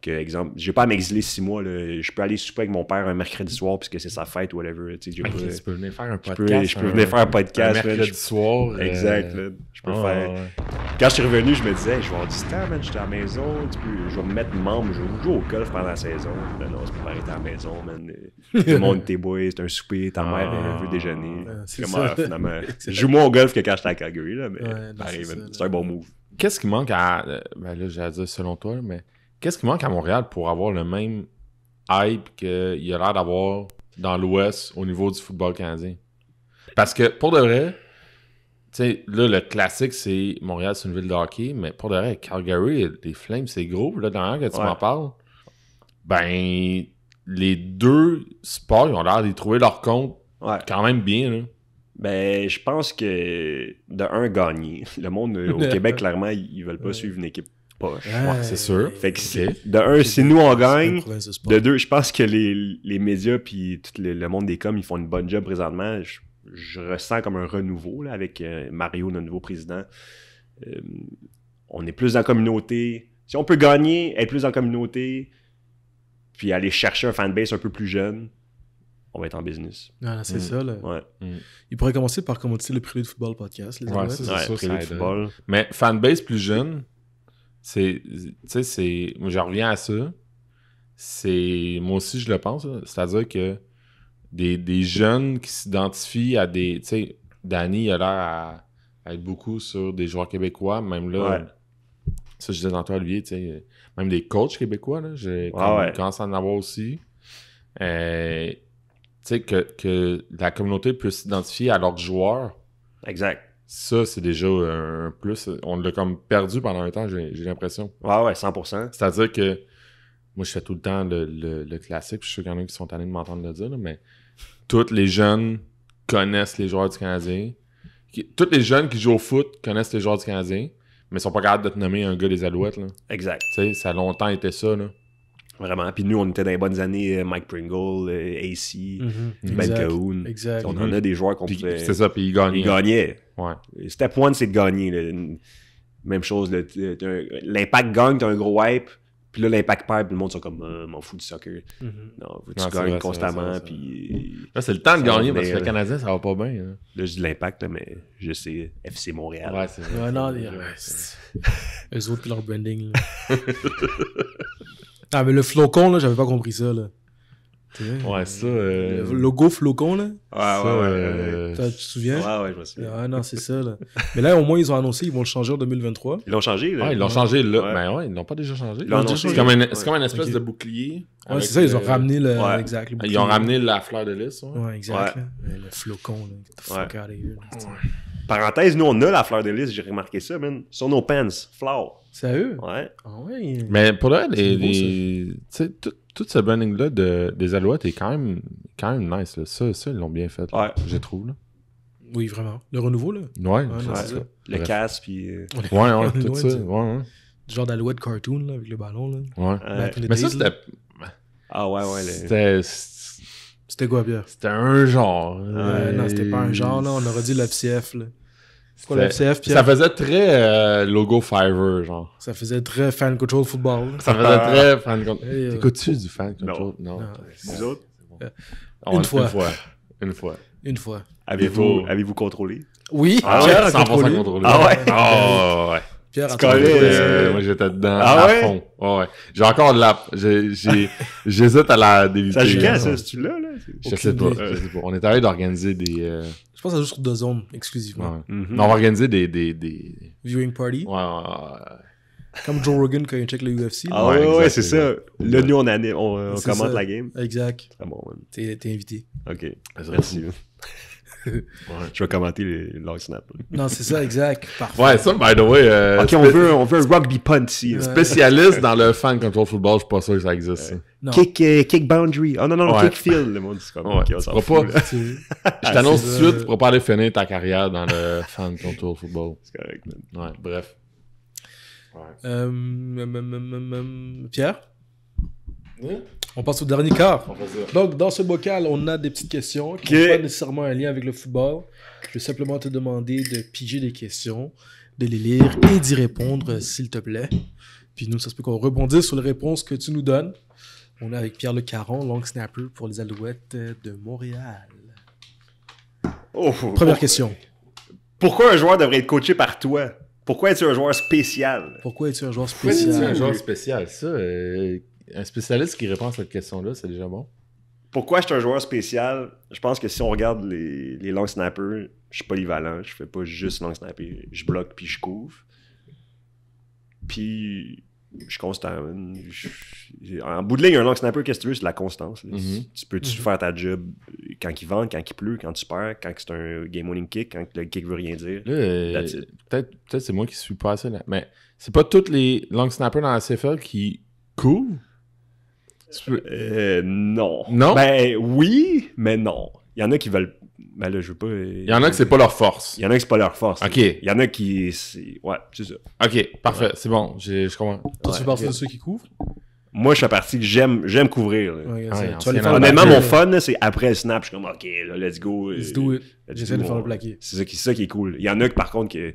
que, exemple, j'ai pas à m'exiler 6 mois. Là. Je peux aller souper avec mon père un mercredi soir puisque c'est sa fête ou whatever. Tu peux venir faire un podcast. Je peux venir faire un podcast. Un mercredi soir. Exact. Là. Je peux faire. Ouais. Quand je suis revenu, je me disais, je vais avoir du temps, man. J'étais à la maison. Je vais me mettre membre. Je vais jouer au golf pendant la saison. Non, c'est pas arrêter à la maison, man. Tout le monde, tes boys, c'est un souper. Ta mère veut déjeuner. Finalement. Joue-moi au golf que quand j'étais à Calgary. Là, mais pareil, c'est un bon move. Qu'est-ce qui manque à. Ben là, j'allais dire selon toi, mais. Qu'est-ce qui manque à Montréal pour avoir le même hype qu'il a l'air d'avoir dans l'Ouest au niveau du football canadien? Parce que, pour de vrai, tu sais, là, le classique, c'est Montréal, c'est une ville de hockey, mais pour de vrai, Calgary, les Flames, c'est gros. Là, dernière que tu m'en parles, ben, les deux sports, ils ont l'air d'y trouver leur compte quand même bien, là. Ben, je pense que, gagner. Le monde, au Québec, clairement, ils veulent pas suivre une équipe poche. Ouais, c'est sûr. Fait que si nous on gagne, de deux, je pense que les médias puis tout le monde des coms, ils font une bonne job présentement. Je ressens comme un renouveau là, avec Mario, notre nouveau président. On est plus dans la communauté. Si on peut gagner, être plus dans la communauté, puis aller chercher un fanbase un peu plus jeune, on va être en business. Ah, c'est ça, là. Ouais. Il pourrait commencer par commenter le Prélude Football Podcast. Les ouais, c'est ça, Prélude Football. Mais fanbase plus jeune, moi je reviens à ça. Moi aussi, je le pense. Là. C'est-à-dire que des jeunes qui s'identifient à des... Tu sais, Danny a l'air à être beaucoup sur des joueurs québécois. Même là, ça, je disais tantôt à lui, tu sais, même des coachs québécois, là, j'ai commencé à en avoir aussi. Tu sais, que la communauté peut s'identifier à leurs joueurs. Exact. Ça, c'est déjà un plus. On l'a comme perdu pendant un temps, j'ai l'impression. Ouais, 100%. C'est-à-dire que moi, je fais tout le temps le classique. Je suis sûr qu'il y en a qui sont tannés de m'entendre le dire, là, mais tous les jeunes connaissent les joueurs du Canadien. Tous les jeunes qui jouent au foot connaissent les joueurs du Canadien, mais ils sont pas capables de te nommer un gars des Alouettes. Là. Exact. Tu sais, ça a longtemps été ça. Là. Vraiment. Puis nous, on était dans les bonnes années, Mike Pringle, AC, Ben Cahoon. Exact. On en a des joueurs qu'on pouvait... C'est ça, puis ils gagnaient. Ils gagnaient. Ouais. Step 1, c'est de gagner. Là. Même chose. L'impact gagne, t'as un gros hype. Puis là, l'impact perd, puis le monde sont comme m'en fous du soccer. Non, tu gagnes constamment. Puis... Là, c'est le temps de gagner parce que le Canadien, ça va pas bien. Là, je dis l'impact, là, mais je sais FC Montréal. Ouais, c'est vrai. Non, eux autres, puis leur branding. Là. Ah, mais le flocon, là, j'avais pas compris ça. Là. Ouais, ça. Le logo flocon, là. Ouais. Tu te souviens? Ouais, je me souviens. Ah non, c'est ça, là. Mais là, au moins, ils ont annoncé, ils vont le changer en 2023. Ils l'ont changé, là. Ouais, ils l'ont changé, là. Mais ouais, ils l'ont pas déjà changé. C'est comme une espèce de bouclier. Ouais, c'est ça, ils ont ramené le... Exact, le ils ont ramené la fleur de lys. Ouais, exact. Le flocon, là. Get the fuck out of here. Parenthèse, nous, on a la fleur de lys, j'ai remarqué ça, man. Sur nos pants, flower. Sérieux? Ouais. Ah ouais. Mais pour là, tu sais, tout ce branding-là des Alouettes est quand même nice. Là. Ça, ils l'ont bien fait, là, je trouve. Là. Oui, vraiment. Le renouveau, là. Ouais, c'est ça. Le casque, puis... Ouais, tout ça. Ouais. Du genre d'Alouette cartoon, là, avec le ballon, là. Ouais. Mais ça, c'était... Ah ouais. C'était quoi, Pierre? C'était un genre. Non, c'était pas un genre, là. On aurait dit l'FCF, là. C'est quoi le FCF, Pierre? Ça faisait très logo Fiverr, genre. Ça faisait très fan control football. Ça faisait très fan control. Hey, T'écoutes-tu du fan control? Non. Vous autres, Une fois. Une fois. avez-vous contrôlé? Oui, Ah Pierre ouais, a 100% contrôlé. contrôlé. Ah ouais? Ah ouais. Pierre a Tu connais, contrôlé. Moi, j'étais dedans Ah à ouais? fond. Ouais, ouais. J'ai encore de l'app. J'hésite à la déviter. Ça joue quand, ça? C'est-tu là? Je sais pas. Aucune Je sais pas. On est allé d'organiser des... Je pense que ça joue sur 2 zones exclusivement. ouais. Mhm. Non, on va organiser des... Viewing party. Ouais. Comme Joe Rogan quand il check le UFC. Ah Ouais, ouais, exact, c'est ça. Là, nous, on C'est commente ça. la game. Exact. Ah bon, man. T'es invité. OK. C'est Merci. Ouais. Je vais commenter les long snap. Non, c'est ça, exact. Parfait. Ouais, ça, by the way... OK, on veut un rugby punt ici. Ouais. Spécialiste dans le fan control football, je suis pas sûr que ça existe. ça. Non. Kick boundary. Oh non, Ouais. kick field. Le monde, c'est comme... Ouais, OK, on tu s'en pourras fout, pas- là. Je t'annonce c'est tout de ça. suite, tu pourras pas aller finir ta carrière dans le fan control football. C'est correct, man. Ouais, bref. Pierre, on passe au dernier quart. On fait ça. Donc, dans ce bocal, on a des petites questions qui Ok. n'ont pas nécessairement un lien avec le football. Je vais simplement te demander de piger des questions, de les lire et d'y répondre, s'il te plaît. Puis nous, ça se peut qu'on rebondisse sur les réponses que tu nous donnes. On est avec Pierre Le Caron, long snapper pour les Alouettes de Montréal. Oh, Première question. Pourquoi un joueur devrait être coaché par toi? Pourquoi es-tu un joueur spécial? Pourquoi es-tu un joueur Pourquoi c'est un spécial? joueur spécial? Ça, un spécialiste qui répond à cette question-là, c'est déjà bon. Pourquoi je suis un joueur spécial? Je pense que si on regarde les long snappers, je suis polyvalent. Je fais pas juste long snapper. Je bloque puis je couvre. Puis je suis constant. En bout de ligne, un long snapper, qu'est-ce que tu veux? C'est de la constance. Là. Mhm. Tu peux-tu faire ta job quand il vente, quand il pleut, quand tu perds, quand c'est un game-winning kick, quand le kick veut rien dire? Là, That's it. peut-être c'est moi qui suis pas assez là. Mais c'est pas tous les long snappers dans la CFL qui couvrent. Tu peux- Non. Non? Ben oui, mais non. Il y en a qui veulent. Ben là, je veux pas. Il y en a que c'est pas leur force. Il y en a qui c'est pas leur force. Ok. Il y en a qui. Ouais, c'est ça. Ok, parfait, c'est bon, je comprends. Toi, tu fais Ouais. partie de ceux qui couvrent? Moi, je fais partie que j'aime couvrir. là. Ouais, Ouais, tu vas ancien aller faire le Honnêtement, plaqué, mon là. fun, là, c'est après le snap, je suis comme, OK, là, let's go. Let's do it. let's J'essaie do de faire it. le plaqué. C'est ça qui est cool. Il y en a que, par contre, que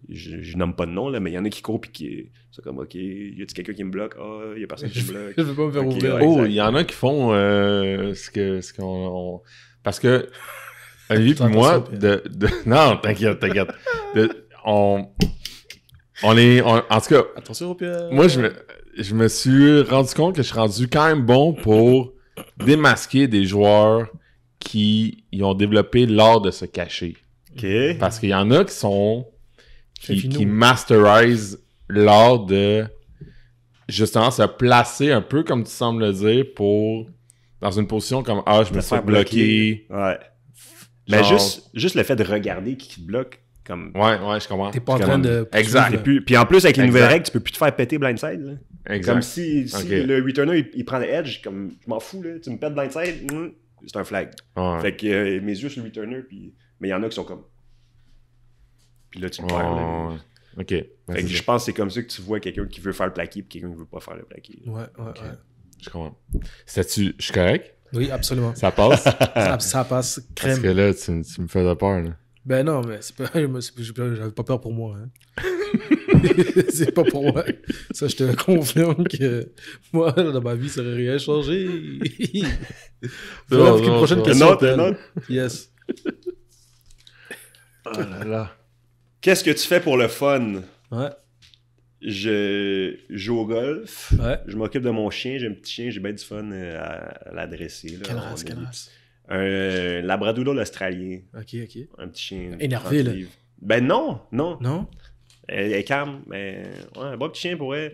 je nomme pas de nom, là, mais il y en a qui courent puis qui. C'est comme, OK, y a-tu quelqu'un qui me bloque? Ah, y a personne qui me bloque. Je veux pas me faire Ok, ouvrir. ouais. Oh, exact. il y en a qui font ce qu'on... Parce que Olivier Fais et moi, attention, non, t'inquiète. On est... en tout cas, Attention, Pierre. moi, je me suis rendu compte que je suis rendu quand même bon pour démasquer des joueurs qui y ont développé l'art de se cacher. OK. Parce qu'il y en a qui sont... Chez Finot. qui masterisent l'art de justement se placer un peu comme tu sembles le dire pour dans une position comme je me Te suis faire bloqué. Ouais. Mais Genre- juste le fait de regarder qui te bloque, comme. Ouais, je comprends. T'es pas en C'est train comme- de. Exact. Et puis en plus, avec les nouvelles Exact. règles, tu peux plus te faire péter blindside. Là. Exact. Comme si Ok. le returner il prend le edge, comme je m'en fous, là, tu me pètes blindside, c'est un flag. Ouais. Fait que mes yeux sur le returner, puis... mais il y en a qui sont comme. Puis là, tu le perds. là. Ouais. Ok. Ben, Fait que c'est je pense que c'est comme ça que tu vois quelqu'un qui veut faire le plaqué, puis quelqu'un qui veut pas faire le plaqué. Ouais. Je comprends. Je suis correct? Oui, absolument. Ça passe? Ça passe Parce crème. que là, tu me faisais peur, là. Ben non, mais c'est pas, j'avais pas peur pour moi. Hein. C'est pas pour moi. Ça, je te confirme que moi, dans ma vie, ça aurait rien changé. Bref, une prochaine non. question. Une autre? Yes. Oh là là. Qu'est-ce que tu fais pour le fun? Ouais. Je joue au golf. Ouais. Je m'occupe de mon chien. J'ai un petit chien. J'ai bien du fun à l'adresser. là. Quelle On race, a quelle des- race? Un labradoodle australien. Ok. Un petit chien. Énervé, 30 là. livres. Ben non. Non? Elle est calme, mais ouais, un bon petit chien pour elle.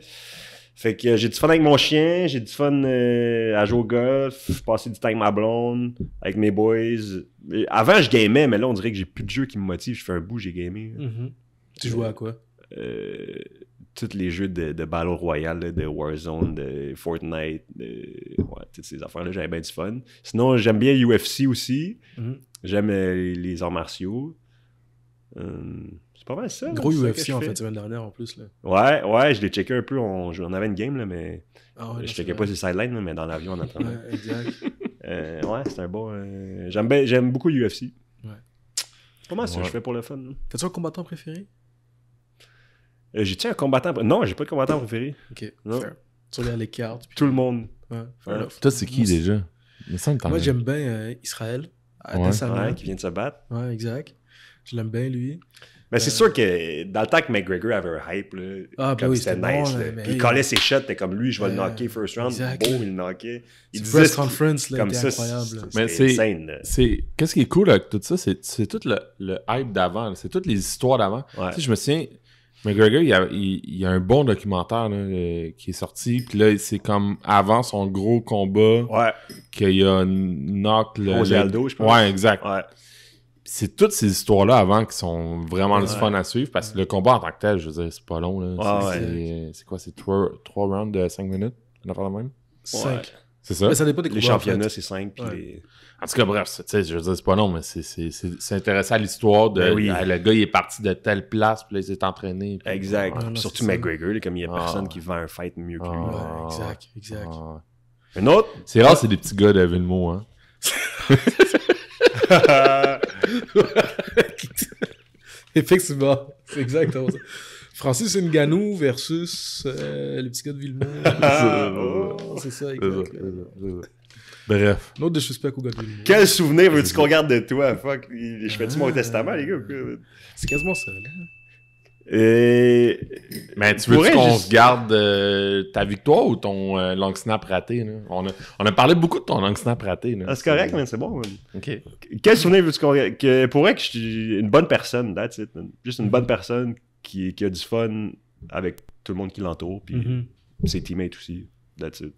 Fait que j'ai du fun avec mon chien, j'ai du fun à jouer au golf, passer du temps avec ma blonde, avec mes boys. Avant, je gamais, mais là, on dirait que j'ai plus de jeux qui me motivent. Je fais un bout, j'ai gamé. Mhm. Tu jouais à quoi? Tous les jeux de Battle Royale, là, de Warzone, de Fortnite, ouais, toutes ces affaires-là, j'avais bien du fun. Sinon, j'aime bien UFC aussi. Mhm. J'aime les arts martiaux. C'est pas mal ça. Gros c'est ça que UFC je en fais. fait, semaine dernière en plus. Là. Ouais, je l'ai checké un peu. On avait une game, là, mais Ah ouais, je c'est checkais vrai. pas sur le sideline, là, mais dans l'avion en attendant. Ouais, exact. Ouais, c'est un bon. J'aime beaucoup UFC. Comment ça, Ouais. je fais pour le fun? T'as-tu un combattant préféré? J'ai-tu un combattant... Non, j'ai pas de combattant préféré. Ok, Non. fair. Tu regardes les cartes. Puis... Tout le monde. Ouais, fair Ouais. enough. Toi, c'est qui Moi, déjà? Il me semble que t'en Moi, as- j'aime bien Israël. Ouais. Adesanya. Ouais, qui vient de se battre. Ouais, exact. Je l'aime bien, lui. Mais c'est sûr que dans le temps que McGregor avait un hype, là, Ah, comme oui, c'était c'était nice. bon, là. là, mais Puis il hey. collait ses shots, t'es comme lui, je vais le Ouais, knocker first round. exact, Boum, là. il le knockait. Il Du disait press ce- conference, là, comme était ça, incroyable. là. Mais c'était c'est- insane. là. Qu'est-ce qui est cool avec tout ça, c'est tout le hype d'avant. là. C'est toutes les histoires d'avant. Ouais. Tu sais, je me souviens, McGregor, il y a un bon documentaire là, qui est sorti. Puis là, c'est comme avant son gros combat Ouais. qu'il a knock le... José Aldo, je pense. Ouais, exact. Ouais. C'est toutes ces histoires-là avant qui sont vraiment le Ouais. fun à suivre parce que le combat en tant que tel, je veux dire, c'est pas long. Là. Ouais, C'est quoi? C'est 3 rounds de 5 minutes? Une affaire de même? 5. C'est ça? Mais ça dépend des Les combats, en championnats, fait. c'est 5. Puis Ouais. les... En tout cas, bref, tu sais, je veux dire, c'est pas long, mais c'est intéressant à l'histoire de. Ben oui. Le gars, il est parti de telle place, puis là, il s'est entraîné. Puis... Exact. Ouais, non, Surtout c'est ça. McGregor, là, comme il y a Ah. personne qui vend un fight mieux que lui. Ouais, Ah. exact, exact. Ah. Un autre? C'est rare, c'est des petits gars de Villemot, hein. Effectivement, c'est exactement ça. Francis Ngannou versus le petit gars de Villemont. Oh. C'est ça, C'est exact. ça, c'est ça. Bref. Un autre de suspect au gars de Villemont. Quel souvenir veux-tu qu'on garde de toi? Fuck, je fais-tu mon Ah. testament, les gars? ou quoi? C'est quasiment ça, là. Mais tu veux Pourrais qu'on juste- se garde ta victoire ou ton long snap raté, là? On a parlé beaucoup de ton long snap raté, là. Ah, c'est correct, man, c'est bon. Man. OK. Quel souvenir veux-tu qu'on garde? Que pour vrai que je suis une bonne personne, that's it, man. Juste une bonne personne qui a du fun avec tout le monde qui l'entoure, puis Mhm. ses teammates aussi, that's it.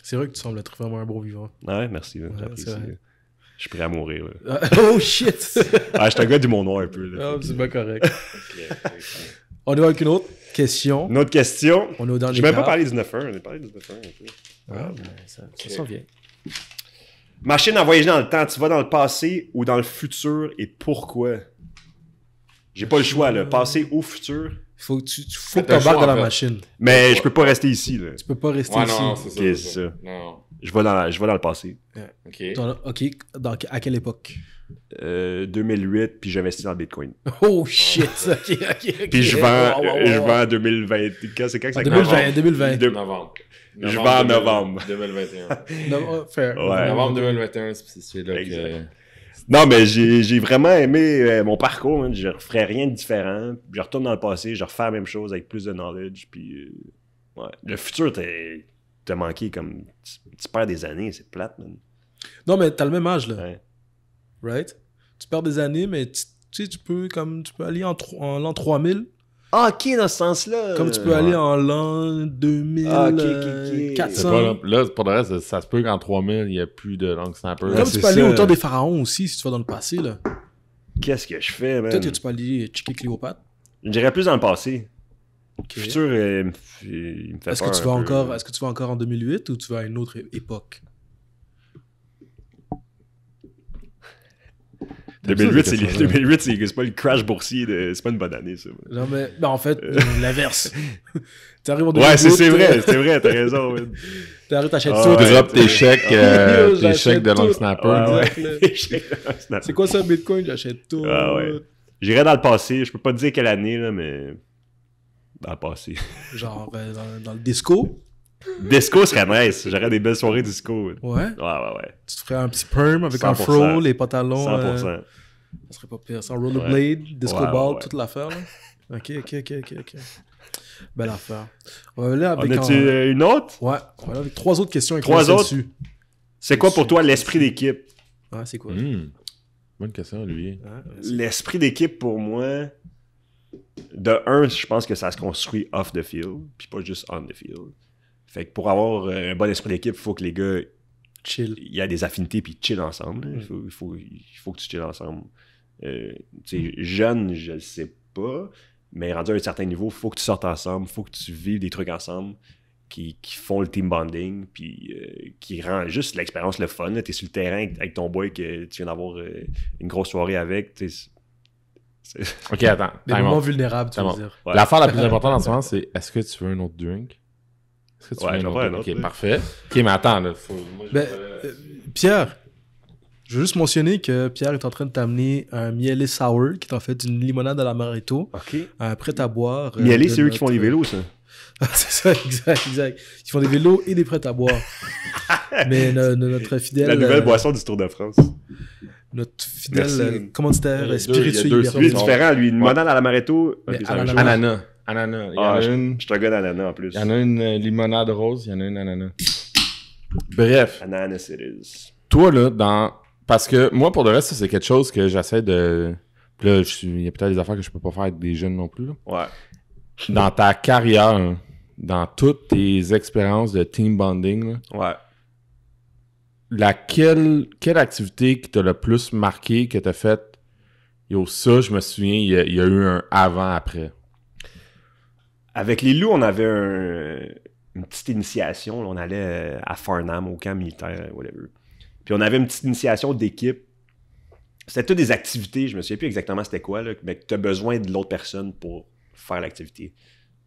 C'est vrai que tu sembles être vraiment un bon vivant. Ouais, merci, man, Ouais, j'apprécie. c'est vrai. Je suis prêt à mourir, là. Oh shit! Ah, je suis un gars du monde noir un peu, là. Ah, c'est pas correct. On y va avec une autre question. Une autre question. On est au dernier Je vais même pas quart. parler du 9-1, on a parlé du 9-1 un peu. Ah, ben, ça s'en vient. Machine à voyager dans le temps, tu vas dans le passé ou dans le futur et pourquoi? J'ai pas le choix, là. Passé ou futur. Faut que tu Fais embarques ton choix, dans en la fait. machine. Mais je peux pas rester ici, là. Tu peux pas rester Ouais, ici. non, c'est ça. Ok, c'est ça. Non. Je vais dans le passé. OK. Ok, à quelle époque? 2008, puis j'investis dans le Bitcoin. Oh shit! Ok, ok. Puis je vends, je vends en 2020. C'est quand que ça commence? 2020. De- Novembre. Je vais en novembre. 2021. Non, fair. Ouais. Novembre 2021, c'est là que... Exact. Non, mais j'ai vraiment aimé mon parcours. Hein. Je referais rien de différent. Je retourne dans le passé, je refais la même chose avec plus de knowledge. Puis, ouais. Le futur, t'as manqué comme. Tu perds des années, c'est plate, man. Non, mais t'as le même âge, là. Ouais. Right? Tu perds des années, mais tu sais, tu peux aller en l'an 3000, Ah, ok, dans ce sens-là. comme tu peux aller en l'an 2000, Ah, ok, ok. C'est 400. pas, là, pour le reste, ça se peut qu'en 3000, il n'y a plus de long snapper. Ouais, Comme c'est tu peux aller ça. au temps des pharaons aussi, si tu vas dans le passé, là. Qu'est-ce que je fais, man? Peut-être que tu peux aller checker Cléopâtre. Je dirais plus dans le passé. Ok. Le futur, il me fait Est-ce peur que tu vas un peu. encore, est-ce que tu vas encore en 2008 ou tu vas à une autre époque? 2008, Ça, c'est 2008, c'est pas le crash boursier, c'est pas une bonne année, ça. Non, mais en fait, l'inverse. T'arrives en 2008. Ouais, c'est vrai, t'as raison. man. T'arrives, t'achètes Ah, tout. ouais. Drop tes chèques, Yo, tes j'achète chèques de long tout. snapper. Ouais, Exact, là. C'est quoi ça, Bitcoin? J'achète tout. Ah ouais. J'irais dans le passé, je peux pas te dire quelle année, là, mais dans le passé. Genre dans le disco. Disco serait nice, j'aurais des belles soirées disco. Ouais. Ouais. Tu te ferais un petit perm avec un 100%. fro, les pantalons. 100%. Ça serait pas pire. Sans rollerblade, disco Ouais, ball, ouais. toute l'affaire. Là. Ok. Belle affaire. On va aller avec On a-tu une autre? Ouais, on va aller avec 3 autres questions. Trois incluses autres? dessus. C'est quoi pour toi l'esprit d'équipe? Ouais, c'est quoi? Bonne question, lui. Ouais, vas-y. L'esprit d'équipe, pour moi, de un, je pense que ça se construit off the field, puis pas juste on the field. Fait que pour avoir un bon esprit d'équipe, il faut que les gars, Chill. il y a des affinités, puis chill ensemble. Il faut que tu chill ensemble. Tu sais, jeune, je le sais pas, mais rendu à un certain niveau, il faut que tu sortes ensemble, il faut que tu vives des trucs ensemble qui font le team bonding, puis qui rend juste l'expérience le fun. Tu es sur le terrain avec ton boy que tu viens d'avoir une grosse soirée avec. OK, attends. Des time moments out. vulnérables, tu Time veux out. dire. Ouais. L'affaire la plus importante en ce moment, c'est est-ce que tu veux un autre drink? Est-ce que tu Ouais, veux j'en un veux autre un drink? autre, OK, oui. parfait. OK, mais attends. Là, moi, je Ben, vais- Pierre, Je veux juste mentionner que Pierre est en train de t'amener un Miele Sour, qui est en fait une limonade à l'amaretto, OK. un prêt à boire. Miele, de c'est eux qui font les notre- vélos, ça. C'est ça, exact. Ils font des vélos et des prêts à boire. Mais notre fidèle... La nouvelle boisson du Tour de France. Notre fidèle Merci. commanditaire Il y a spirituel. deux libertin. Lui, c'est différent. Lui, une limonade à l'amaretto. Mais ok, c'est un ananas. jeu. Ananas. Il y en Ah, a je une... suis un gars d'ananas en plus. Il y en a une limonade rose, il y en a une ananas. Bref, Ananas it is. toi, là, parce que moi, pour le reste, ça, c'est quelque chose que j'essaie de... Puis là, il y a peut-être des affaires que je peux pas faire avec des jeunes non plus, là. Ouais. Dans ta carrière, dans toutes tes expériences de team bonding, là, Ouais. quelle activité qui t'a le plus marqué, que t'as fait? Yo, ça, je me souviens, il y a eu un avant-après. Avec les loups, on avait une petite initiation. Là. On allait à Farnham, au camp militaire, whatever. Puis on avait une petite initiation d'équipe. C'était toutes des activités, je me souviens plus exactement c'était quoi, là, mais tu as besoin de l'autre personne pour faire l'activité,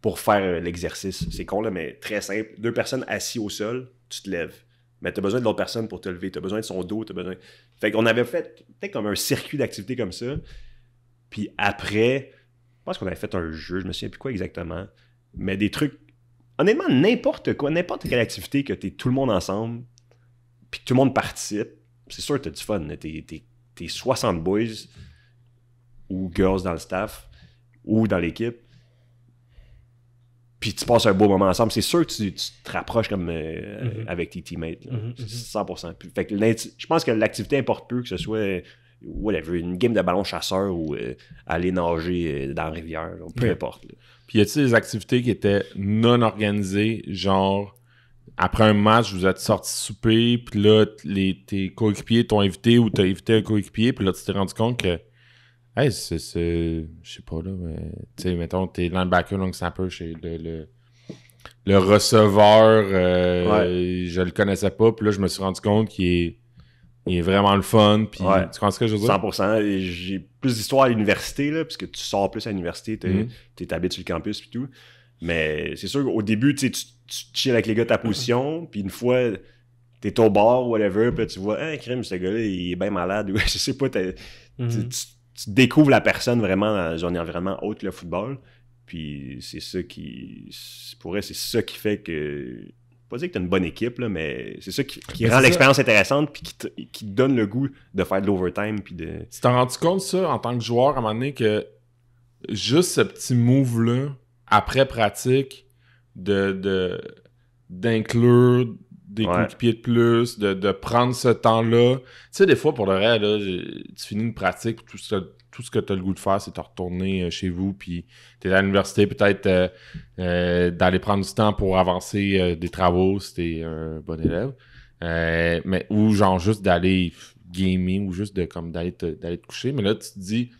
pour faire l'exercice. C'est con, là, mais très simple. 2 personnes assises au sol, tu te lèves. Mais tu as besoin de l'autre personne pour te lever. Tu as besoin de son dos, tu as besoin... Fait qu'on avait fait peut-être comme un circuit d'activités comme ça. Puis après, je pense qu'on avait fait un jeu, je me souviens plus quoi exactement, mais des trucs... Honnêtement, n'importe quoi, n'importe quelle activité que t'es tout le monde ensemble, puis que tout le monde participe, c'est sûr que t'as du fun. T'es 60 boys ou girls dans le staff ou dans l'équipe, puis tu passes un beau moment ensemble. C'est sûr que tu te rapproches comme avec tes teammates. Là. 100%. Puis, fait que je pense que l'activité importe peu, que ce soit whatever, une game de ballon chasseur ou aller nager dans la rivière. Genre, peu importe. Là. Puis y a-t-il des activités qui étaient non organisées, genre après un match, vous êtes sortis souper, puis là, tes coéquipiers t'ont invité ou t'as invité un coéquipier, puis là, tu t'es rendu compte que, hey, je sais pas, là, mais, tu sais, mettons, t'es linebacker, long snapper, chez le receveur, je le connaissais pas, puis là, je me suis rendu compte qu'il est vraiment le fun, puis Ouais. tu comprends ce que je veux dire? 100%. Et j'ai plus d'histoire à l'université, là, puisque tu sors plus à l'université, t'es habitué sur le campus et tout. Mais c'est sûr qu'au début, tu chill avec les gars de ta position, puis une fois, t'es au bar, whatever, puis tu vois, crime, ce gars-là, il est bien malade, ou je sais pas, tu découvres la personne vraiment dans un environnement autre que le football, puis c'est ça qui, pour elle, c'est ça qui fait que, pas dire que t'as une bonne équipe, là, mais c'est ça qui rend l'expérience intéressante, puis qui te donne le goût de faire de l'overtime, puis de... Tu t'en rendu compte, ça, en tant que joueur, à un moment donné, que juste ce petit move-là, après pratique, d'inclure des coéquipiers de plus, de prendre ce temps-là. Tu sais, des fois, pour le reste, là, tu finis une pratique, tout ce que tu as le goût de faire, c'est de retourner chez vous, puis tu es à l'université, peut-être d'aller prendre du temps pour avancer des travaux si tu es un bon élève. Mais, ou genre juste d'aller gamer, ou juste d'aller te coucher. Mais là, tu te dis,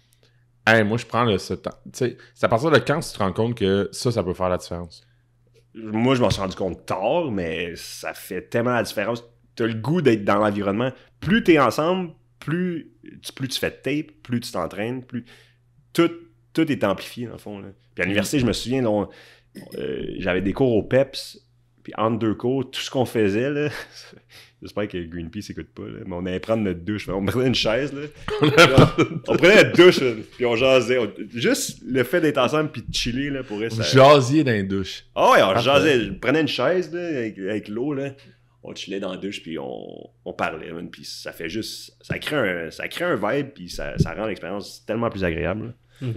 hey, moi, je prends ce temps. Tu sais, c'est à partir de quand tu te rends compte que ça peut faire la différence? Moi, je m'en suis rendu compte tard, mais ça fait tellement la différence. T'as le goût d'être dans l'environnement. Plus t'es ensemble, plus tu fais de tape, plus tu t'entraînes, plus... Tout est amplifié, dans le fond. Là. Puis à l'université, je me souviens, là, j'avais des cours au PEPS, puis entre 2 cours, tout ce qu'on faisait, là... J'espère que Greenpeace n'écoute pas, là, mais on allait prendre notre douche. On prenait une chaise, là. On prenait notre douche, là, puis on jasait. Juste le fait d'être ensemble puis de chiller, là, pour ça... Jasier dans les douches. Ah ouais, on jasait. Je prenais une chaise, là, avec l'eau, là. On chillait dans la douche, puis on parlait, man, puis ça fait juste... Ça crée un vibe, puis ça rend l'expérience tellement plus agréable, là.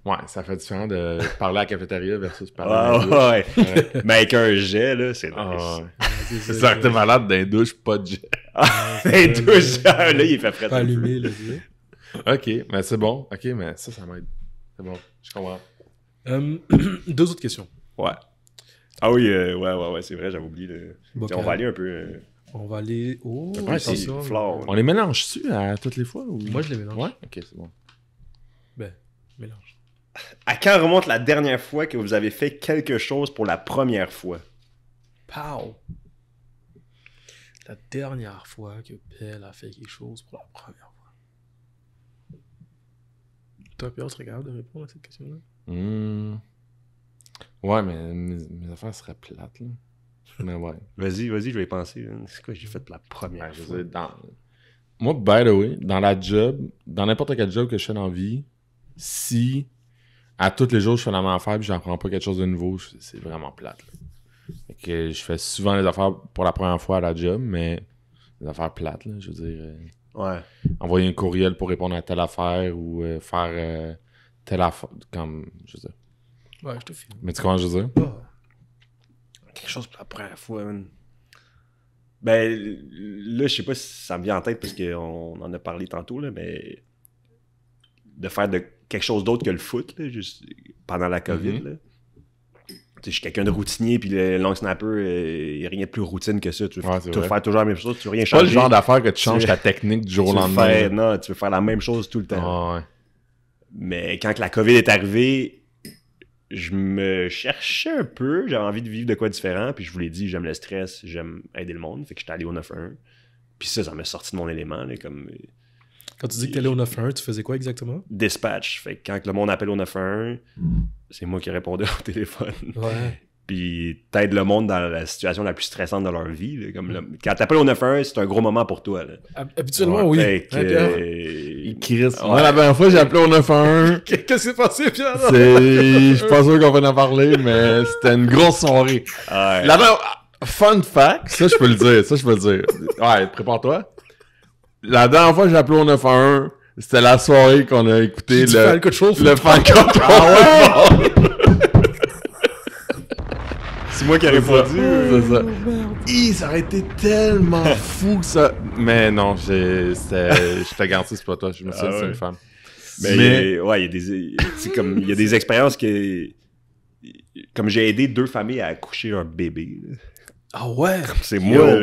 Ouais, ça fait différent de parler à la cafétéria versus parler à la douche. Ouais. Mais avec un jet, là, c'est nice. C'est ça que t'es malade dans les douches, pas de jet. Les douches, là, il fait frais. Pas allumé, là, OK, mais c'est bon. OK, mais ça m'aide. C'est bon, je comprends. 2 autres questions. Ouais. Ah oui, ouais, c'est vrai, j'avais oublié. On va aller un peu... On va aller... Oh, ouais, attention. On les mélange-tu à toutes les fois? Ou... Moi, je les mélange. Ouais? OK, c'est bon. Ben, mélange. À quand remonte la dernière fois que vous avez fait quelque chose pour la première fois? Pow! La dernière fois que Pell a fait quelque chose pour la première fois. Toi, Pierre, tu serais capable de répondre à cette question-là? Ouais, mais mes affaires seraient plates, là. Mais ouais. Vas-y, je vais y penser. C'est quoi que j'ai fait pour la première fois? Je veux dire, Moi, by the way, dans la job, dans n'importe quel job que je fais dans la vie, si à tous les jours je fais la même affaire et j'apprends pas quelque chose de nouveau, c'est vraiment plate. Là. Fait que je fais souvent les affaires pour la première fois à la job, mais des affaires plates, là, je veux dire. Ouais. Envoyer un courriel pour répondre à telle affaire ou faire telle affaire, comme, je veux dire. Ouais, je te filme. Mais tu comprends ce que je veux dire? Oh. Quelque chose pour la première fois, man. Ben, là, je sais pas si ça me vient en tête parce qu'on en a parlé tantôt, là, mais de faire de quelque chose d'autre que le foot, là, juste pendant la COVID, là. Tu sais, je suis quelqu'un de routinier, puis le long snapper, il n'y a rien de plus routine que ça. Tu veux, faire toujours la même chose, tu veux rien changer. Pas le genre d'affaire que tu changes ta technique du jour au lendemain. Non, tu veux faire la même chose tout le temps. Ah, ouais. Mais quand la COVID est arrivée, je me cherchais un peu, j'avais envie de vivre de quoi différent, puis je vous l'ai dit, j'aime le stress, j'aime aider le monde, fait que j'étais allé au 911. Puis ça m'a sorti de mon élément, là, comme... Quand tu dis que t'allais au 911, tu faisais quoi exactement? Dispatch. Fait que quand le monde appelle au 911, c'est moi qui répondais au téléphone. Ouais. Puis t'aides le monde dans la situation la plus stressante de leur vie. Là, comme quand t'appelles au 911, c'est un gros moment pour toi. Là. Habituellement, oui. Fait que, Il crisse. Moi, la dernière fois, j'ai appelé au 911. Qu'est-ce qui s'est passé, Pierre? Je suis pas sûr qu'on va en parler, mais c'était une grosse soirée. Ouais. Fun fact, ça je peux le dire. Ouais, prépare-toi. La dernière fois que j'ai appelé au 911, c'était la soirée qu'on a écouté le Fan Control. Ah ouais, c'est moi qui ai répondu. C'est ça. Ça aurait été tellement fou que ça. Mais non, je te garantis, c'est pas toi. Je me suis dit, c'est une femme. Mais ouais, il y a des expériences que. Comme j'ai aidé 2 familles à accoucher un bébé. Ah ouais? C'est moi.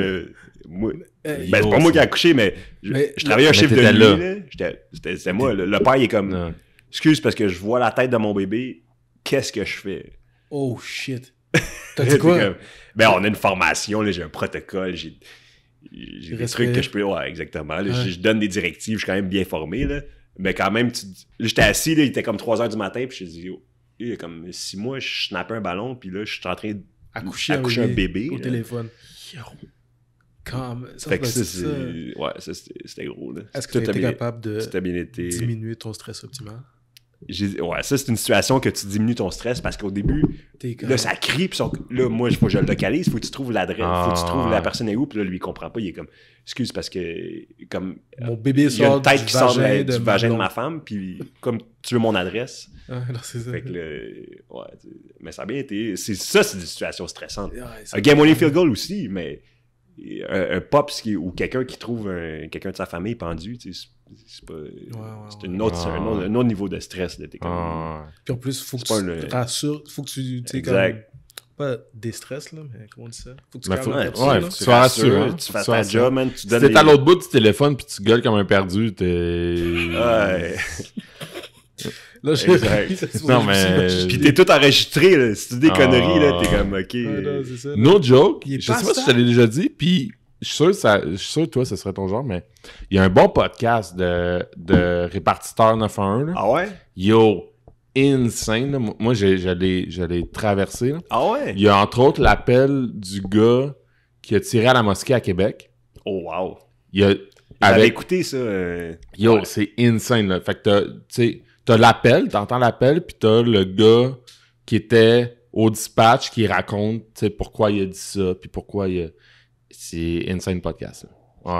C'est pas moi qui ai accouché, mais je travaillais un chiffre de nuit. C'était moi. Le père, il est comme. Excuse, parce que je vois la tête de mon bébé. Qu'est-ce que je fais? Oh shit. T'as dit quoi? Ben, on a une formation, là, j'ai un protocole, j'ai des trucs que je peux... Ouais, exactement. Là, je donne des directives, je suis quand même bien formé, là. Mais quand même, là, j'étais assis, là, il était comme 3h du matin, puis je me suis dit, il y a comme 6 mois, je snappais un ballon, puis là, je suis en train d'accoucher un bébé. Au téléphone. Fait que ça, ouais, c'était gros, là. Est-ce que tu étais capable de bien été... diminuer ton stress optimal? Ouais, ça, c'est une situation que tu diminues ton stress parce qu'au début, là, ça crie, puis là, moi, il faut que je le localise, il faut que tu trouves l'adresse, il faut que tu trouves la personne est où, puis là, lui, il comprend pas, il est comme, excuse, parce que, comme, mon bébé il y a sort une tête qui sort du vagin de ma ma femme, puis comme tu veux mon adresse. Ah, non, c'est ça. Fait que ouais, mais ça a bien été, c'est des situations stressantes. Ouais, un game-winning field goal aussi, mais un pops ou quelqu'un qui trouve quelqu'un de sa famille pendu, tu sais, c'est pas c'est un autre niveau de stress là, t'es comme puis en plus faut que tu te rassures, faut que tu sais comme pas déstress là, mais comment on dit ça, faut que tu faut que tu sois rassuré, tu fasses ta job, man, tu donnes si t'es à l'autre bout du téléphone puis tu gueules comme un perdu, ouais. Là, non, mais... Puis t'es tout enregistré, là. Si tu dis des conneries, là, t'es comme, OK. No joke, je sais pas si je te l'ai déjà dit, puis je suis sûr que toi, ce serait ton genre, mais il y a un bon podcast de répartiteur 911. Là. Ah ouais? Yo, insane. Là. Moi, j'allais traverser. Là. Ah ouais? Il y a entre autres l'appel du gars qui a tiré à la mosquée à Québec. Oh, wow. J'avais écouté ça. Yo, c'est insane. Là. Fait que t'as l'appel, t'entends l'appel, puis t'as le gars qui était au dispatch qui raconte pourquoi il a dit ça, puis pourquoi il a... C'est insane podcast.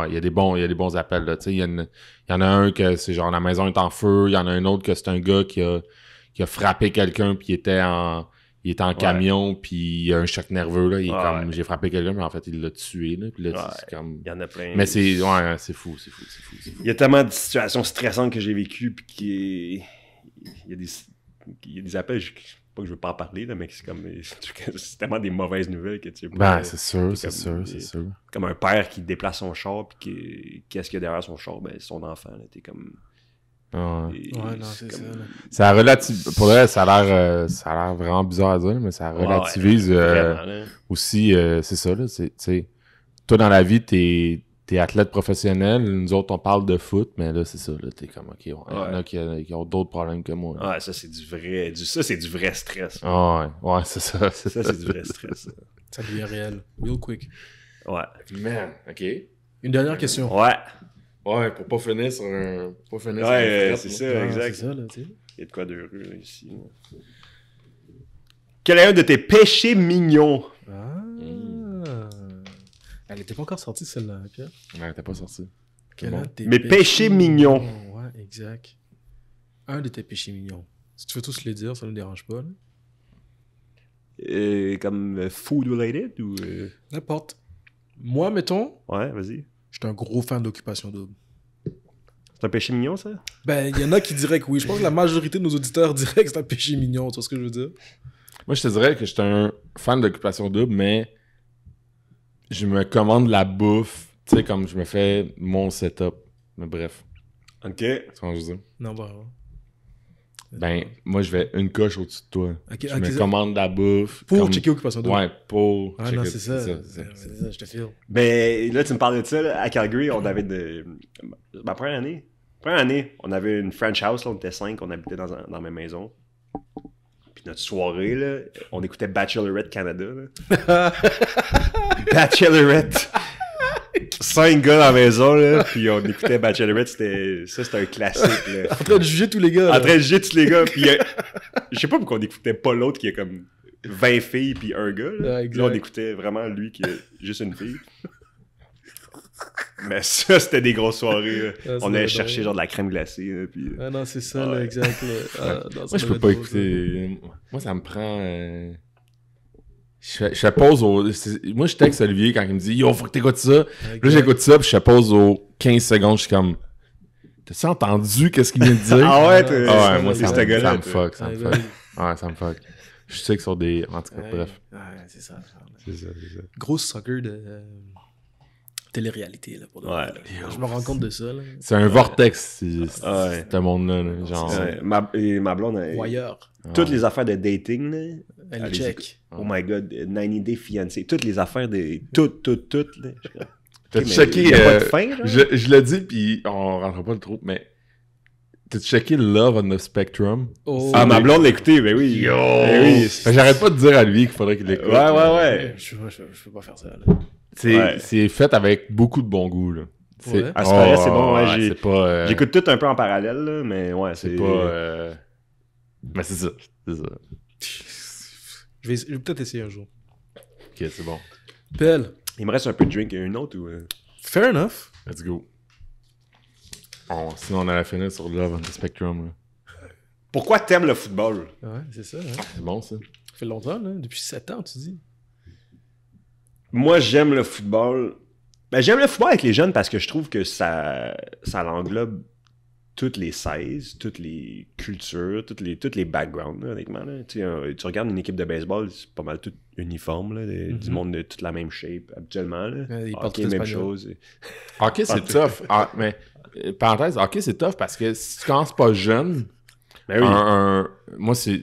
Il y a des bons appels. Il y en a un que c'est genre la maison est en feu, il y en a un autre que c'est un gars qui a frappé quelqu'un, puis il était en camion, puis il a un choc nerveux. Là, il est comme, j'ai frappé quelqu'un, mais en fait, il l'a tué. Là, puis là, c'est comme... Il y en a plein. Mais c'est fou. Il y a tellement de situations stressantes que j'ai vécues, puis il y a des appels, pas que je veux pas en parler, là, mais c'est comme c'est tellement des mauvaises nouvelles que tu sais. C'est sûr. Comme un père qui déplace son char, puis qu'est-ce qu'il y a derrière son char? Ben, c'est son enfant, là, t'es comme... non, c'est comme... ça. Là. Ça relativise... Pour vrai, ça a l'air vraiment bizarre à dire, mais ça relativise aussi... c'est ça, là. Toi, dans la vie, t'es athlète professionnel. Nous autres, on parle de foot, mais là, c'est ça. Là, t'es comme, OK, il y en a qui ont d'autres problèmes que moi. Là. Ouais, ça, c'est du vrai stress. Ouais, c'est ça. Ça, c'est du vrai stress. Ça devient réel. Real quick. Ouais. Man, OK. Une dernière question. Ouais. Ouais, pour pas finir sur un... Pas finir Ouais, sur un c'est fret, ça, Ah, exact. C'est ça, là, tu sais. Il y a de quoi de rue, là, ici. Là. Quel est un de tes péchés mignons? Ah. Elle était pas encore sortie, celle-là, hein, Pierre. Ouais, t'es pas sorti. Quel bon. est un de tes Mes péchés mignons. Ouais, exact. Un de tes péchés mignons. Si tu veux tous les dire, ça ne nous dérange pas. Là. Comme food related ou... N'importe. Moi, mettons, Ouais, vas-y. j'étais un gros fan d'Occupation Double. C'est un péché mignon, ça? Ben, il y en a qui diraient que oui. Je pense que la majorité de nos auditeurs diraient que c'est un péché mignon. Tu vois ce que je veux dire? Moi, je te dirais que j'étais un fan d'Occupation Double, mais je me commande la bouffe, tu sais, comme je me fais mon setup. Mais bref, OK. c'est ce que je veux dire. Non, bah. Ben, moi, je vais une coche au-dessus de toi. Ok, Je ok, me ça- commande la bouffe. Pour comme- checker Occupation Double. Ouais, pour Ah checker- non, c'est ça. c'est C'est ça, je te file. Ben, là, tu me parles de ça. Là. À Calgary, on avait de... Ma première année. On avait une French house, là, on était 5, on habitait dans la même maison. Puis notre soirée, là, on écoutait Bachelorette Canada. Là. Bachelorette! 5 gars dans la maison, là, puis on écoutait Bachelorette, c'était un classique. Là. En train de juger tous les gars. En là. train de juger tous les gars, puis je sais pas pourquoi on écoutait pas l'autre qui a comme 20 filles puis un gars. Là, Ouais, exact. Là, on écoutait vraiment lui qui a juste une fille. Mais ça, c'était des grosses soirées. Là. Ah, ça On doit allait être chercher drôle. genre de la crème glacée. Là, puis... Ah non, c'est ça, Ouais. là, exact. Là. Ah, non, ça Moi, je doit peux être pas drôle, écouter. Moi, ça me prend. Je fais pause au. Moi, je texte Olivier quand il me dit Yo, faut que t'écoutes ça. ça. Puis là, Exact. j'écoute ça, puis je fais pause aux 15 secondes. Je suis comme. T'as-tu entendu qu'est-ce qu'il vient de dire? Ah ouais, t'es- Ah ouais, moi, c'est ça ce me gars-là. fuck. Ça me Ouais, fuck. ouais. Ouais, ça me fuck. Je sais que sur des. En tout cas, Ouais, bref. ouais, c'est ça. C'est ça, c'est ça. Gros sucker de télé-réalité, là, pour de vrai, Ouais. là. Je me rends compte de ça, là. C'est un vortex, Ouais. ce monde-là. Là, genre. Ouais, ma blonde, Ou ailleurs. toutes les affaires de dating, là, Elle allez, check. oh my god, 90 Day Fiancé, toutes les affaires de. Toutes. Là. T'as-tu Mais checké. y a pas de fin, genre? Je le dis, puis on rentrera pas trop, mais. T'as-tu checké Love on the Spectrum? Oh. Ah, ma blonde l'a écouté, ben oui. Yo! Ben oui. Fait que j'arrête pas de dire à lui qu'il faudrait qu'il l'écoute. Ouais. Je peux pas faire ça, là. C'est c'est fait avec beaucoup de bon goût, là. C'est Ouais. Ah, c'est vrai, c'est bon, ouais, j'ai- c'est pas... J'écoute tout un peu en parallèle, là, mais ouais, C'est c'est. pas... Mais c'est ça. C'est ça. Je vais peut-être essayer un jour. Ok, c'est bon. Pelle. Il me reste un peu de drink et une autre ou. Fair enough. Let's go. Bon, sinon, on allait finir sur Love on the Spectrum, là. Pourquoi t'aimes le football? Ouais, c'est ça, hein. C'est bon, ça. Ça fait longtemps, là. Depuis 7 ans, tu dis. Moi, j'aime le football. Ben, j'aime le football avec les jeunes parce que je trouve que ça l'englobe toutes les 16, toutes les cultures, toutes les backgrounds, là, honnêtement. Là. Tu regardes une équipe de baseball, c'est pas mal tout uniforme, là, du monde de toute la même shape, habituellement. Là. Ouais, ils parlent Hockey, tout même espagnol. chose. Ok, c'est tough. Ah, mais, parenthèse, ok, c'est tough parce que si tu commences pas jeune, Ben oui. moi, c'est...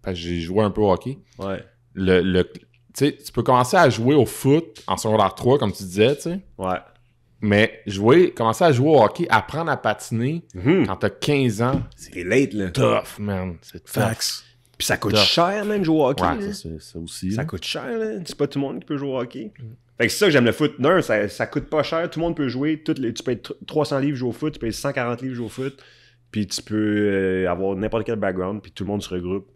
Parce que j'ai joué un peu au hockey. Ouais. Tu sais, tu peux commencer à jouer au foot en secondaire 3, comme tu disais, tu sais. Ouais. Mais commencer à jouer au hockey, apprendre à patiner quand t'as 15 ans, C'est late, là. tough, man. C'est tough. Facts. Puis ça coûte Tough. cher, même, jouer au hockey. Ouais, là. ça, ça aussi. Ça là. coûte cher, là. C'est pas tout le monde qui peut jouer au hockey. Fait que c'est ça que j'aime le foot. Non, ça coûte pas cher. Tout le monde peut jouer. Tu peux être 300 livres jouer au foot. Tu peux être 140 livres jouer au foot. Puis tu peux avoir n'importe quel background. Puis tout le monde se regroupe.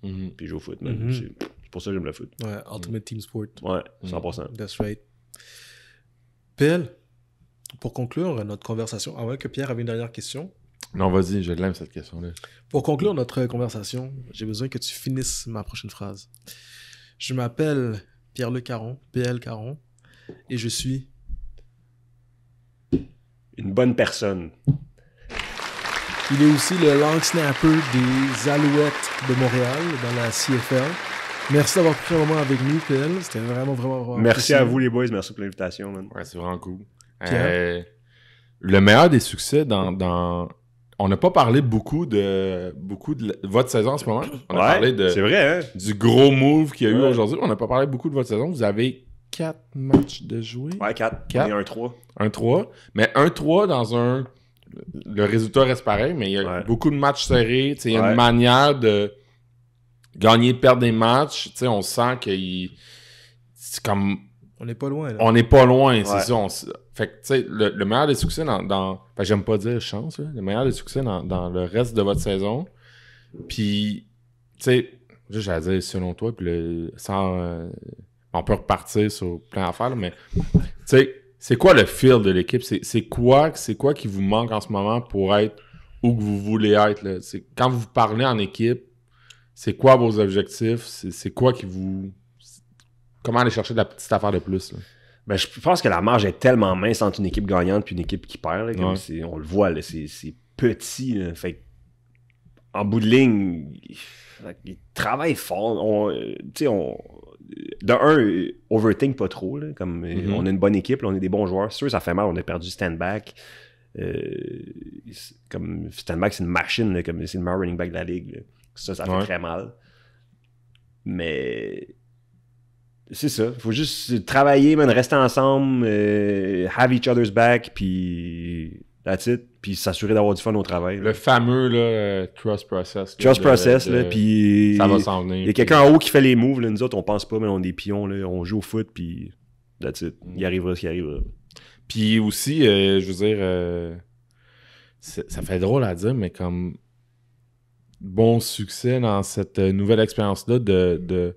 Mhm. Puis joue au foot. man. Mhm. C'est pour ça que j'aime le foot. Ouais, Ultimate Team Sport. Ouais, 100%. That's right. Pelle, pour conclure notre conversation, avant que Pierre avait une dernière question, Non, vas-y, je l'aime cette question-là. pour conclure notre conversation, j'ai besoin que tu finisses ma prochaine phrase. Je m'appelle Pierre-Luc Caron, PL Caron, et je suis... Une bonne personne. Il est aussi le long snapper des Alouettes de Montréal dans la CFL. Merci d'avoir pris un moment avec nous, PL. C'était vraiment Merci apprécié. à vous, les boys. Merci pour l'invitation, man. Ouais, c'est vraiment cool. Pierre? Le meilleur des succès dans... On n'a pas parlé beaucoup de votre saison en ce moment. On a parlé c'est vrai, hein? du gros move qu'il y a eu Ouais. aujourd'hui. On n'a pas parlé beaucoup de votre saison. Vous avez 4 matchs de jouer. Ouais, 4. Quatre. On est 1-3. 1-3. Mais 1-3 dans un... Le résultat reste pareil, mais il y a Ouais. beaucoup de matchs serrés. Tu sais, il y a Ouais. une manière de gagner et perdre des matchs. Tu sais, on sent qu'il... C'est comme... On n'est pas loin, là. On n'est pas loin, c'est Ouais. ça. Fait que, tu sais, le meilleur des succès Enfin, j'aime pas dire chance, là. Le meilleur des succès dans le reste de votre saison. Puis, tu sais, j'allais dire selon toi, puis on peut repartir sur plein d'affaires, là, mais, tu sais, c'est quoi le feel de l'équipe? C'est quoi qui vous manque en ce moment pour être où que vous voulez être, là? Quand vous parlez en équipe, c'est quoi vos objectifs? C'est quoi qui vous... Comment aller chercher de la petite affaire de plus, là? Ben, je pense que la marge est tellement mince entre une équipe gagnante et une équipe qui perd. Là, comme on le voit, là, c'est petit. Là, fait que, en bout de ligne, ils travaillent fort. De un, overthink pas trop. Là, comme, on a une bonne équipe, là, on est des bons joueurs. C'est sûr, ça fait mal. On a perdu Stanback. Comme Stanback, c'est une machine. Là, comme, c'est le meilleur running back de la ligue. Là. Ça fait très mal. Mais... c'est ça. Faut juste travailler, man, rester ensemble, have each other's back, puis that's it. Puis s'assurer d'avoir du fun au travail. Le fameux là, trust process. Trust process, là, puis... ça va s'en venir. Il y a quelqu'un en haut qui fait les moves, là. Nous autres, on pense pas, mais on est des pions, là. On joue au foot, puis that's it. Il arrivera ce qui arrivera. Puis aussi, je veux dire, ça fait drôle à dire, mais comme bon succès dans cette nouvelle expérience-là de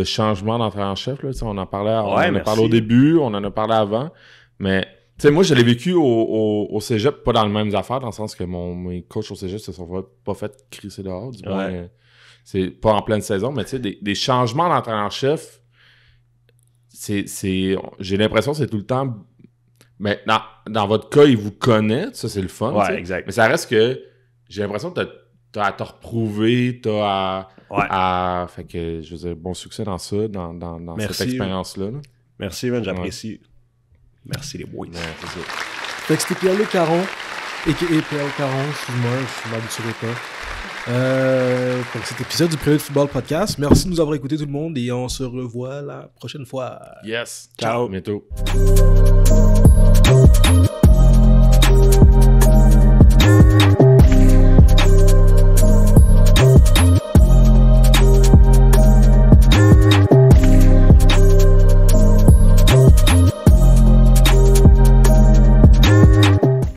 changement d'entraîneur-chef. Là, on en parlait, on en a parlé au début, on en a parlé avant. Mais moi, je l'ai vécu au cégep, pas dans les mêmes affaires, dans le sens que mes coachs au cégep se sont pas fait crisser dehors. Du moins, c'est pas en pleine saison, mais des changements d'entraîneur-chef, j'ai l'impression que c'est tout le temps... Mais dans votre cas, il vous connaît, ça c'est le fun. Ouais, exact. Mais ça reste que j'ai l'impression que t'as à te reprouver, fait que, je veux dire, bon succès dans ça, dans cette expérience-là. Là. Merci, man, j'apprécie. Merci les boys. Ouais, c'est ça. Fait que c'était Pierre-Luc Caron, a.k.a. Pierre Caron, excuse-moi, je m'habituerai pas. Pour cet épisode du Prélude Football Podcast. Merci de nous avoir écoutés tout le monde et on se revoit la prochaine fois. Yes. Ciao. À bientôt.